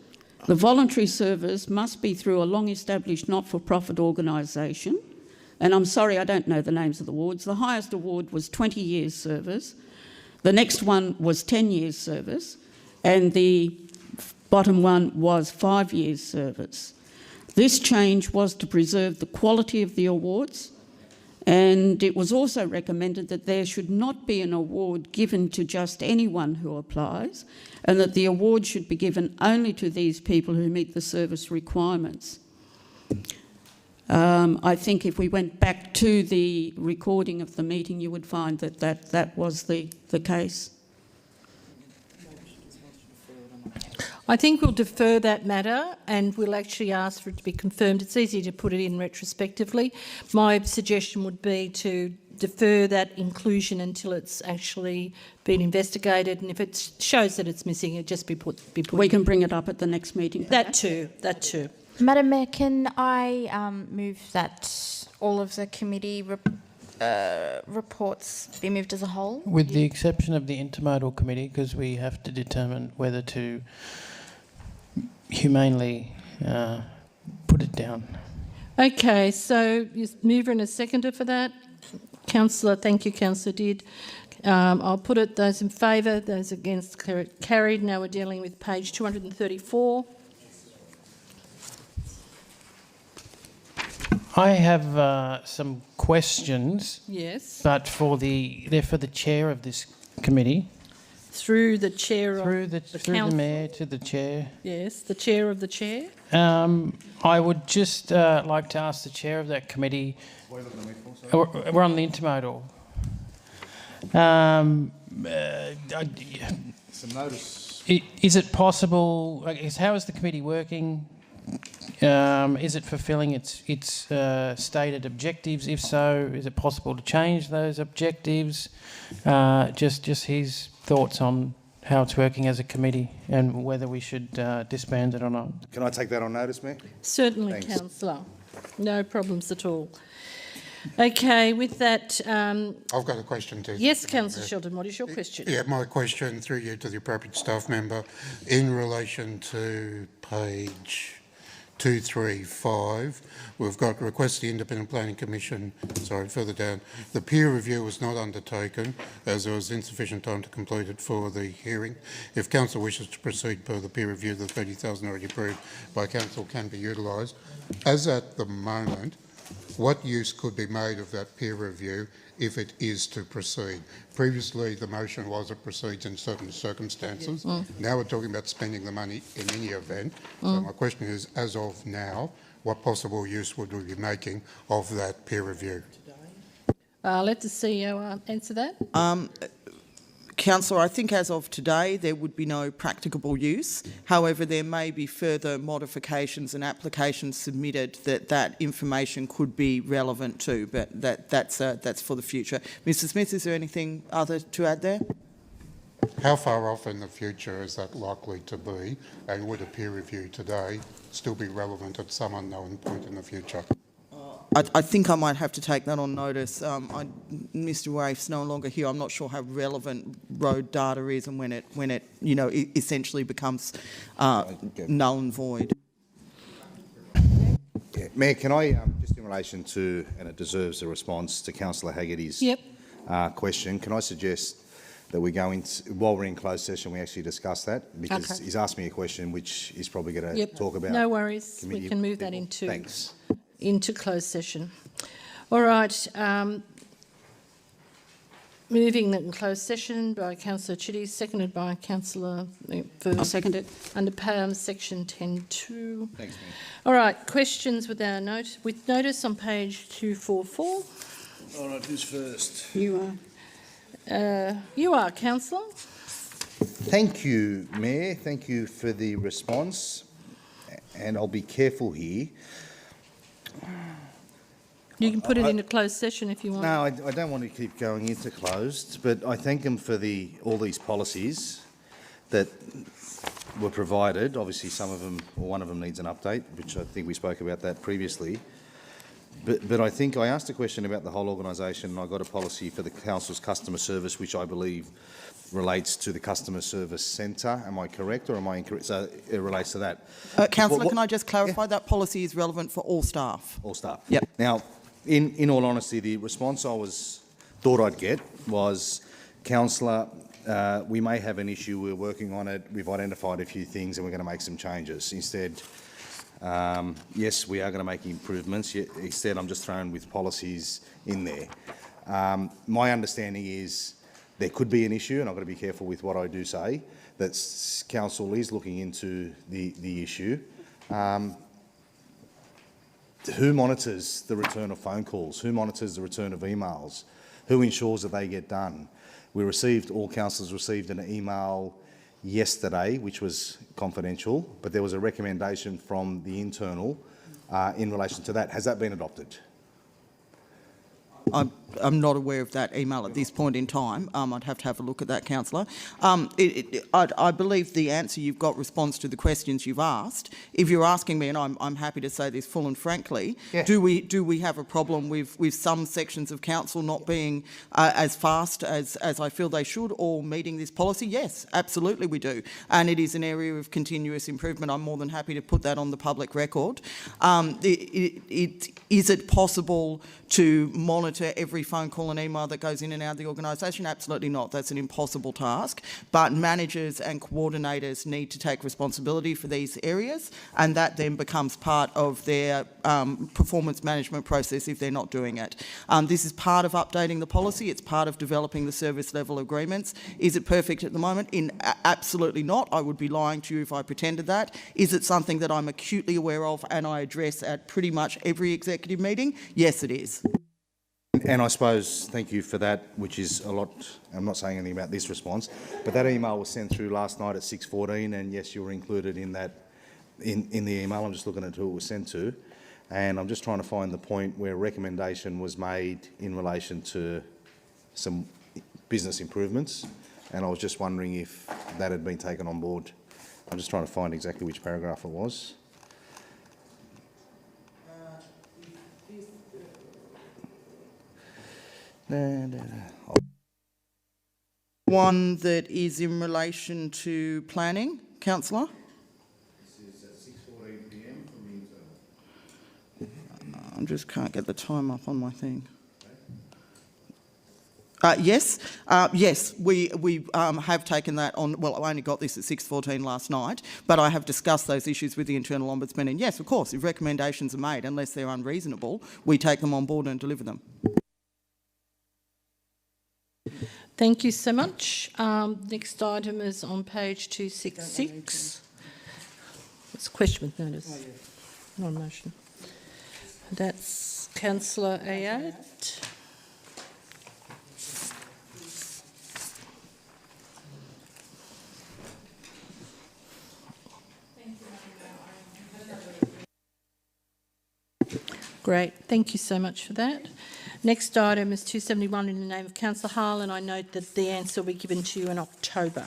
The voluntary service must be through a long-established not-for-profit organisation. And I'm sorry, I don't know the names of the awards. The highest award was 20 years service. The next one was 10 years service. And the bottom one was 5 years service. This change was to preserve the quality of the awards, and it was also recommended that there should not be an award given to just anyone who applies, and that the award should be given only to these people who meet the service requirements. I think if we went back to the recording of the meeting, you would find that that was the case. I think we'll defer that matter and we'll actually ask for it to be confirmed. It's easy to put it in retrospectively. My suggestion would be to defer that inclusion until it's actually been investigated, and if it shows that it's missing, it just be put. We can bring it up at the next meeting. That too. Madam Mayor, can I move that all of the committee reports be moved as a whole? With the exception of the Intermodal Committee, because we have to determine whether to humanely put it down. Okay, so you mover and a seconder for that. Councillor, thank you, Councillor Did. I'll put it, those in favour, those against, carried. Now we're dealing with page 234. I have some questions. Yes. But they're for the chair of this committee. Through the chair of the Through the mayor to the chair. Yes, the chair of the chair. I would just like to ask the chair of that committee. We're on the intermodal. Some notice. Is it possible? How is the committee working? Is it fulfilling its stated objectives? If so, is it possible to change those objectives? Just his thoughts on how it's working as a committee and whether we should disband it or not. Can I take that on notice, Mayor? Certainly, Thanks. Councillor. No problems at all. Okay, with that... I've got a question too. Yes, Councillor Shelton, what is your question? Yeah, my question through you to the appropriate staff member in relation to page 235, we've got request the Independent Planning Commission, further down, the peer review was not undertaken as there was insufficient time to complete it for the hearing. If Council wishes to proceed per the peer review, the 30,000 already approved by Council can be utilised. As at the moment, what use could be made of that peer review if it is to proceed? Previously, the motion was it proceeds in certain circumstances. Now we're talking about spending the money in any event. So my question is, as of now, what possible use would we be making of that peer review? Let the CEO answer that. Councillor, I think as of today there would be no practicable use. However, there may be further modifications and applications submitted that information could be relevant to, but that's for the future. Mr Smith, is there anything other to add there? How far off in the future is that likely to be, and would a peer review today still be relevant at some unknown point in the future? I think I might have to take that on notice. Mr Wafe's no longer here. I'm not sure how relevant road data is and when it essentially becomes null and void. Yeah. Mayor, can I, just in relation to, and it deserves a response to Councillor Haggerty's question, can I suggest that we go into, while we're in closed session, we actually discuss that, because he's asked me a question which he's probably going to talk about. No worries. We can move that into closed session. All right. Moving that in closed session by Councillor Chitty, seconded by Councillor... I'll second it. Under section 10.2. Thanks, Mayor. All right. Questions with notice on page 244. All right, who's first? You are. You are, Councillor. Thank you, Mayor. Thank you for the response. And I'll be careful here. You can put it into closed session if you want. No, I don't want to keep going into closed, but I thank them for all these policies that were provided. Obviously, some of them, or one of them, needs an update, which I think we spoke about that previously. But I think I asked a question about the whole organisation, and I got a policy for the council's customer service, which I believe relates to the customer service centre. Am I correct, or am I incorrect? So it relates to that. Councillor, can I just clarify that policy is relevant for all staff? All staff. Yep. Now, in all honesty, the response I thought I'd get was, Councillor, we may have an issue. We're working on it. We've identified a few things, and we're going to make some changes. Instead, yes, we are going to make improvements. Instead, I'm just throwing with policies in there. My understanding is there could be an issue, and I've got to be careful with what I do say, that Council is looking into the issue. Who monitors the return of phone calls? Who monitors the return of emails? Who ensures that they get done? All councillors received an email yesterday, which was confidential, but there was a recommendation from the internal in relation to that. Has that been adopted? I'm not aware of that email at this point in time. I'd have to have a look at that, Councillor. I believe the answer you've got responds to the questions you've asked. If you're asking me, and I'm happy to say this full and frankly, do we have a problem with some sections of council not being as fast as I feel they should, or meeting this policy? Yes, absolutely we do. And it is an area of continuous improvement. I'm more than happy to put that on the public record. Is it possible to monitor every phone call and email that goes in and out of the organisation? Absolutely not. That's an impossible task. But managers and coordinators need to take responsibility for these areas, and that then becomes part of their performance management process if they're not doing it. This is part of updating the policy. It's part of developing the service level agreements. Is it perfect at the moment? Absolutely not. I would be lying to you if I pretended that. Is it something that I'm acutely aware of and I address at pretty much every executive meeting? Yes, it is. And I suppose, thank you for that, which is a lot. I'm not saying anything about this response, but that email was sent through last night at 6:14, and yes, you were included in that, in the email. I'm just looking at who it was sent to, and I'm just trying to find the point where a recommendation was made in relation to some business improvements, and I was just wondering if that had been taken on board. I'm just trying to find exactly which paragraph it was. One that is in relation to planning, Councillor? This is at 6:14 p.m. from the internal. I just can't get the time up on my thing. Yes, we have taken that on. Well, I only got this at 6:14 last night, but I have discussed those issues with the internal ombudsman. And yes, of course, if recommendations are made, unless they're unreasonable, we take them on board and deliver them. Thank you so much. Next item is on page 266. It's a question with notice, not a motion. That's Councillor Ayad. Great, thank you so much for that. Next item is 271 in the name of Councillor Hall, and I note that the answer will be given to you in October.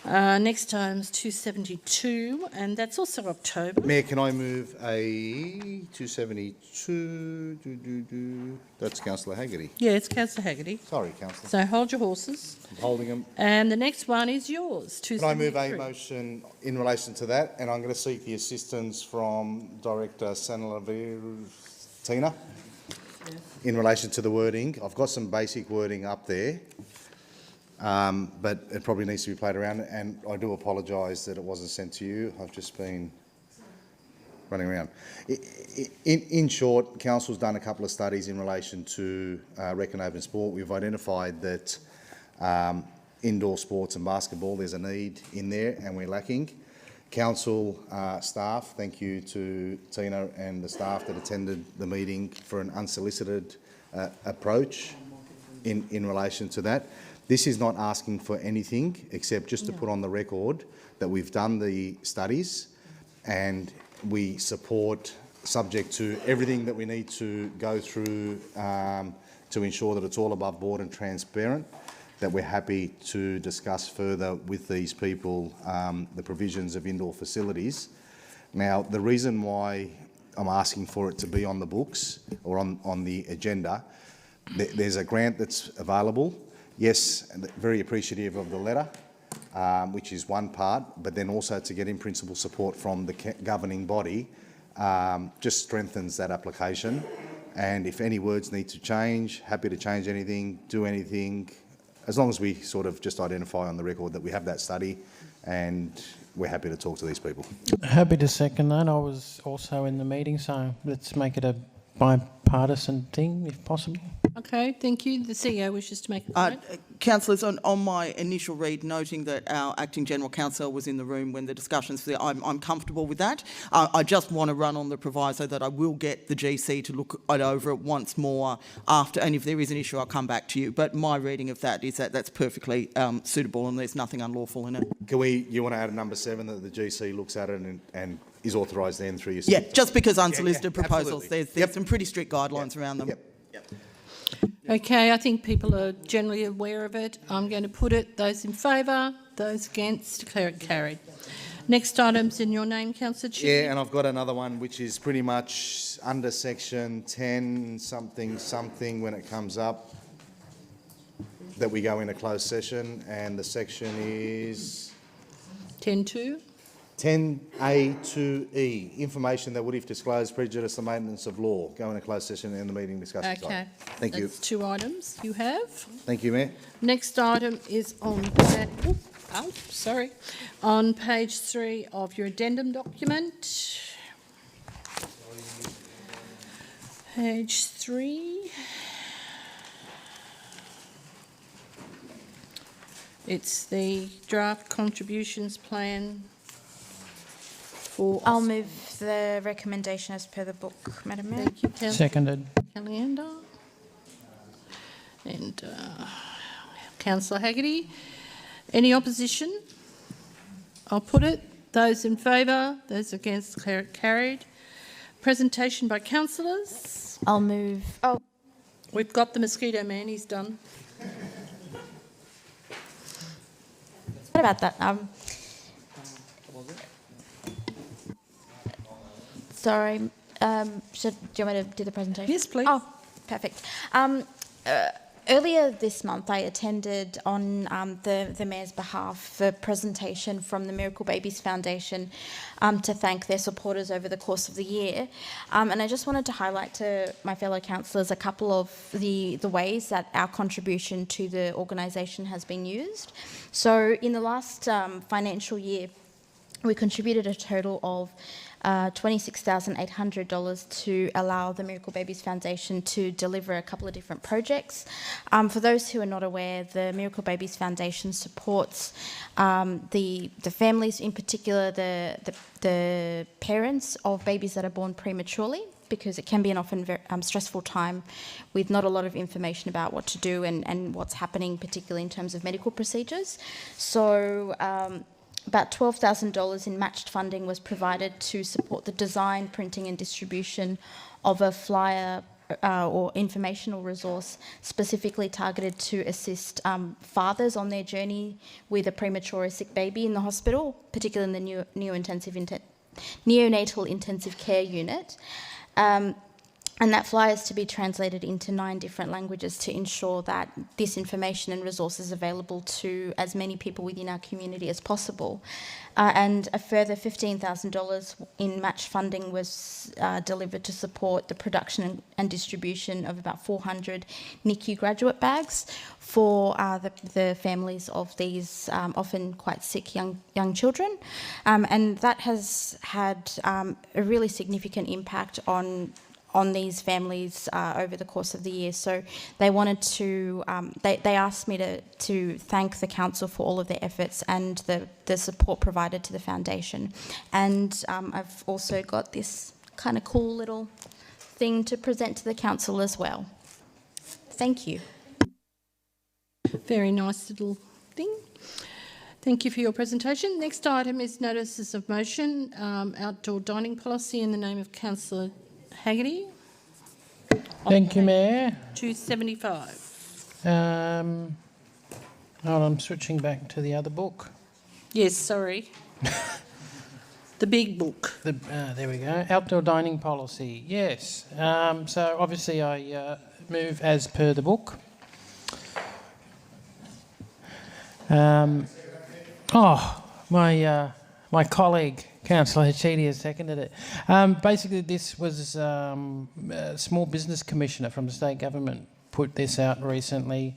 Next item is 272, and that's also October. Mayor, can I move a 272? That's Councillor Haggerty. Yeah, it's Councillor Haggerty. Sorry, Councillor. So hold your horses. I'm holding them. And the next one is yours, Can I move a 273. motion in relation to that? And I'm going to seek the assistance from Director Tina in relation to the wording. I've got some basic wording up there, but it probably needs to be played around, and I do apologise that it wasn't sent to you. I've just been running around. In short, Council's done a couple of studies in relation to rec and open sport. We've identified that indoor sports and basketball, there's a need in there and we're lacking. Council staff, thank you to Tina and the staff that attended the meeting for an unsolicited approach. in relation to that. This is not asking for anything except just to put on the record that we've done the studies and we support, subject to everything that we need to go through to ensure that it's all above board and transparent, that we're happy to discuss further with these people the provisions of indoor facilities. Now, the reason why I'm asking for it to be on the books or on the agenda, there's a grant that's available. Yes, very appreciative of the letter, which is one part, but then also to get in principle support from the governing body just strengthens that application. And if any words need to change, happy to change anything, do anything, as long as we sort of just identify on the record that we have that study and we're happy to talk to these people. Happy to second that. I was also in the meeting, so let's make it a bipartisan thing if possible. Okay, thank you. The CEO wishes to make a comment. Councillors, on my initial read, noting that our Acting General Counsel was in the room when the discussions, I'm comfortable with that. I just want to run on the proviso that I will get the GC to look over it once more after, and if there is an issue, I'll come back to you. But my reading of that is that that's perfectly suitable and there's nothing unlawful in it. You want to add a number 7 that the GC looks at it and is authorised then through your... Yeah, just because unsolicited proposals, absolutely. there's some pretty strict guidelines around them. Okay, I think people are generally aware of it. I'm going to put it. Those in favour, those against, declare it carried. Next item's in your name, Councillor Chitty. Yeah, and I've got another one which is pretty much under section 10 something when it comes up that we go in a closed session, and the section is 10.2. 10A2E, information that would, if disclosed, prejudice the maintenance of law. Go in a closed session and the meeting discussion. Okay. Thank you. That's 2 items you have. Thank you, Mayor. Next item is on on page 3 of your addendum document. Page 3. It's the draft contributions plan. I'll move the recommendation as per the book, Madam Mayor. Thank you, Councillor. Seconded. Calienda. And Councillor Haggerty. Any opposition? I'll put it. Those in favour, those against, declare it carried. Presentation by councillors. I'll move. Oh, we've got the mosquito man. He's done. What about that? Sorry. Do you want me to do the presentation? Yes, please. Oh, perfect. Earlier this month, I attended on the Mayor's behalf a presentation from the Miracle Babies Foundation to thank their supporters over the course of the year. And I just wanted to highlight to my fellow councillors a couple of the ways that our contribution to the organisation has been used. So in the last financial year, we contributed a total of $26,800 to allow the Miracle Babies Foundation to deliver a couple of different projects. For those who are not aware, the Miracle Babies Foundation supports the families, in particular the parents of babies that are born prematurely, because it can be an often very stressful time with not a lot of information about what to do and what's happening, particularly in terms of medical procedures. So about $12,000 in matched funding was provided to support the design, printing and distribution of a flyer or informational resource specifically targeted to assist fathers on their journey with a premature or sick baby in the hospital, particularly in the neonatal intensive care unit. And that flyer is to be translated into 9 different languages to ensure that this information and resources is available to as many people within our community as possible. And a further $15,000 in match funding was delivered to support the production and distribution of about 400 NICU graduate bags for the families of these often quite sick young children. And that has had a really significant impact on these families over the course of the year. So they wanted to, they asked me to thank the council for all of their efforts and the support provided to the foundation. And I've also got this kind of cool little thing to present to the council as well. Thank you. Very nice little thing. Thank you for your presentation. Next item is notices of motion, outdoor dining policy in the name of Councillor Haggerty. Thank you, Mayor. 275. Hold on, I'm switching back to the other book. Yes, sorry. The big book. There we go. Outdoor dining policy. Yes. So obviously I move as per the book. My colleague, Councillor Haggerty, has seconded it. Basically, this was a small business commissioner from the state government put this out recently.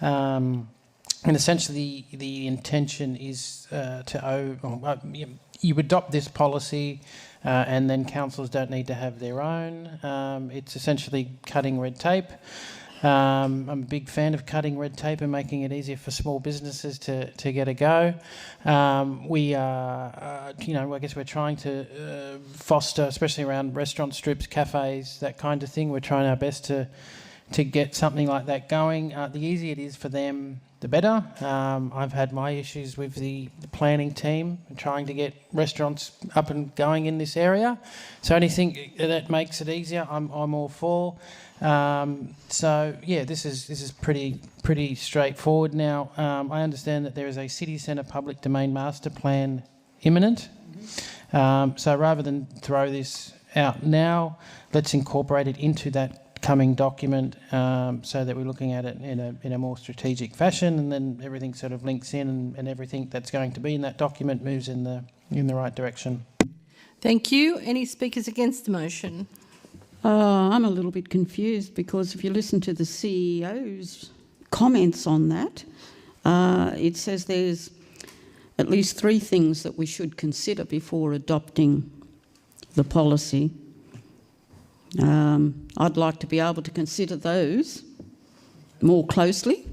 And essentially, the intention is you adopt this policy and then councils don't need to have their own. It's essentially cutting red tape. I'm a big fan of cutting red tape and making it easier for small businesses to get a go. We are, I guess we're trying to foster, especially around restaurant strips, cafes, that kind of thing. We're trying our best to get something like that going. The easier it is for them, the better. I've had my issues with the planning team trying to get restaurants up and going in this area. So anything that makes it easier, I'm all for. So yeah, this is pretty straightforward now. I understand that there is a city centre public domain master plan imminent. So rather than throw this out now, let's incorporate it into that coming document so that we're looking at it in a more strategic fashion, and then everything sort of links in and everything that's going to be in that document moves in the right direction. Thank you. Any speakers against the motion? I'm a little bit confused because if you listen to the CEO's comments on that, it says there's at least 3 things that we should consider before adopting the policy. I'd like to be able to consider those more closely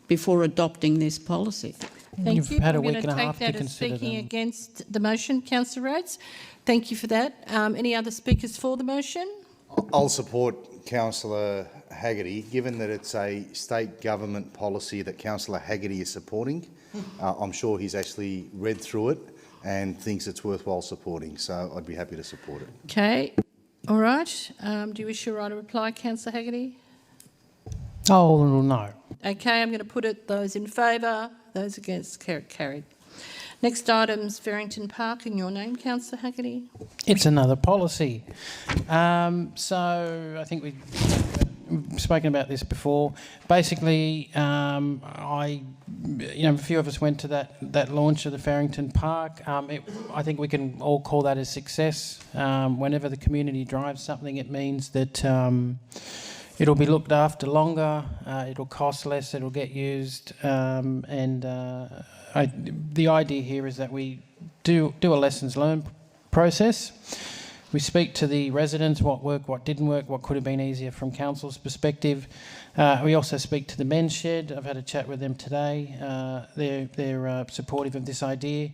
before adopting this policy. Thank You've you. had a I'm week going and a to half take to that as consider speaking them. against the motion, Councillor Rhodes. Thank you for that. Any other speakers for the motion? I'll support Councillor Haggerty, given that it's a state government policy that Councillor Haggerty is supporting. I'm sure he's actually read through it and thinks it's worthwhile supporting, so I'd be happy to support it. Okay. All right. Do you wish your right to reply, Councillor Haggerty? Oh, no. Okay, I'm going to put it, those in favour, those against, carried. Next item's Farrington Park in your name, Councillor Haggerty. It's another policy. So I think we've spoken about this before. Basically, a few of us went to that launch of the Farrington Park. I think we can all call that a success. Whenever the community drives something, it means that it'll be looked after longer, it'll cost less, it'll get used, the idea here is that we do a lessons learned process. We speak to the residents, what worked, what didn't work, what could have been easier from council's perspective. We also speak to the men's shed. I've had a chat with them today. They're supportive of this idea.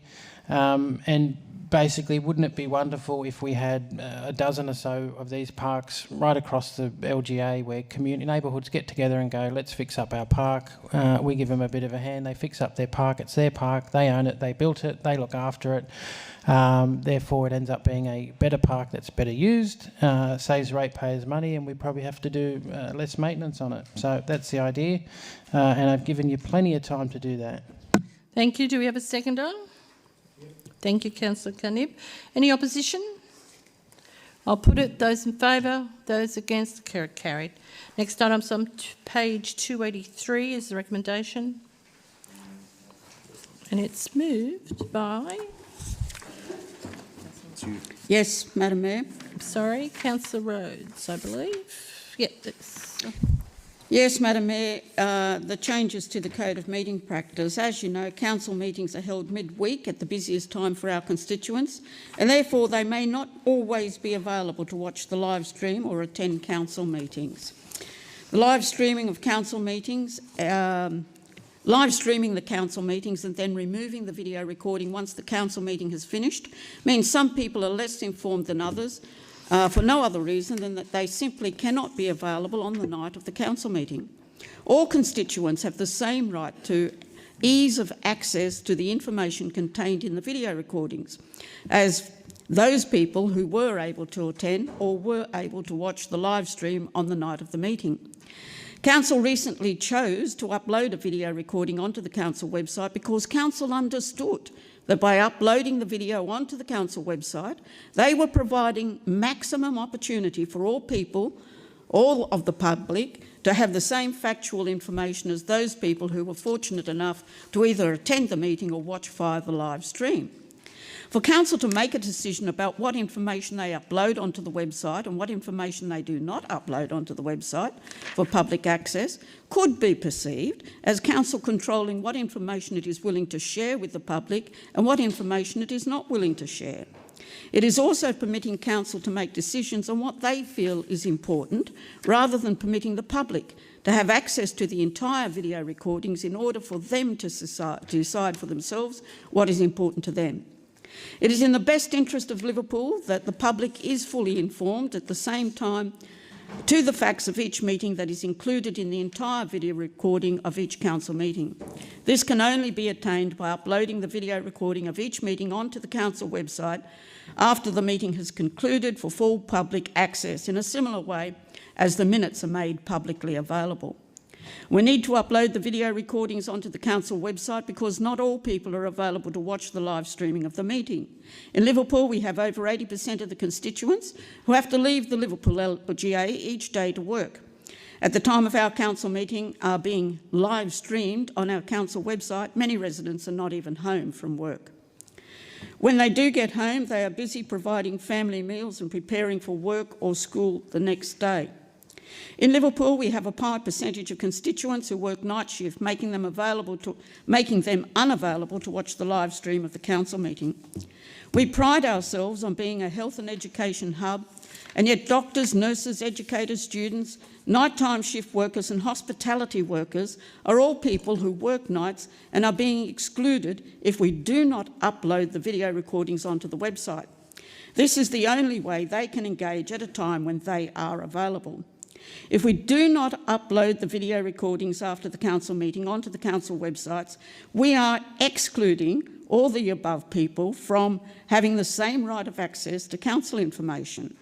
And basically, wouldn't it be wonderful if we had a dozen or so of these parks right across the LGA where community neighbourhoods get together and go, let's fix up our park. We give them a bit of a hand. They fix up their park. It's their park. They own it. They built it. They look after it. Therefore, it ends up being a better park that's better used, saves ratepayers money, and we probably have to do less maintenance on it. So that's the idea, and I've given you plenty of time to do that. Thank you. Do we have a seconder? Thank you, Councillor Canib. Any opposition? I'll put it. Those in favour, those against, carried. Next item's on page 283 is the recommendation. And it's moved by... Yes, Madam Mayor. Sorry, Councillor Rhodes, I believe. Yes, Madam Mayor, the changes to the Code of Meeting Practice. As you know, council meetings are held midweek at the busiest time for our constituents, and therefore they may not always be available to watch the live stream or attend council meetings. The live streaming the council meetings and then removing the video recording once the council meeting has finished means some people are less informed than others, for no other reason than that they simply cannot be available on the night of the council meeting. All constituents have the same right to ease of access to the information contained in the video recordings as those people who were able to attend or were able to watch the live stream on the night of the meeting. Council recently chose to upload a video recording onto the Council website because Council understood that by uploading the video onto the Council website, they were providing maximum opportunity for all people, all of the public, to have the same factual information as those people who were fortunate enough to either attend the meeting or watch via the live stream. For Council to make a decision about what information they upload onto the website and what information they do not upload onto the website for public access could be perceived as Council controlling what information it is willing to share with the public and what information it is not willing to share. It is also permitting Council to make decisions on what they feel is important, rather than permitting the public to have access to the entire video recordings in order for them to decide for themselves what is important to them. It is in the best interest of Liverpool that the public is fully informed at the same time to the facts of each meeting that is included in the entire video recording of each Council meeting. This can only be attained by uploading the video recording of each meeting onto the Council website after the meeting has concluded for full public access, in a similar way as the minutes are made publicly available. We need to upload the video recordings onto the Council website because not all people are available to watch the live streaming of the meeting. In Liverpool, we have over 80% of the constituents who have to leave the Liverpool LGA each day to work. At the time of our Council meeting are being live streamed on our Council website, many residents are not even home from work. When they do get home, they are busy providing family meals and preparing for work or school the next day. In Liverpool, we have a high percentage of constituents who work night shift, making them unavailable to watch the live stream of the Council meeting. We pride ourselves on being a health and education hub, and yet doctors, nurses, educators, students, nighttime shift workers and hospitality workers are all people who work nights and are being excluded if we do not upload the video recordings onto the website. This is the only way they can engage at a time when they are available. If we do not upload the video recordings after the Council meeting onto the Council websites, we are excluding all the above people from having the same right of access to Council information.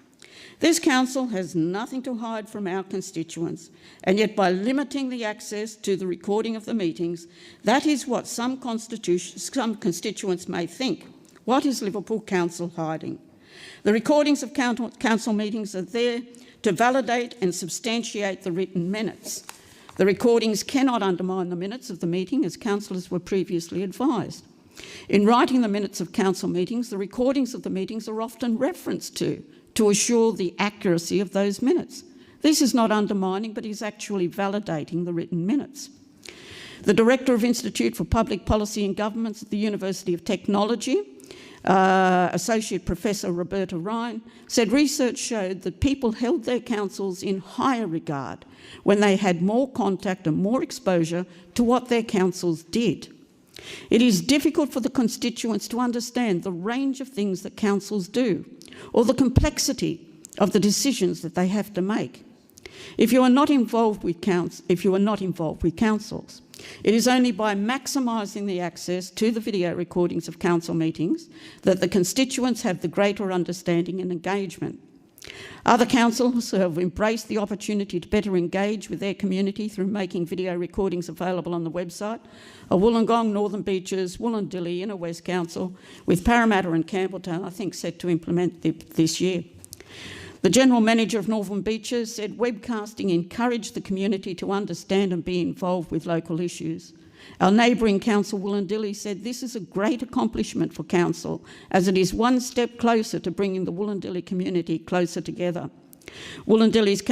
This Council has nothing to hide from our constituents, and yet by limiting the access to the recording of the meetings, that is what some constituents may think. What is Liverpool Council hiding? The recordings of Council meetings are there to validate and substantiate the written minutes. The recordings cannot undermine the minutes of the meeting, as councillors were previously advised. In writing the minutes of Council meetings, the recordings of the meetings are often referenced to assure the accuracy of those minutes. This is not undermining, but is actually validating the written minutes. The Director of Institute for Public Policy and Governments at the University of Technology, Associate Professor Roberta Ryan, said research showed that people held their councils in higher regard when they had more contact and more exposure to what their councils did. It is difficult for the constituents to understand the range of things that councils do or the complexity of the decisions that they have to make. If you are not involved with councils, it is only by maximising the access to the video recordings of Council meetings that the constituents have the greater understanding and engagement. Other councils have embraced the opportunity to better engage with their community through making video recordings available on the website. Wollongong, Northern Beaches, Wollondilly, Inner West Council, with Parramatta and Campbelltown, I think, set to implement this year. The General Manager of Northern Beaches said webcasting encouraged the community to understand and be involved with local issues. Our neighbouring council, Wollondilly, said this is a great accomplishment for council, as it is one step closer to bringing the Wollondilly community closer together. Wollondilly's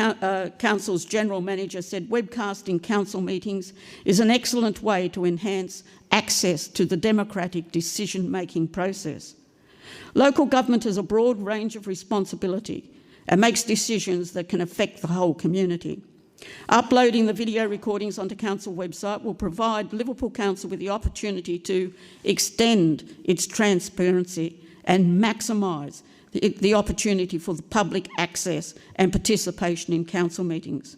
council's General Manager said webcasting council meetings is an excellent way to enhance access to the democratic decision-making process. Local government has a broad range of responsibility and makes decisions that can affect the whole community. Uploading the video recordings onto Council website will provide Liverpool Council with the opportunity to extend its transparency and maximise the opportunity for the public access and participation in Council meetings.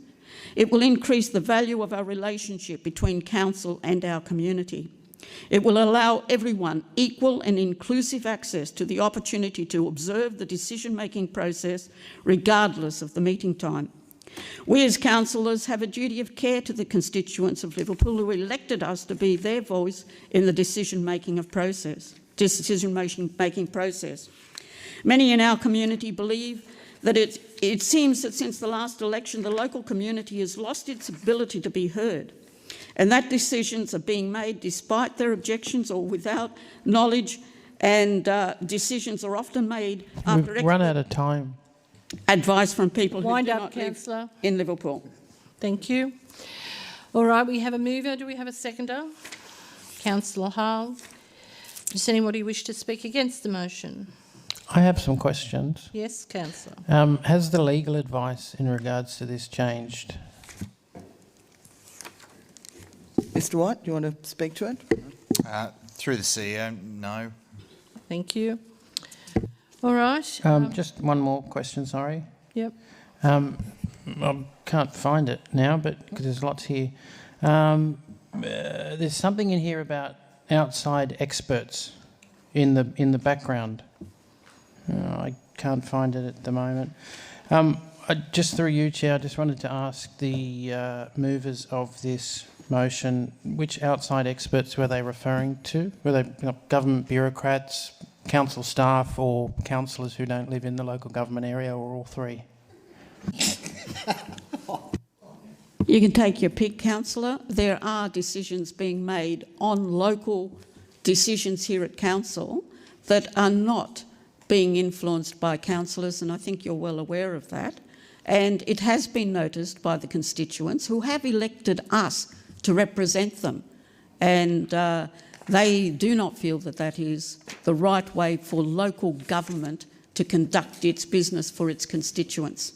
It will increase the value of our relationship between council and our community. It will allow everyone equal and inclusive access to the opportunity to observe the decision-making process regardless of the meeting time. We as councillors have a duty of care to the constituents of Liverpool who elected us to be their voice in the decision-making process. Many in our community believe that it seems that since the last election, the local community has lost its ability to be heard, and that decisions are being made despite their objections or without knowledge, and decisions are often made after We've run out of time. Advice from people who do not Councillor. live in Liverpool. Thank you. All right, we have a mover. Do we have a seconder? Councillor Hall. Does anybody wish to speak against the motion? I have some questions. Yes, Councillor. Has the legal advice in regards to this changed? Mr White, do you want to speak to it? Through the CEO, no. Thank you. All right. Just one more question, sorry. Yep. I can't find it now, but because there's lots here. There's something in here about outside experts in the background. I can't find it at the moment. Just through you, Chair, I just wanted to ask the movers of this motion, which outside experts were they referring to? Were they government bureaucrats, council staff, or councillors who don't live in the local government area, or all three? You can take your pick, councillor. There are decisions being made on local decisions here at council that are not being influenced by councillors, and I think you're well aware of that. And it has been noticed by the constituents who have elected us to represent them. And they do not feel that that is the right way for local government to conduct its business for its constituents.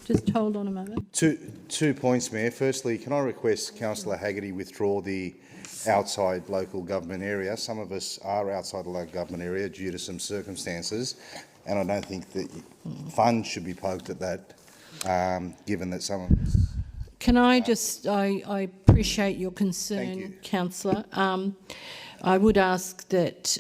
Just hold on a moment. Two points, Mayor. Firstly, can I request Councillor Haggerty withdraw the outside local government area? Some of us are outside the local government area due to some circumstances, and I don't think that funds should be poked at that, given that some of us... Can I just, I appreciate your concern, Councillor. I would ask that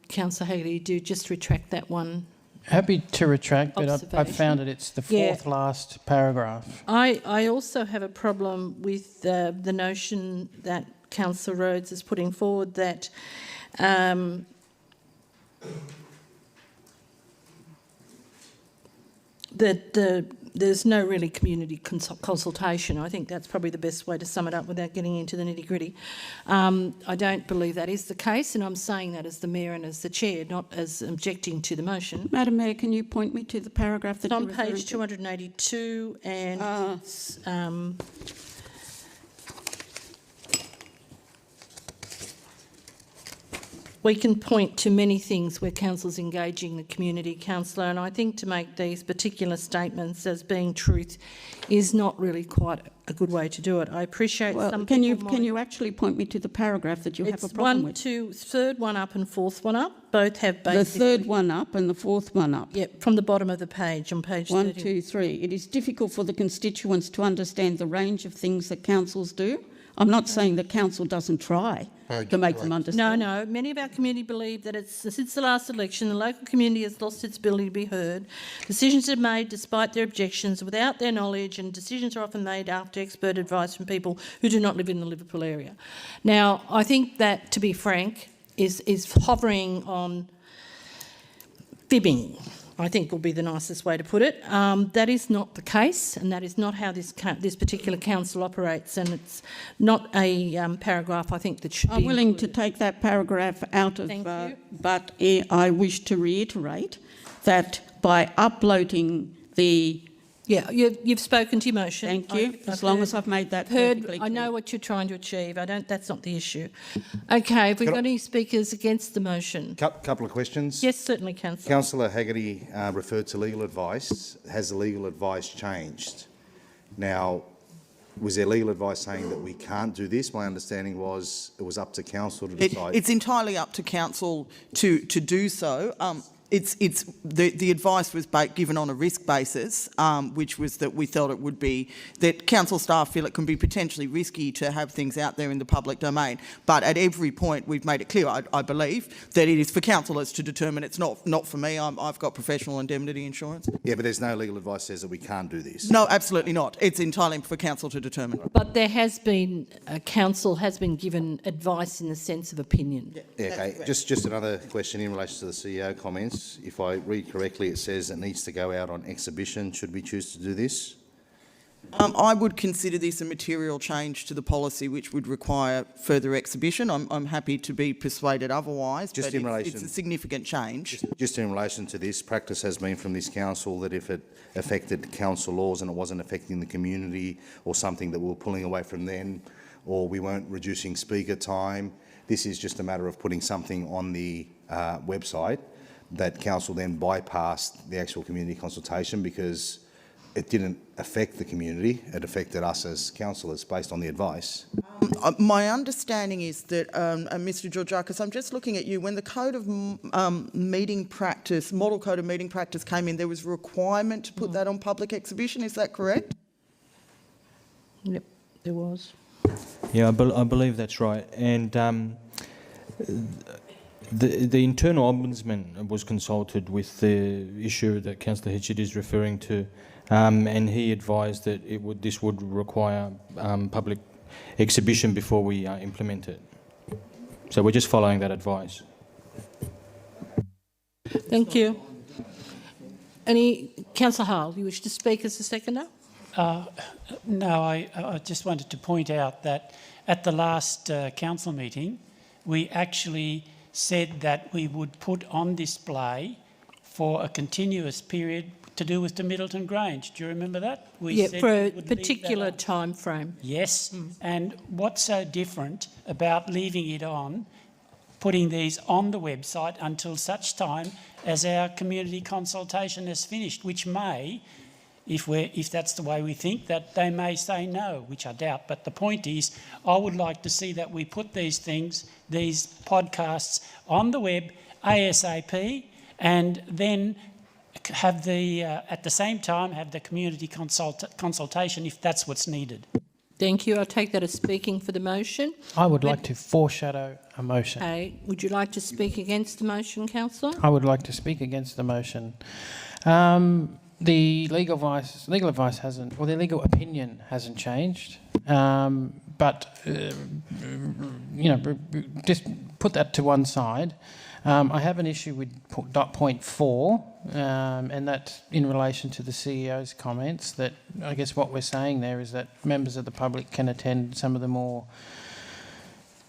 Councillor Haggerty do just retract that one. Happy to retract, but I found it's the fourth last paragraph. I also have a problem with the notion that Councillor Rhodes is putting forward that there's no really community consultation. I think that's probably the best way to sum it up without getting into the nitty-gritty. I don't believe that is the case, and I'm saying that as the Mayor and as the Chair, not as objecting to the motion. Madam Mayor, can you point me to the paragraph that on page 282, and it's, we can point to many things where council's engaging the community, councillor, and I think to make these particular statements as being truth is not really quite a good way to do it. I appreciate some can you actually point me to the paragraph that you have a problem with? Third one up and fourth one up. Both have basically... The third one up and the fourth one up. Yep, from the bottom of the page on page 1, 30. 2, 3. It is difficult for the constituents to understand the range of things that councils do. I'm not saying that council doesn't try to make them understand. No. Many of our community believe that since the last election, the local community has lost its ability to be heard. Decisions are made despite their objections, without their knowledge, and decisions are often made after expert advice from people who do not live in the Liverpool area. Now, I think that, to be frank, is hovering on fibbing, I think will be the nicest way to put it. That is not the case, and that is not how this particular council operates, and it's not a paragraph I think that should be I'm willing included. to take that paragraph out of, but I wish to reiterate that by uploading the... Yeah, you've spoken to your motion. Thank you. As long as I've made that heard, perfectly I know what you're trying to achieve. That's not the issue. Okay, have we got any speakers against the motion? Couple of questions. Yes, certainly, Councillor. Councillor Haggerty referred to legal advice. Has the legal advice changed? Now, was there legal advice saying that we can't do this? My understanding was it was up to council to decide. It's entirely up to council to do so. the advice was given on a risk basis, which was that we felt it would be that council staff feel it can be potentially risky to have things out there in the public domain. But at every point we've made it clear, I believe, that it is for councillors to determine. It's not for me. I've got professional indemnity insurance. Yeah, but there's no legal advice says that we can't do this. No, absolutely not. It's entirely for council to determine. But there has been, council has been given advice in the sense of opinion. Yeah, okay. Just another question in relation to the CEO comments. If I read correctly, it says it needs to go out on exhibition. Should we choose to do this? I would consider this a material change to the policy which would require further exhibition. I'm happy to be persuaded otherwise, but it's a significant change. Just in relation to this, practice has been from this council that if it affected council laws and it wasn't affecting the community or something that we were pulling away from them, or we weren't reducing speaker time, this is just a matter of putting something on the website that council then bypassed the actual community consultation because it didn't affect the community, it affected us as councillors based on the advice. My understanding is that, Mr Georgiakis, I'm just looking at you, when the Code of Meeting Practice, Model Code of Meeting Practice came in, there was a requirement to put that on public exhibition, is that correct? Yep, there was. Yeah, I believe that's right. And the internal ombudsman was consulted with the issue that Councillor Hitchett is referring to, and he advised that this would require public exhibition before we implement it. So we're just following that advice. Thank you. Councillor Hall, you wish to speak as a seconder? No, I just wanted to point out that at the last council meeting, we actually said that we would put on display for a continuous period to do with the Middleton Grange. Do you remember that? Yeah, for a particular time frame. Yes, and what's so different about leaving it on, putting these on the website until such time as our community consultation is finished, which may, if that's the way we think, that they may say no, which I doubt. But the point is, I would like to see that we put these things, these podcasts, on the web ASAP, and then have at the same time, have the community consultation if that's what's needed. Thank you. I'll take that as speaking for the motion. I would like to foreshadow a motion. Okay. Would you like to speak against the motion, Councillor? I would like to speak against the motion. The legal advice hasn't, or the legal opinion hasn't changed, but just put that to one side. I have an issue with point 4, and that's in relation to the CEO's comments. That I guess what we're saying there is that members of the public can attend some of the more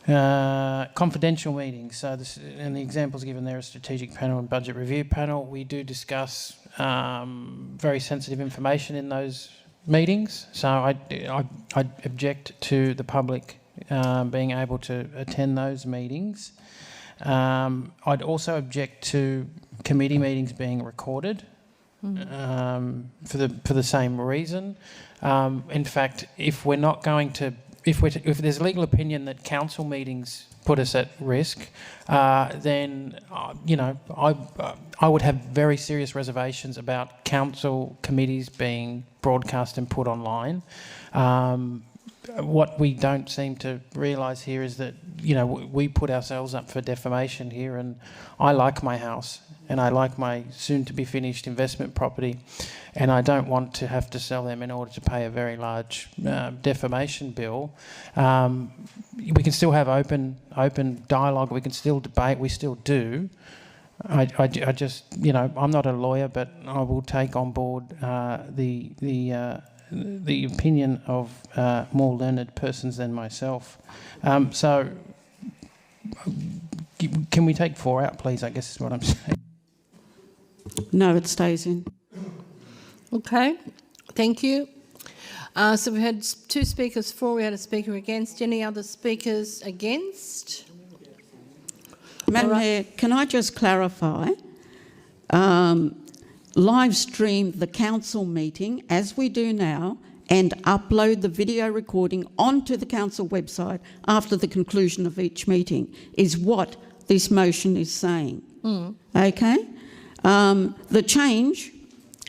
confidential meetings. So, and the examples given there are strategic panel and budget review panel. We do discuss very sensitive information in those meetings. So I object to the public being able to attend those meetings. I'd also object to committee meetings being recorded for the same reason. In fact, if we're not going to, if there's a legal opinion that council meetings put us at risk, then I would have very serious reservations about council committees being broadcast and put online. What we don't seem to realise here is that, we put ourselves up for defamation here, and I like my house and I like my soon-to-be-finished investment property, and I don't want to have to sell them in order to pay a very large defamation bill. We can still have open dialogue, we can still debate, we still do. I just, I'm not a lawyer, but I will take on board the opinion of more learned persons than myself. So can we take 4 out, please, I guess is what I'm saying. No, it stays in. Okay, thank you. So we had 2 speakers for, we had a speaker against. Any other speakers against? Madam Mayor, can I just clarify? Live stream the council meeting as we do now and upload the video recording onto the council website after the conclusion of each meeting is what this motion is saying. Okay? The change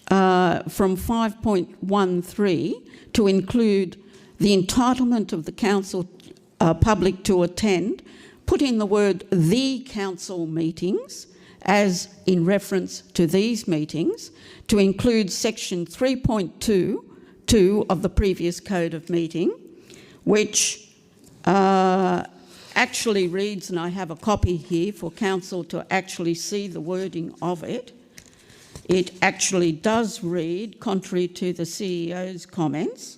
from 5.13 to include the entitlement of the council public to attend, put in the word "the council meetings" as in reference to these meetings, to include section 3.2 of the previous Code of Meeting, which actually reads, and I have a copy here for council to actually see the wording of it. It actually does read, contrary to the CEO's comments,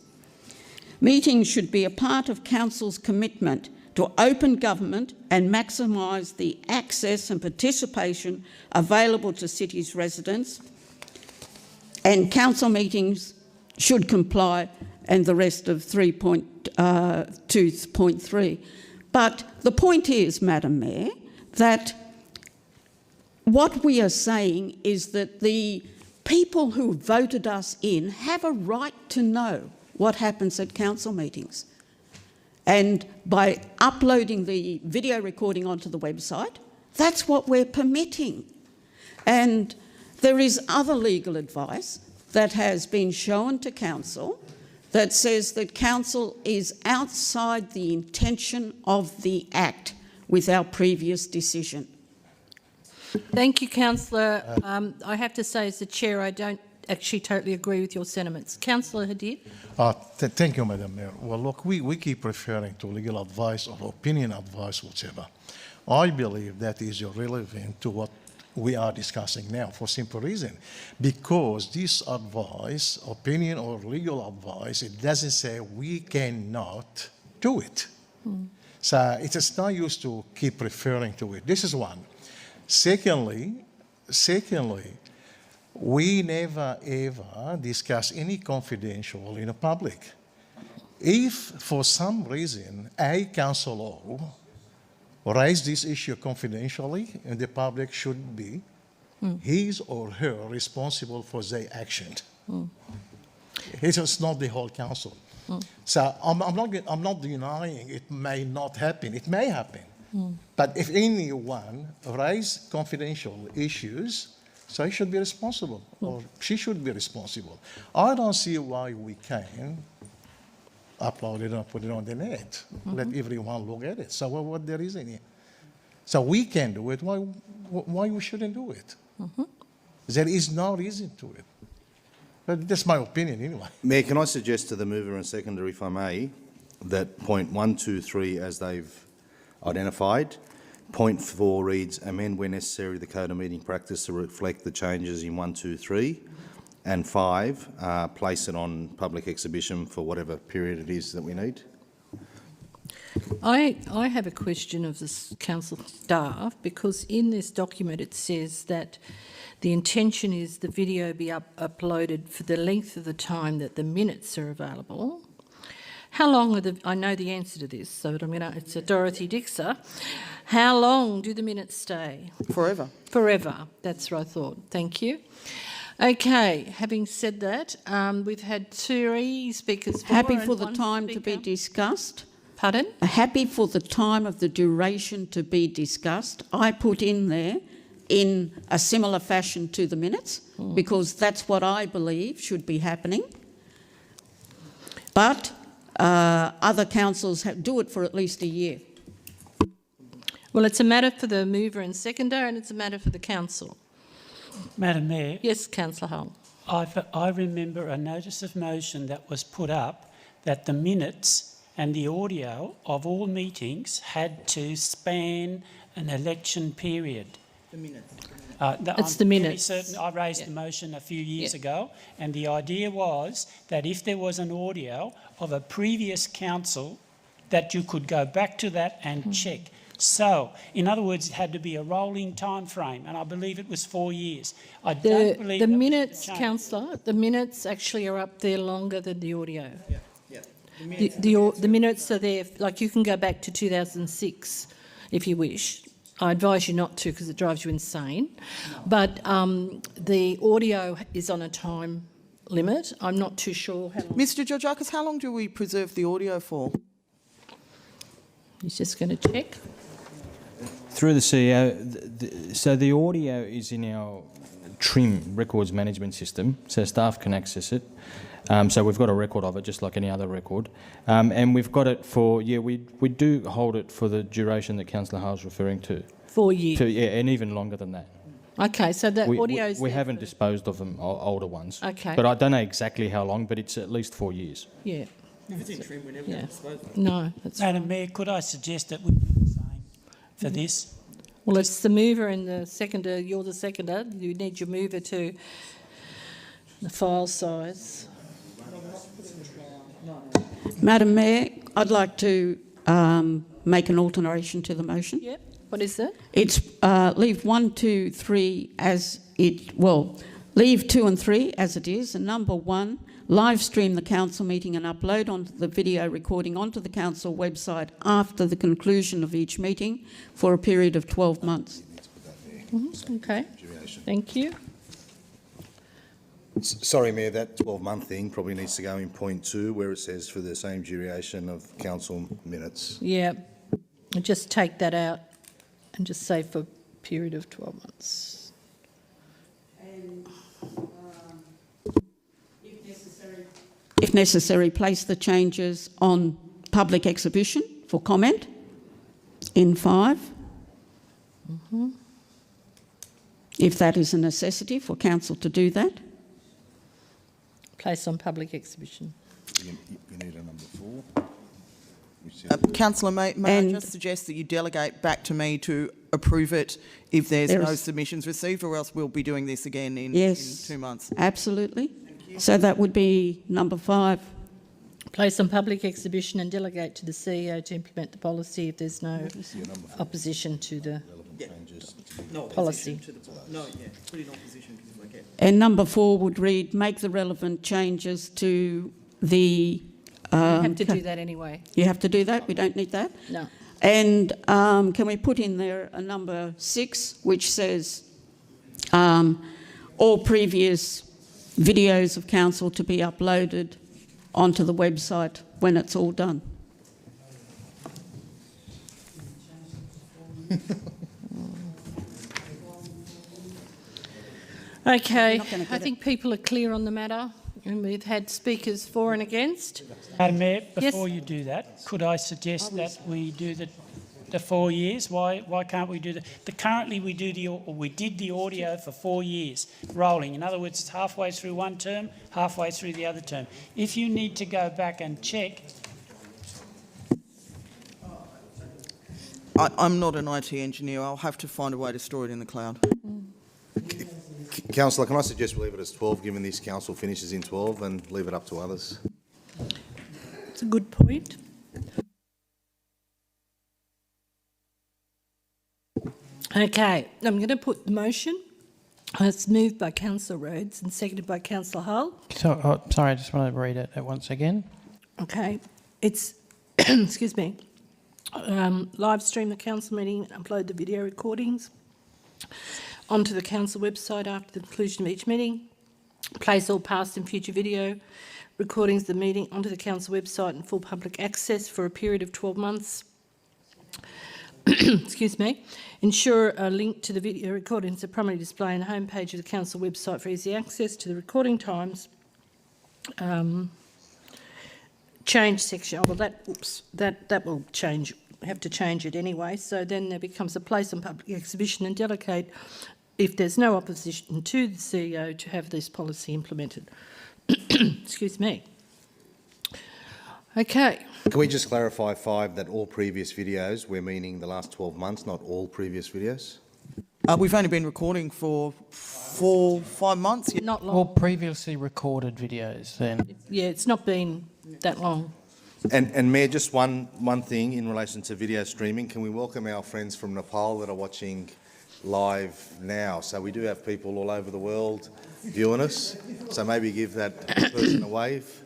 meetings should be a part of council's commitment to open government and maximise the access and participation available to city's residents, and council meetings should comply, and the rest of 3.2.3. But the point is, Madam Mayor, that what we are saying is that the people who voted us in have a right to know what happens at council meetings. And by uploading the video recording onto the website, that's what we're permitting. And there is other legal advice that has been shown to council that says that council is outside the intention of the Act with our previous decision. Thank you, Councillor. I have to say, as the Chair, I don't actually totally agree with your sentiments. Councillor Hadid. Thank you, Madam Mayor. Well, look, we keep referring to legal advice or opinion advice, whatever. I believe that is irrelevant to what we are discussing now for simple reason. Because this advice, opinion or legal advice, it doesn't say we cannot do it. So it is no use to keep referring to it. This is one. Secondly, we never ever discuss any confidential in the public. If for some reason a councillor raised this issue confidentially, and the public should be his or her responsible for their action. It is not the whole council. So I'm not denying it may not happen. It may happen. But if anyone raised confidential issues, so he should be responsible, or she should be responsible. I don't see why we can upload it and put it on the net. Let everyone look at it. So what there is in it? So we can do it. Why we shouldn't do it? There is no reason to it. But that's my opinion anyway. Mayor, can I suggest to the mover and seconder, if I may, that point 1, 2, 3, as they've identified, point 4 reads, amend where necessary the Code of Meeting Practice to reflect the changes in 1, 2, 3, and 5, place it on public exhibition for whatever period it is that we need. I have a question of the council staff, because in this document it says that the intention is the video be uploaded for the length of the time that the minutes are available. How long are I know the answer to this, so it's a Dorothy Dixer. How long do the minutes stay? Forever. Forever, that's what I thought. Thank you. Okay, having said that, we've had 3 speakers. Happy for the time to be discussed. Pardon? Happy for the time of the duration to be discussed. I put in there in a similar fashion to the minutes, because that's what I believe should be happening. But other councils do it for at least a year. Well, it's a matter for the mover and seconder, and it's a matter for the council. Madam Mayor. Yes, Councillor Hull. I remember a notice of motion that was put up that the minutes and the audio of all meetings had to span an election period. The minutes. It's the minutes. Certain, I raised the motion a few years ago, and the idea was that if there was an audio of a previous council, that you could go back to that and check. So, in other words, it had to be a rolling time frame, and I believe it was 4 years. I don't believe the minutes, Councillor, the minutes actually are up there longer than the audio. The minutes are there, like you can go back to 2006 if you wish. I advise you not to, because it drives you insane. But the audio is on a time limit. I'm not too sure how long. Mr Georgiakis, how long do we preserve the audio for? He's just going to check. Through the CEO, so the audio is in our TRIM records management system, so staff can access it. So we've got a record of it, just like any other record. And we've got it for, we do hold it for the duration that Councillor Hale's referring to. 4 years? And even longer than that. Okay, so that audio is we haven't disposed of them, older ones. Okay. But I don't know exactly how long, but it's at least 4 years. Yeah. If it's in trim, we never dispose of it. No, that's Madam Mayor, could I suggest that we do the same for this? Well, it's the mover and the seconder. You're the seconder. You need your mover to the file size. Madam Mayor, I'd like to make an alteration to the motion. Yep. What is that? It's leave 1, 2, 3 as it, leave 2 and 3 as it is, and number 1, live stream the council meeting and upload onto the video recording onto the council website after the conclusion of each meeting for a period of 12 months. Okay. Thank you. Sorry, Mayor, that 12-month thing probably needs to go in point 2 where it says for the same duration of council minutes. Yeah. Just take that out and just say for a period of 12 months. And, if necessary, place the changes on public exhibition for comment in 5. If that is a necessity for council to do that. Place on public exhibition. You need a number 4. Councillor, may I just suggest that you delegate back to me to approve it if there's no submissions received, or else we'll be doing this again in 2 months. Absolutely. So that would be number 5. Place on public exhibition and delegate to the CEO to implement the policy if there's no opposition to the policy. Put in opposition to the okay. And number 4 would read, make the relevant changes to the... you have to do that anyway. You have to do that? We don't need that? No. And can we put in there a number 6, which says all previous videos of council to be uploaded onto the website when it's all done? Okay, I think people are clear on the matter, and we've had speakers for and against. Madam Mayor, before you do that, could I suggest that we do the 4 years? Why can't we do that? Currently we did the audio for 4 years, rolling. In other words, it's halfway through one term, halfway through the other term. If you need to go back and check... I'm not an IT engineer. I'll have to find a way to store it in the cloud. Councillor, can I suggest we leave it as 12, given this council finishes in 12, and leave it up to others? It's a good point. Okay, I'm going to put the motion. It's moved by Councillor Rhodes and seconded by Councillor Hull. So, sorry, I just want to read it once again. Okay, it's, excuse me, live stream the council meeting and upload the video recordings onto the council website after the conclusion of each meeting. Place all past and future video recordings of the meeting onto the council website and full public access for a period of 12 months. Excuse me. Ensure a link to the video recordings are prominently displayed on the homepage of the council website for easy access to the recording times. Change section. Oh, well, that will change. We have to change it anyway. So then there becomes a place on public exhibition and delegate if there's no opposition to the CEO to have this policy implemented. Excuse me. Okay. Can we just clarify 5 that all previous videos, we're meaning the last 12 months, not all previous videos? We've only been recording for 4, 5 months. Not long. All previously recorded videos then. Yeah, it's not been that long. And Mayor, just one thing in relation to video streaming. Can we welcome our friends from Nepal that are watching live now? So we do have people all over the world viewing us. So maybe give that person a wave.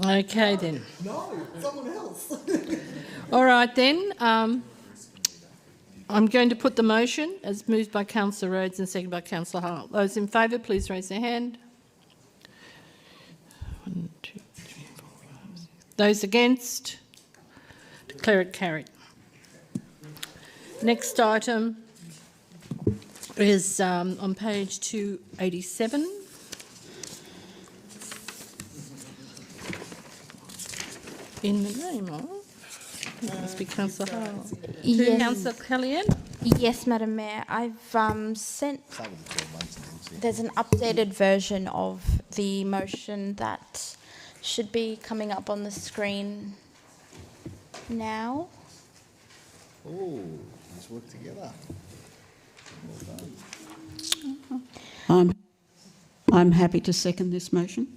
Okay then. No, someone else. All right then. I'm going to put the motion as moved by Councillor Rhodes and seconded by Councillor Hull. Those in favour, please raise their hand. 1, 2, 3, 4, 5, 6. Those against, declare it carried. Next item is on page 287. In the name of, it must be Councillor Hall. Yes. Councillor Kellyanne? Yes, Madam Mayor. I've sent. There's an updated version of the motion that should be coming up on the screen now. Oh, let's work together. Well done. I'm happy to second this motion.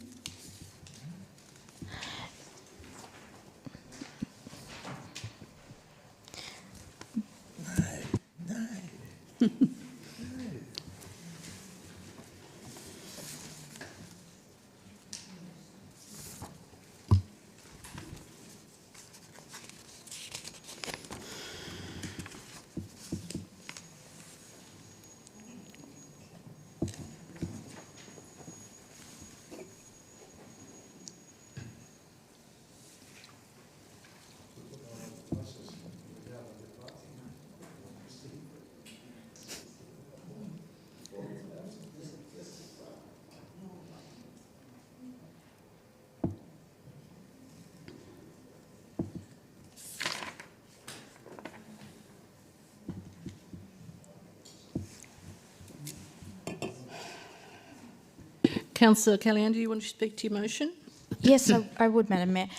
Councillor Kellyanne, do you want to speak to your motion? Yes, I would, Madam Mayor.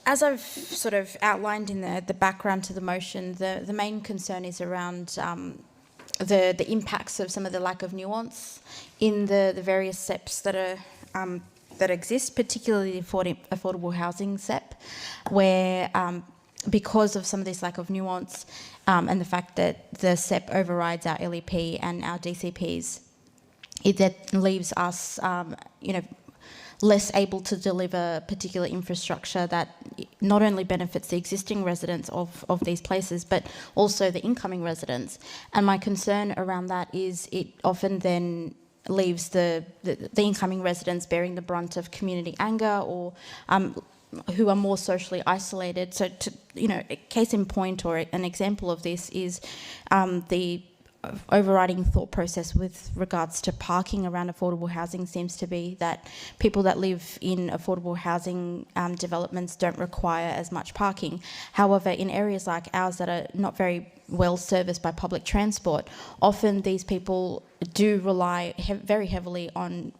As I've sort of outlined in the background to the motion, the main concern is around the impacts of some of the lack of nuance in the various SEPs that exist, particularly the affordable housing SEP, where because of some of this lack of nuance and the fact that the SEP overrides our LEP and our DCPs, it then leaves us, less able to deliver particular infrastructure that not only benefits the existing residents of these places, but also the incoming residents. And my concern around that is it often then leaves the incoming residents bearing the brunt of community anger or who are more socially isolated. So, a case in point or an example of this is the overriding thought process with regards to parking around affordable housing seems to be that people that live in affordable housing developments don't require as much parking. However, in areas like ours that are not very well serviced by public transport, often these people do rely very heavily on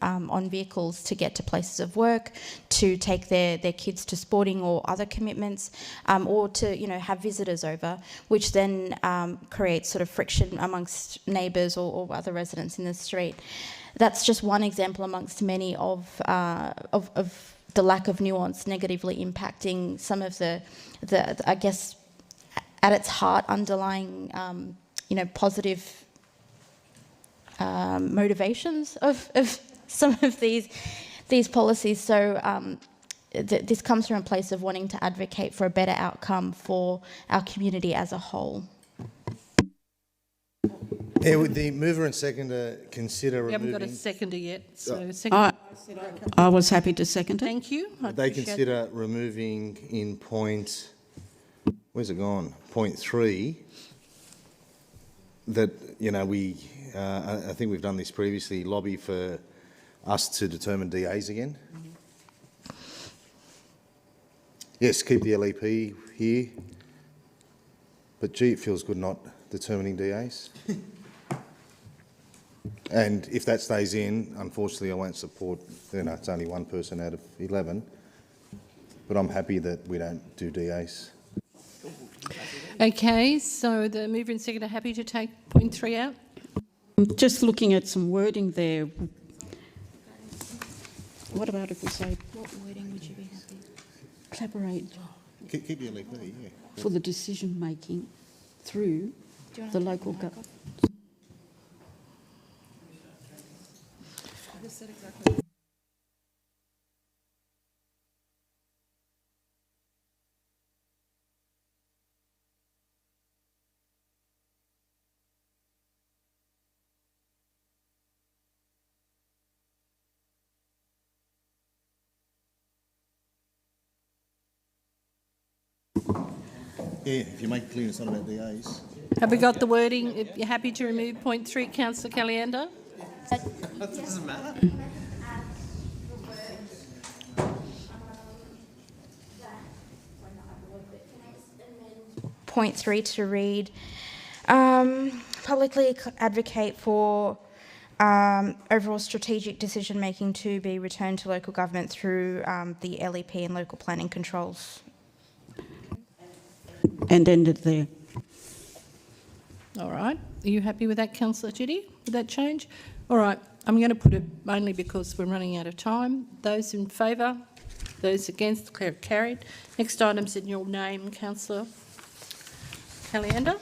vehicles to get to places of work, to take their kids to sporting or other commitments, or to have visitors over, which then creates sort of friction amongst neighbours or other residents in the street. That's just one example amongst many of the lack of nuance negatively impacting some of the I guess at its heart underlying positive motivations of some of these policies. So this comes from a place of wanting to advocate for a better outcome for our community as a whole. Yeah, would the mover and seconder consider We removing... haven't got a seconder yet, so I was happy to second it. Thank you. Would they consider removing in point... Where's it gone? Point 3, that, I think we've done this previously, lobby for us to determine DAs again. Yes, keep the LEP here, but gee, it feels good not determining DAs. And if that stays in, unfortunately I won't support, it's only one person out of 11, but I'm happy that we don't do DAs. Okay, so the mover and seconder happy to take point 3 out? Just looking at some wording there. What about if we say... What wording would you be happy? Collaborate. Keep the LEP, yeah. For the decision making through the local government. Yeah, if you make it clear it's not about DAs. Have we got the wording? If you're happy to remove point 3, Councillor Caliendo? That doesn't matter. Point 3 to read, publicly advocate for overall strategic decision making to be returned to local government through the LEP and local planning controls. And ended there. All right. Are you happy with that, Councillor Chitty, with that change? All right. I'm going to put it mainly because we're running out of time. Those in favour? Those against? Declare it carried. Next item's in your name, Councillor Caliendo.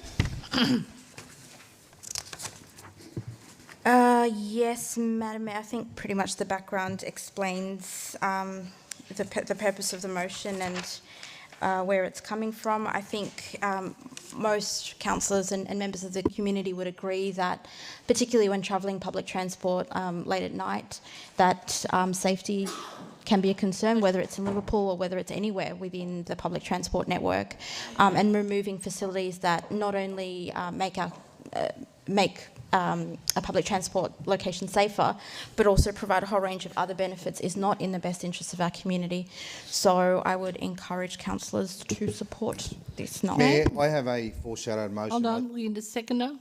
Yes, Madam Mayor, I think pretty much the background explains the purpose of the motion and where it's coming from. I think most councillors and members of the community would agree that, particularly when travelling public transport late at night, that safety can be a concern, whether it's in Liverpool or whether it's anywhere within the public transport network, and removing facilities that not only make a public transport location safer, but also provide a whole range of other benefits is not in the best interest of our community. So I would encourage councillors to support this Mayor, I have a foreshadowed motion. Hold on, we need a seconder.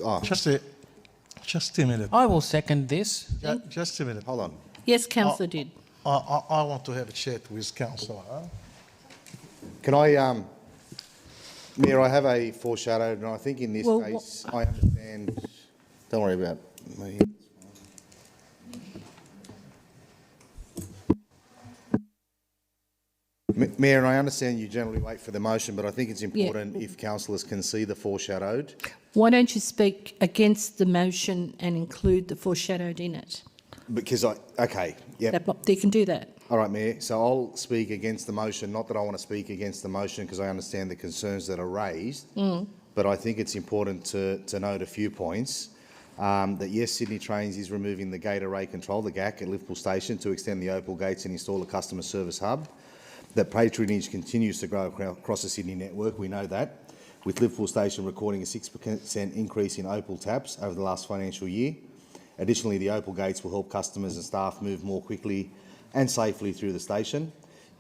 Oh. Just a minute. I will second this. Just a minute. Hold on. Yes, Councillor did. I want to have a chat with Councillor. Can I, Mayor, I have a foreshadowed, and I think in this case, I understand. Don't worry about me. Mayor, I understand you generally wait for the motion, but I think it's important if councillors can see the foreshadowed. Why don't you speak against the motion and include the foreshadowed in it? Because They can do that. All right, Mayor. So I'll speak against the motion. Not that I want to speak against the motion because I understand the concerns that are raised, but I think it's important to note a few points. That yes, Sydney Trains is removing the gate array control, the GAC, at Liverpool Station to extend the Opal gates and install a customer service hub. That patronage continues to grow across the Sydney network. We know that, with Liverpool Station recording a 6% increase in Opal taps over the last financial year. Additionally, the Opal gates will help customers and staff move more quickly and safely through the station.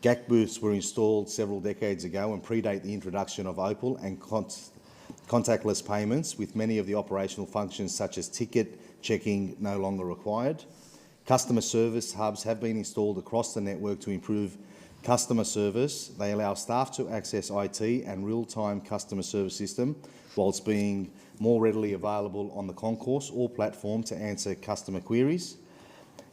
GAC booths were installed several decades ago and predate the introduction of Opal and contactless payments, with many of the operational functions such as ticket checking no longer required. Customer service hubs have been installed across the network to improve customer service. They allow staff to access IT and real-time customer service system whilst being more readily available on the concourse or platform to answer customer queries.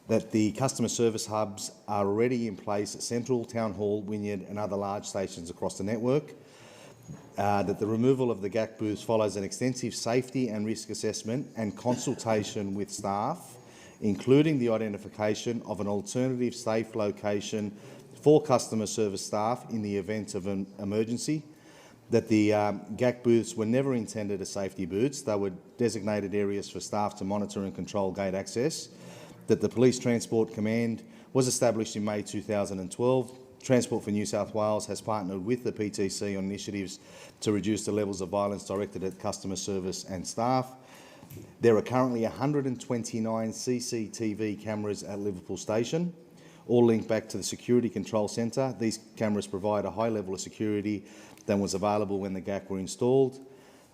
That the customer service hubs are already in place at Central, Town Hall, Wynyard and other large stations across the network. That the removal of the GAC booths follows an extensive safety and risk assessment and consultation with staff, including the identification of an alternative safe location for customer service staff in the event of an emergency. That the GAC booths were never intended as safety booths. They were designated areas for staff to monitor and control gate access. That the Police Transport Command was established in May 2012. Transport for New South Wales has partnered with the PTC on initiatives to reduce the levels of violence directed at customer service and staff. There are currently 129 CCTV cameras at Liverpool Station, all linked back to the Security Control Centre. These cameras provide a high level of security than was available when the GAC were installed.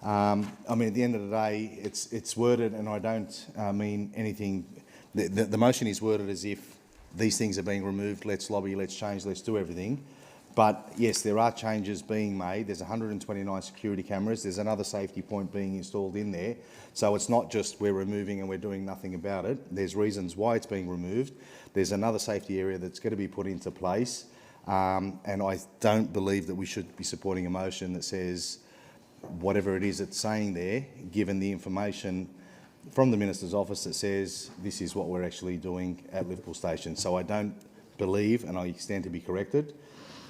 I mean, at the end of the day, it's worded, and I don't mean anything. The motion is worded as if these things are being removed, let's lobby, let's change, let's do everything. But yes, there are changes being made. There's 129 security cameras. There's another safety point being installed in there. So it's not just we're removing and we're doing nothing about it. There's reasons why it's being removed. There's another safety area that's going to be put into place. And I don't believe that we should be supporting a motion that says whatever it is it's saying there, given the information from the Minister's office that says this is what we're actually doing at Liverpool Station. So I don't believe, and I stand to be corrected,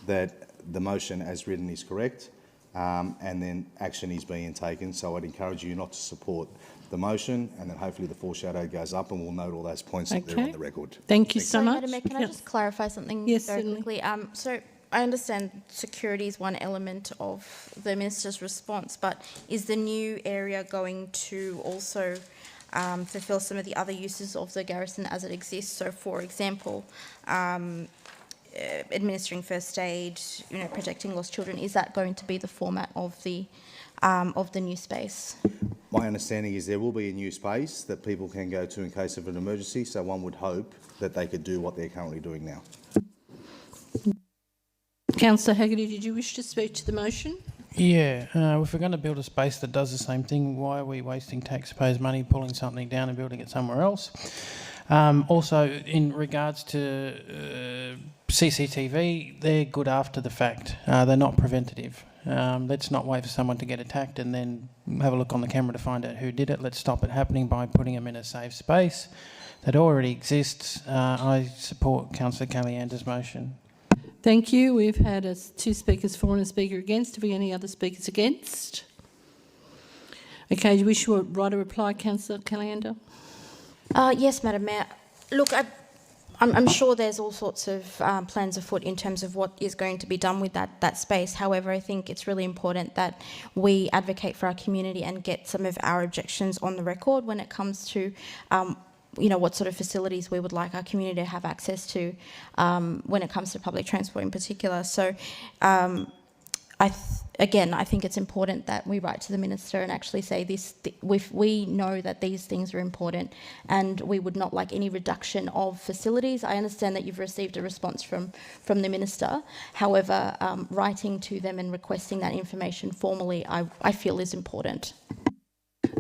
that the motion as written is correct, and then action is being taken. So I'd encourage you not to support the motion, and then hopefully the foreshadow goes up and we'll note all those points that are on the record. Thank you so much. Madam Mayor, can I just clarify something very quickly? So I understand security is one element of the Minister's response, but is the new area going to also fulfil some of the other uses of the garrison as it exists? So, for example, administering first aid, protecting lost children, is that going to be the format of the new space? My understanding is there will be a new space that people can go to in case of an emergency, so one would hope that they could do what they're currently doing now. Councillor Haggerty, did you wish to speak to the motion? Yeah, if we're going to build a space that does the same thing, why are we wasting taxpayers' money pulling something down and building it somewhere else? Also, in regards to CCTV, they're good after the fact. They're not preventative. Let's not wait for someone to get attacked and then have a look on the camera to find out who did it. Let's stop it happening by putting them in a safe space that already exists. I support Councillor Caliander's motion. Thank you. We've had 2 speakers for and a speaker against. Have we any other speakers against? Okay, do you wish to write a reply, Councillor Caliander? Yes, Madam Mayor. Look, I'm sure there's all sorts of plans afoot in terms of what is going to be done with that space. However, I think it's really important that we advocate for our community and get some of our objections on the record when it comes to what sort of facilities we would like our community to have access to when it comes to public transport in particular. So, I think it's important that we write to the Minister and actually say this. We know that these things are important and we would not like any reduction of facilities. I understand that you've received a response from the Minister. However, writing to them and requesting that information formally, I feel is important.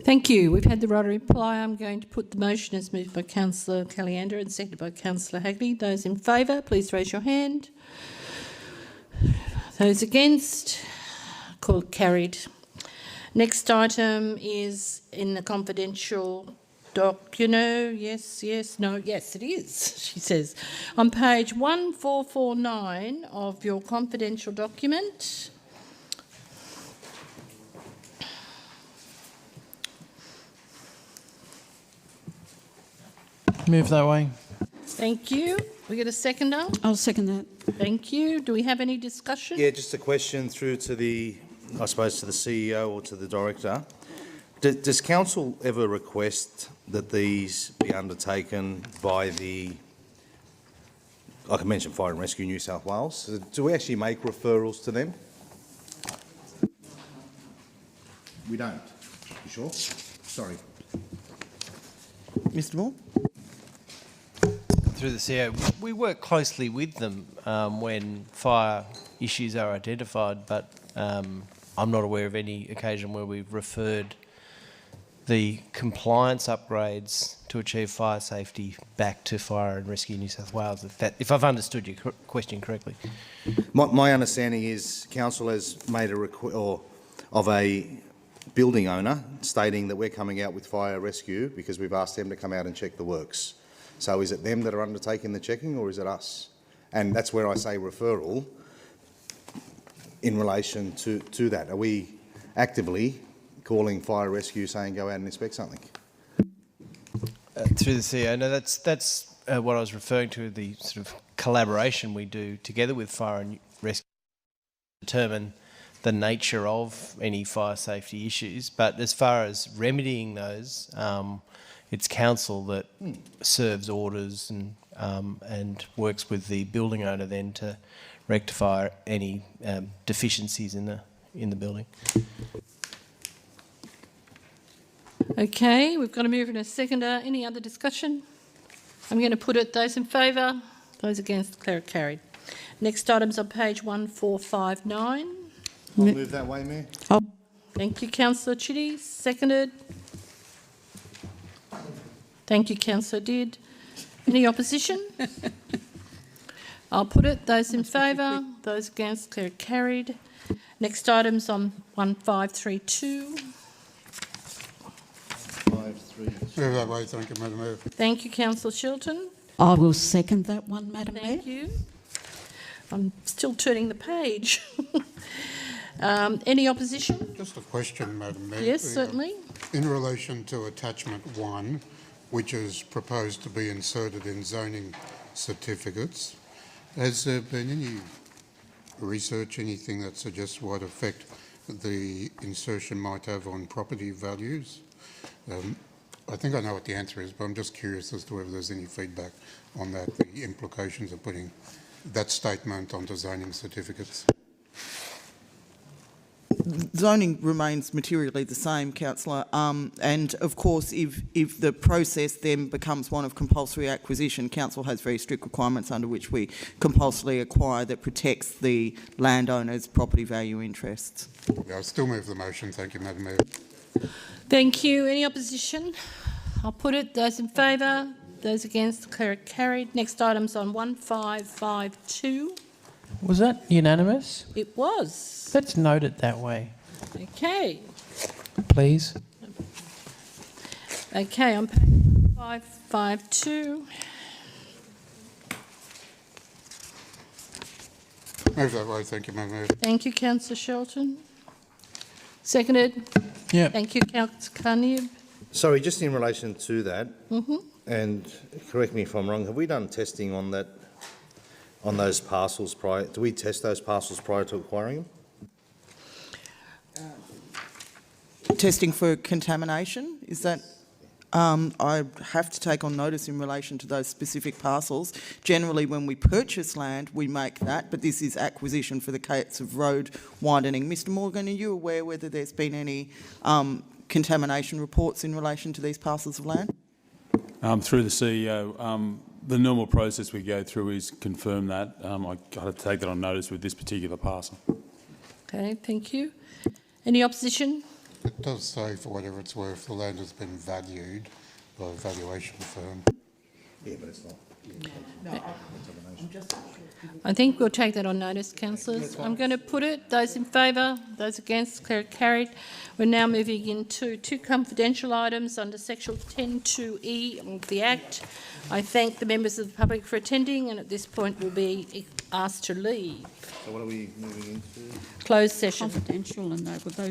Thank you. We've had the right reply. I'm going to put the motion as moved by Councillor Caliander and seconded by Councillor Haggerty. Those in favour, please raise your hand. Those against, call it carried. Next item is in the confidential document. Yes, no, yes, it is, she says. On page 1449 of your confidential document. Move that way. Thank you. We get a seconder? I'll second that. Thank you. Do we have any discussion? Yeah, just a question through to the CEO or to the Director. Does Council ever request that these be undertaken by like I mentioned, Fire and Rescue New South Wales? Do we actually make referrals to them? We don't. You sure? Sorry. Mr. Moore? Through the CEO, we work closely with them when fire issues are identified, but I'm not aware of any occasion where we've referred the compliance upgrades to achieve fire safety back to Fire and Rescue New South Wales, if I've understood your question correctly. My understanding is Council has made a request of a building owner stating that we're coming out with fire rescue because we've asked them to come out and check the works. So is it them that are undertaking the checking or is it us? And that's where I say referral in relation to that. Are we actively calling fire rescue saying go out and inspect something? Through the CEO, no, that's what I was referring to, the sort of collaboration we do together with Fire and Rescue to determine the nature of any fire safety issues. But as far as remedying those, it's Council that serves orders and works with the building owner then to rectify any deficiencies in the building. Okay, we've got to move in a seconder. Any other discussion? I'm going to put it, those in favour, those against, declare it carried. Next item's on page 1459. I'll move that way, Mayor. Thank you, Councillor Chitty. Seconded. Thank you, Councillor Did. Any opposition? I'll put it, those in favour, those against, declare it carried. Next item's on 1532. Move that way, thank you, Madam Mayor. Thank you, Councillor Shilton. I will second that one, Madam Mayor. Thank you. I'm still turning the page. Any opposition? Just a question, Madam Mayor. Yes, certainly. In relation to attachment 1, which is proposed to be inserted in zoning certificates, has there been any research anything that suggests what effect the insertion might have on property values? I think I know what the answer is, but I'm just curious as to whether there's any feedback on that, the implications of putting that statement onto zoning certificates. Zoning remains materially the same, Councillor, and of course if the process then becomes one of compulsory acquisition, Council has very strict requirements under which we compulsorily acquire that protects the landowner's property value interests. Yeah, I'll still move the motion. Thank you, Madam Mayor. Thank you. Any opposition? I'll put it. Those in favour? Those against? Declare it carried. Next item's on 1552. Was that unanimous? It was. Let's note it that way, Okay. please. Okay, on page 1552. Move that way. Thank you, Madam Mayor. Thank you, Councillor Shelton. Seconded. Yeah. Thank you, Councillor Carney. Sorry, just in relation to that, Mm-hmm. and correct me if I'm wrong, have we done testing on that, on those parcels prior? Do we test those parcels prior to acquiring them? Testing for contamination, is that? I have to take on notice in relation to those specific parcels. Generally, when we purchase land, we make that, but this is acquisition for the case of road widening. Mr Morgan, are you aware whether there's been any contamination reports in relation to these parcels of land? Through the CEO, the normal process we go through is confirm that. I got to take that on notice with this particular parcel. Okay, thank you. Any opposition? It does say, for whatever it's worth, the land has been valued by a valuation firm. Yeah, but it's not. I think we'll take that on notice, councillors. I'm going to put it. Those in favour, those against, declare it carried. We're now moving into two confidential items under section 10(2)(e) of the Act. I thank the members of the public for attending, and at this point will be asked to leave. So what are we moving into? Closed session. Confidential and those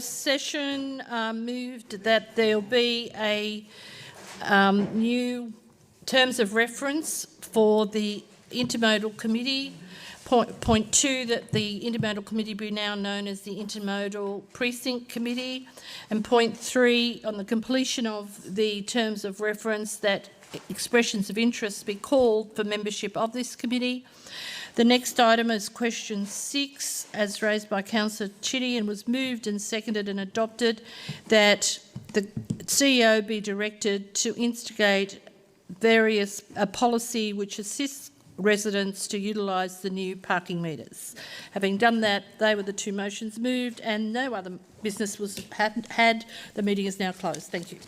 Session moved that there'll be a new terms of reference for the Intermodal Committee. Point 2, that the Intermodal Committee be now known as the Intermodal Precinct Committee. And point 3, on the completion of the terms of reference, that expressions of interest be called for membership of this committee. The next item is question 6, as raised by Councillor Chitty, and was moved and seconded and adopted, that the CEO be directed to instigate a policy which assists residents to utilise the new parking meters. Having done that, they were the 2 motions moved, and no other business was had. The meeting is now closed. Thank you.